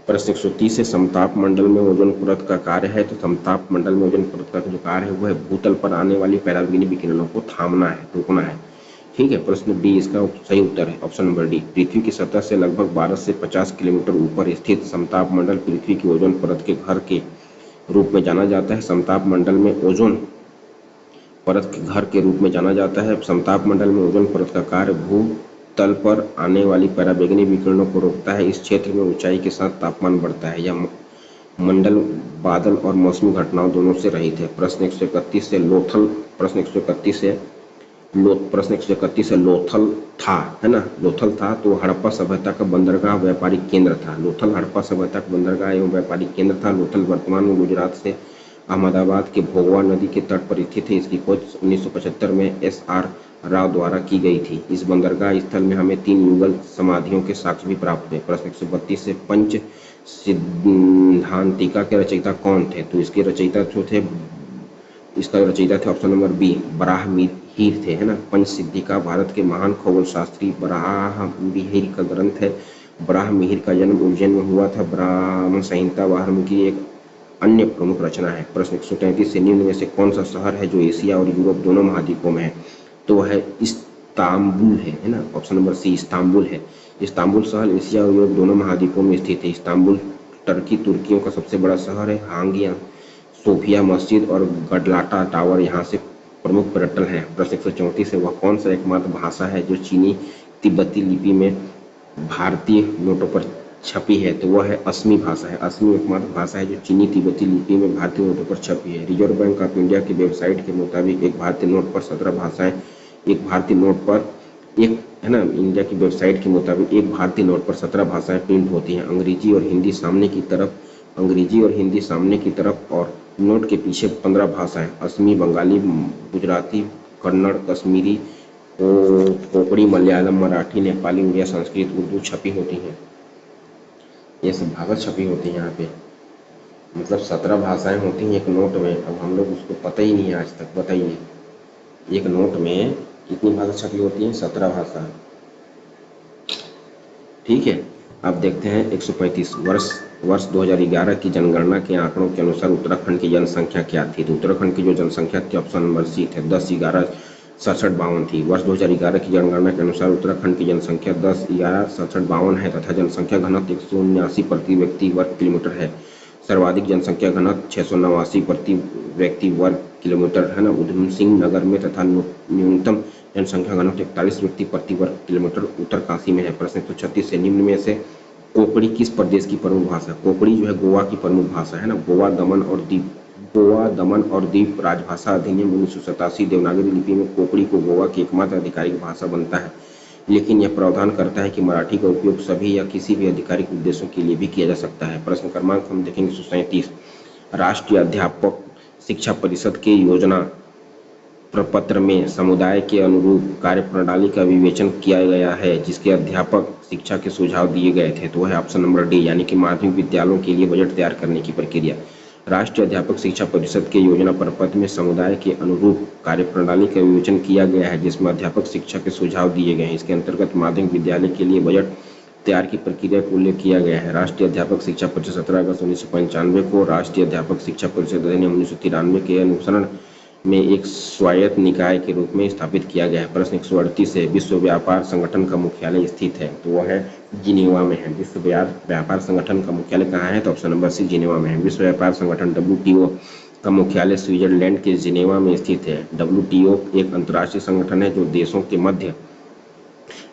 Speaker 1: प्रश्न 130 से समताप मंडल में ओजोन परत का कार्य है, तो समताप मंडल में ओजोन परत का जो कार्य है वह भूतल पर आने वाली पराबैंगनी विकिरणों को थामना है, रोकना है, ठीक है। प्रश्न डी इसका सही उत्तर है, ऑप्शन नंबर डी। पृथ्वी की सतह से लगभग 12 से 50 किलोमीटर ऊपर स्थित समताप मंडल पृथ्वी की ओजोन परत के घर के रूप में जाना जाता है। समताप मंडल में ओजोन परत के घर के रूप में जाना जाता है। समताप मंडल में ओजोन परत का कार्य भूतल पर आने वाली पराबैंगनी विकिरणों को रोकता है। इस क्षेत्र में ऊंचाई के साथ तापमान बढ़ता है। यह मंडल बादल और मौसमी घटनाओं दोनों से रहित है। प्रश्न 131 से लोथल, प्रश्न 131 से लोथल था, है ना, लोथल था तो हड़प्पा सभ्यता का बंदरगाह व्यापारिक केंद्र था। लोथल हड़प्पा सभ्यता का बंदरगाह एवं व्यापारिक केंद्र था। लोथल वर्तमान में गुजरात से अहमदाबाद के भोगवा नदी के तट पर स्थित है। इसकी खोज 1975 में SR राव द्वारा की गई थी। इस बंदरगाह स्थल में हमें 3 युगल समाधियों के साक्ष्य भी प्राप्त हुए। प्रश्न 132 से पंच सिद्धांतिका के रचयिता कौन थे, तो इसके रचयिता जो थे, इसका रचयिता थे ऑप्शन नंबर बी, बराहमिहिर थे, है ना। पंचसिद्धिका भारत के महान खगोल शास्त्री बराहमिहिर का ग्रंथ है। बराहमिहिर का जन्म उज्जैन में हुआ था। ब्राह्मण संहिता वाल्मीकि की एक अन्य प्रमुख रचना है। प्रश्न 133 से निम्न में से कौन सा शहर है जो एशिया और यूरोप दोनों महाद्वीपों में है, तो वह है इस्तांबुल है ना, ऑप्शन नंबर सी इस्तांबुल है। इस्तांबुल शहर एशिया और यूरोप दोनों महाद्वीपों में स्थित है। इस्तांबुल टर्की तुर्कियों का सबसे बड़ा शहर है। हागिया सोफिया मस्जिद और गडलाटा टावर यहाँ से प्रमुख पर्यटन है। प्रश्न 134 से वह कौन सा एकमात्र भाषा है जो चीनी तिब्बती लिपि में भारतीय नोटों पर छपी है, तो वह है असमी भाषा है। असमी एकमात्र भाषा है जो चीनी तिब्बती लिपि में भारतीय नोटों पर छपी है। रिजर्व बैंक ऑफ इंडिया की वेबसाइट के मुताबिक एक भारतीय नोट पर 17 भाषाएं, एक भारतीय नोट पर एक, है ना, इंडिया की वेबसाइट के मुताबिक एक भारतीय नोट पर 17 भाषाएं प्रिंट होती हैं। अंग्रेजी और हिंदी सामने की तरफ और नोट के पीछे 15 भाषाएं असमी, बंगाली, गुजराती, कन्नड़, कश्मीरी, कोंकणी, मलयालम, मराठी, नेपाली, उड़िया, संस्कृत, उर्दू छपी होती हैं। ये सब भाषा छपी होती है यहाँ पे, मतलब 17 भाषाएं होती हैं एक नोट में। अब हम लोग उसको पता ही नहीं है आज तक, बताइए एक नोट में कितनी भाषा छपी होती है, 17 भाषा, ठीक है। अब देखते हैं 135 वर्ष 2011 की जनगणना के आंकड़ों के अनुसार उत्तराखंड की जनसंख्या क्या थी, तो उत्तराखंड की जो जनसंख्या थी ऑप्शन नंबर सी थे 10,11,6752 थी। वर्ष 2011 की जनगणना के अनुसार उत्तराखंड की जनसंख्या 10,11,6752 है तथा जनसंख्या घनत्व 179 प्रति व्यक्ति वर्ग किलोमीटर है। सर्वाधिक जनसंख्या घनत्व 689 प्रति व्यक्ति वर्ग किलोमीटर, है ना, उधम सिंह नगर में तथा न्यूनतम जनसंख्या घनत्व 41 व्यक्ति प्रति वर्ग किलोमीटर उत्तरकाशी में है। प्रश्न 136 से निम्न में से कोंकणी किस प्रदेश की प्रमुख भाषा? कोंकणी जो है गोवा की प्रमुख भाषा है ना। गोवा दमन और दीव राजभाषा अधिनियम 1987 देवनागरी लिपि में कोंकणी को गोवा की एकमात्र आधिकारिक भाषा बनता है, लेकिन यह प्रावधान करता है कि मराठी का उपयोग सभी या किसी भी आधिकारिक उद्देश्यों के लिए भी किया जा सकता है। प्रश्न क्रमांक हम देखेंगे 137। राष्ट्रीय अध्यापक शिक्षा परिषद के योजना प्रपत्र में समुदाय के अनुरूप कार्यप्रणाली का विवेचन किया गया है जिसके अध्यापक शिक्षा के सुझाव दिए गए थे, तो वह है ऑप्शन नंबर डी, यानी कि माध्यमिक विद्यालयों के लिए बजट तैयार करने की प्रक्रिया। राष्ट्रीय अध्यापक शिक्षा परिषद के योजना प्रपत्र में समुदाय के अनुरूप कार्यप्रणाली का विवेचन किया गया है जिसमें अध्यापक शिक्षा के सुझाव दिए गए हैं। इसके अंतर्गत माध्यमिक विद्यालय के लिए बजट तैयार की प्रक्रिया को उल्लेख किया गया है। राष्ट्रीय अध्यापक शिक्षा परिषद 17 अगस्त 1995 को राष्ट्रीय अध्यापक शिक्षा परिषद अधिनियम 1993 के अनुसरण में एक स्वायत्त निकाय के रूप में स्थापित किया गया है। प्रश्न 138 है, विश्व व्यापार संगठन का मुख्यालय स्थित है, तो वह है जिनेवा में है। विश्व व्यापार संगठन का मुख्यालय कहाँ है? तो ऑप्शन नंबर सी, जिनेवा में है। विश्व व्यापार संगठन WTO का मुख्यालय स्विट्जरलैंड के जिनेवा में स्थित है। WTO एक अंतर्राष्ट्रीय संगठन है जो देशों के मध्य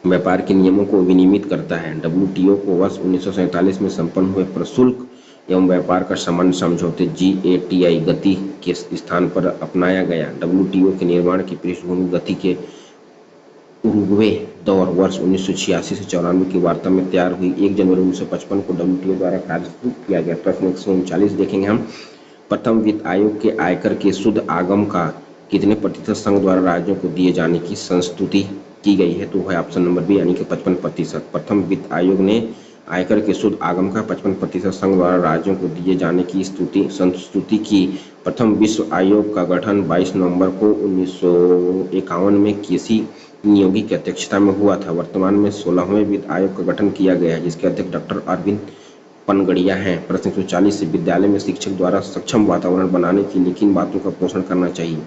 Speaker 1: व्यापार के नियमों को विनियमित करता है। WTO को वर्ष 1947 में संपन्न हुए प्रशुल्क एवं व्यापार का सामान्य समझौते GATI गति के स्थान पर अपनाया गया। WTO के निर्माण की पृष्ठभूमि गति के उरुग्वे दौर वर्ष 1986 से 94 की वार्ता में तैयार हुई। 1 जनवरी 1955 को WTO द्वारा कार्य शुरू किया गया। प्रश्न 139 देखेंगे हम। प्रथम वित्त आयोग के आयकर के शुद्ध आगम का कितने प्रतिशत संघ द्वारा राज्यों को दिए जाने की संस्तुति की गई है? तो है ऑप्शन नंबर बी, यानी कि 55%। प्रथम वित्त आयोग ने आयकर के शुद्ध आगम का 55% संघ द्वारा राज्यों को दिए जाने की संस्तुति की। प्रथम विश्व आयोग का गठन 22 नवंबर को 1951 में केसी नियोगी की अध्यक्षता में हुआ था। वर्तमान में 16वें वित्त आयोग का गठन किया गया है जिसके अध्यक्ष डॉक्टर अरविंद पनगड़िया हैं। प्रश्न 140 से विद्यालय में शिक्षक द्वारा सक्षम वातावरण बनाने के लिए किन बातों का पोषण करना चाहिए?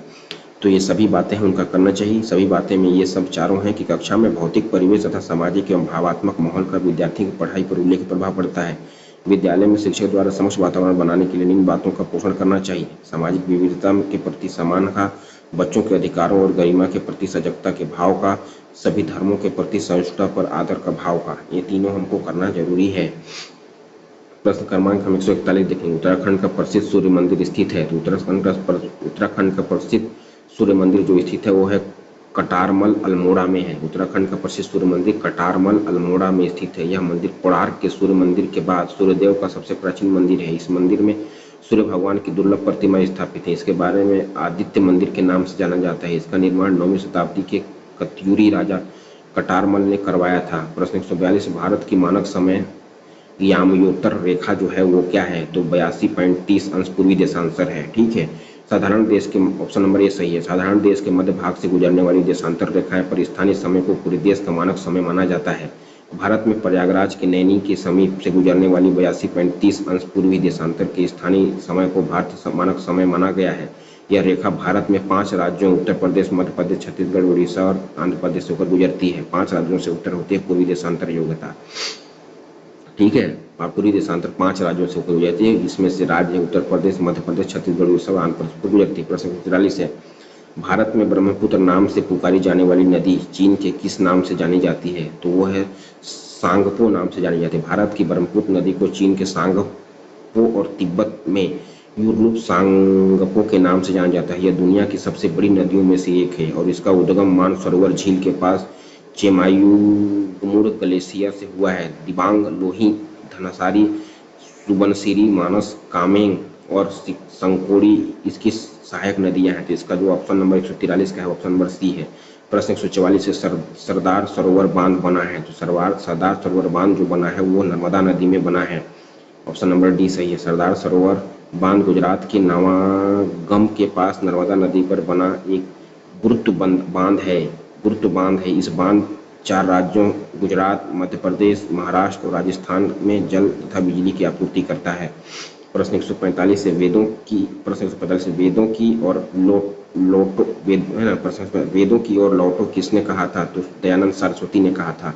Speaker 1: तो ये सभी बातें हैं उनका करना चाहिए। सभी बातें में ये सब चारों हैं कि कक्षा में भौतिक परिवेश तथा सामाजिक एवं भावात्मक माहौल का विद्यार्थी की पढ़ाई पर उल्लेख प्रभाव पड़ता है। विद्यालय में शिक्षक द्वारा समक्ष वातावरण बनाने के लिए इन बातों का पोषण करना चाहिए। सामाजिक विविधता के प्रति सम्मान का, बच्चों के अधिकारों और गरिमा के प्रति सजगता के भाव का, सभी धर्मों के प्रति सहिष्णुता पर आदर का भाव का, ये तीनों हमको करना जरूरी है। प्रश्न क्रमांक हम 141 देखेंगे। उत्तराखंड का प्रसिद्ध सूर्य मंदिर स्थित है, तो उत्तराखंड का प्रसिद्ध सूर्य मंदिर जो स्थित है वो है कटारमल अल्मोड़ा में है। उत्तराखंड का प्रसिद्ध सूर्य मंदिर कटारमल अल्मोड़ा में स्थित है। यह मंदिर कोणार्क के सूर्य मंदिर के बाद सूर्यदेव का सबसे प्राचीन मंदिर है। इस मंदिर में सूर्य भगवान की दुर्लभ प्रतिमा स्थापित है। इसके बारे में आदित्य मंदिर के नाम से जाना जाता है। इसका निर्माण 9वीं शताब्दी के कत्यूरी राजा कटारमल ने करवाया था। प्रश्न 142, भारत की मानक समय यामयोत्तर रेखा जो है वो क्या है? तो 82.30 अंश पूर्वी देशांतर है। ठीक है। साधारण देश के, ऑप्शन नंबर ए सही है, साधारण देश के मध्य भाग से गुजरने वाली देशांतर रेखाएं पर स्थानीय समय को पूरे देश का मानक समय माना जाता है। भारत में प्रयागराज के नैनी के समीप से गुजरने वाली 82.30 अंश पूर्वी देशांतर के स्थानीय समय को भारतीय मानक समय माना गया है। यह रेखा भारत में 5 राज्यों उत्तर प्रदेश, मध्य प्रदेश, छत्तीसगढ़, उड़ीसा और आंध्र प्रदेश से होकर गुजरती है। 5 राज्यों से उत्तर होती है पूर्वी देशांतर योग्यता। ठीक है, पूर्वी देशांतर 5 राज्यों से होकर गुजरती है। इसमें से राज्य उत्तर प्रदेश, मध्य प्रदेश, छत्तीसगढ़, उड़ीसा और आंध्र प्रदेश पर गुजरती है। प्रश्न 43 है, भारत में ब्रह्मपुत्र नाम से पुकारी जाने वाली नदी चीन के किस नाम से जानी जाती है? तो वो है सांगपो नाम से जानी जाती है। भारत की ब्रह्मपुत्र नदी को चीन के सांगपो और तिब्बत में यूरूप सांगपो के नाम से जाना जाता है। यह दुनिया की सबसे बड़ी नदियों में से एक है और इसका उद्गम मानसरोवर झील के पास चेमायुगमुड़ ग्लेशियर से हुआ है। दिबांग, लोही, धनसारी, सुबनसिरी, मानस, कामेंग और संकोड़ी इसकी सहायक नदियां हैं। तो इसका जो ऑप्शन नंबर 143 का है ऑप्शन नंबर सी है। प्रश्न 144 से सरदार सरोवर बांध बना है, तो सरदार सरोवर बांध जो बना है वो नर्मदा नदी में बना है। ऑप्शन नंबर डी सही है। सरदार सरोवर बांध गुजरात के नवागम के पास नर्मदा नदी पर बना एक गुरुत्व बांध है। इस बांध 4 राज्यों गुजरात, मध्य प्रदेश, महाराष्ट्र और राजस्थान में जल तथा बिजली की आपूर्ति करता है। प्रश्न 145 से वेदों की और लौटो किसने कहा था? तो दयानंद सरस्वती ने कहा था।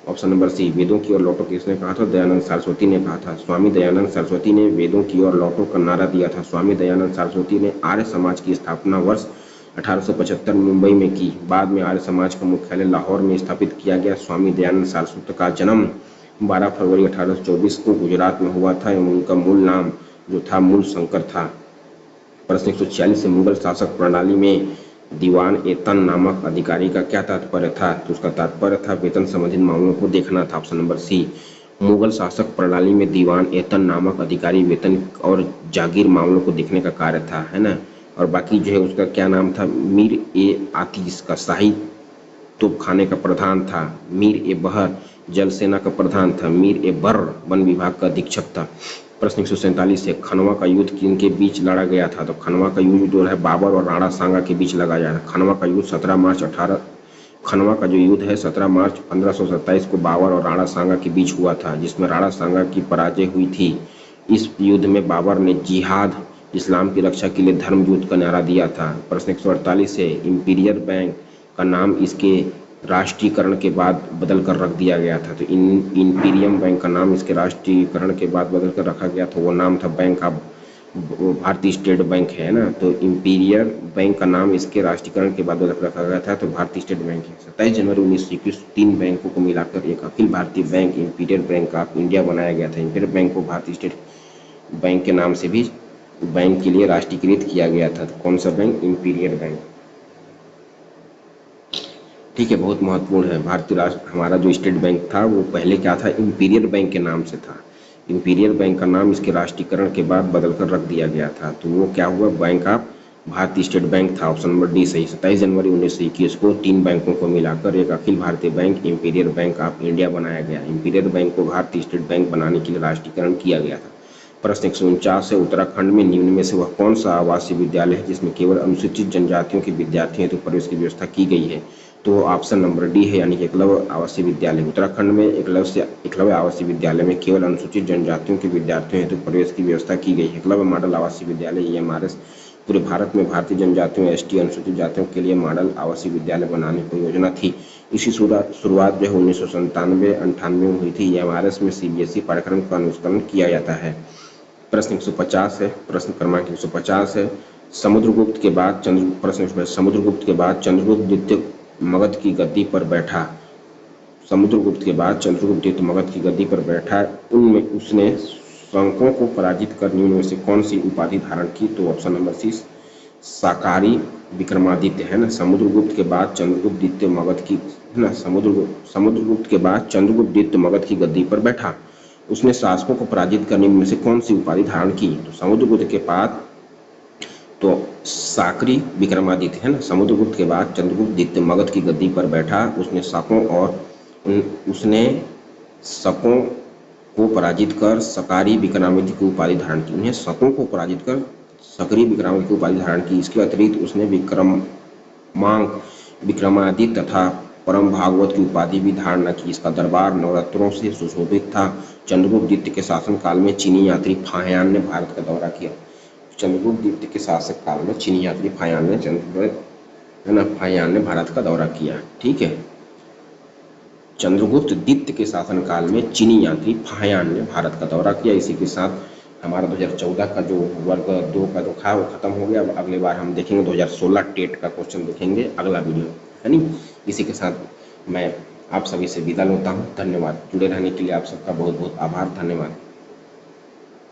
Speaker 1: ऑप्शन नंबर सी, वेदों की ओर लौटो किसने कहा था? दयानंद सरस्वती ने कहा था। स्वामी दयानंद सरस्वती ने वेदों की ओर लौटो का नारा दिया था। स्वामी दयानंद सरस्वती ने आर्य समाज की स्थापना वर्ष 1875 में मुंबई में की। बाद में आर्य समाज का मुख्यालय लाहौर में स्थापित किया गया। स्वामी दयानंद सारस्वत का जन्म 12 फरवरी 1824 को गुजरात में हुआ था एवं उनका मूल नाम जो था मूल शंकर था। प्रश्न 146 से मुगल शासक प्रणाली में दीवान एतन नामक अधिकारी का क्या तात्पर्य था? तो उसका तात्पर्य था वेतन संबंधित मामलों को देखना था। ऑप्शन नंबर सी। मुगल शासक प्रणाली में दीवान एतन नामक अधिकारी वेतन और जागीर मामलों को देखने का कार्य था, है ना। और बाकी जो है उसका क्या नाम था? मीर ए आतिश का शाही तोपखाने का प्रधान था। मीर ए बहर जल सेना का प्रधान था। मीर ए बर्र वन विभाग का अधीक्षक था। प्रश्न 147 है खनवा का युद्ध किनके बीच लड़ा गया था? तो खनवा का युद्ध जो है बाबर और राणा सांगा के बीच लगा गया था। खनवा का युद्ध 17 मार्च 18 खनवा का जो युद्ध है 17 मार्च 1527 को बाबर और राणा सांगा के बीच हुआ था, जिसमें राणा सांगा की पराजय हुई थी। इस युद्ध में बाबर ने जिहाद इस्लाम की रक्षा के लिए धर्म युद्ध का नारा दिया था। प्रश्न 148 है इंपीरियल बैंक का नाम इसके राष्ट्रीयकरण के बाद बदल कर रख दिया गया था। तो इंपीरियम बैंक का नाम इसके राष्ट्रीयकरण के बाद बदल कर रखा गया था, वो नाम था बैंक ऑफ भारतीय स्टेट बैंक है ना। तो इंपीरियल बैंक का नाम इसके राष्ट्रीयकरण के बाद बदल कर रखा गया था, तो भारतीय स्टेट बैंक है। 27 जनवरी 1921 तीन बैंकों को मिलाकर एक Akhil Bharatiya bank imperial bank of India बनाया गया था। इंपीरियल बैंक को भारतीय स्टेट बैंक के नाम से भी बैंक के लिए राष्ट्रीयकृत किया गया था। तो कौन सा बैंक? Imperial bank. ठीक है, बहुत महत्वपूर्ण है। भारतीय राष्ट्र हमारा जो स्टेट बैंक था वो पहले क्या था? इंपीरियल बैंक के नाम से था। इंपीरियल बैंक का नाम इसके राष्ट्रीयकरण के बाद बदल कर रख दिया गया था, तो वो क्या हुआ? बैंक ऑफ भारतीय स्टेट बैंक था। ऑप्शन नंबर डी सही। 27 जनवरी 1921 को तीन बैंकों को मिलाकर एक Akhil Bharatiya bank imperial bank of India बनाया गया। इंपीरियल बैंक को भारतीय स्टेट बैंक बनाने के लिए राष्ट्रीयकरण किया गया था। प्रश्न 149 है उत्तराखंड में निम्न में से वह कौन सा आवासीय विद्यालय है जिसमें केवल अनुसूचित जनजातियों के विद्यार्थियों हेतु प्रवेश की व्यवस्था की गई है? तो ऑप्शन नंबर डी है, यानी कि एकलव्य आवासीय विद्यालय। उत्तराखंड में एकलव्य आवासीय विद्यालय में केवल अनुसूचित जनजातियों के विद्यार्थियों हेतु प्रवेश की व्यवस्था की गई है। एकलव्य मॉडल आवासीय विद्यालय EMRS पूरे भारत में भारतीय जनजातियों ST अनुसूचित जातियों के लिए मॉडल आवासीय विद्यालय बनाने की योजना थी। इसी शुरुआत जो है 1997-98 में हुई थी। EMRS में CBSE पाठ्यक्रम का अनुसरण किया जाता है। प्रश्न 150 है, प्रश्न क्रमांक 150 है समुद्रगुप्त के बाद समुद्रगुप्त के बाद चंद्रगुप्त द्वितीय मगध की गद्दी पर बैठा। समुद्रगुप्त के बाद चंद्रगुप्त द्वितीय मगध की गद्दी पर बैठा, उनमें उसने शकों को पराजित कर निम्न में से कौन सी उपाधि धारण की? तो ऑप्शन नंबर सी शाकाहारी विक्रमादित्य है ना। समुद्रगुप्त के बाद चंद्रगुप्त द्वितीय मगध की है ना, समुद्रगुप्त के बाद चंद्रगुप्त द्वितीय मगध की गद्दी पर बैठा, उसने शासकों को पराजित करने में से कौन सी उपाधि धारण की? तो समुद्रगुप्त के बाद तो साकरी विक्रमादित्य है ना। समुद्रगुप्त के बाद चंद्रगुप्त द्वितीय मगध की गद्दी पर बैठा, उसने शकों को पराजित कर सकारी विक्रमादित्य की उपाधि धारण की। उन्हें शकों को पराजित कर सकरी विक्रमादित्य की उपाधि धारण की। इसके अतिरिक्त उसने विक्रमादित्य तथा परम भागवत की उपाधि भी धारण न की। इसका दरबार नवरत्नों से सुशोभित था। चंद्रगुप्त द्वितीय के शासन काल में चीनी यात्री फाहियान ने भारत का दौरा किया। चंद्रगुप्त द्वितीय के शासक काल में चीनी यात्री फाहियान ने भारत का दौरा किया। ठीक है, चंद्रगुप्त द्वितीय के शासन काल में चीनी यात्री फाहियान ने भारत का दौरा किया। इसी के साथ हमारा 2014 का जो वर्ग 2 का जो था वो खत्म हो गया। अब अगले बार हम देखेंगे 2016 टेट का क्वेश्चन देखेंगे अगला वीडियो, है नहीं। इसी के साथ मैं आप सभी से विदा लेता हूँ। धन्यवाद। जुड़े रहने के लिए आप सबका बहुत बहुत आभार। धन्यवाद।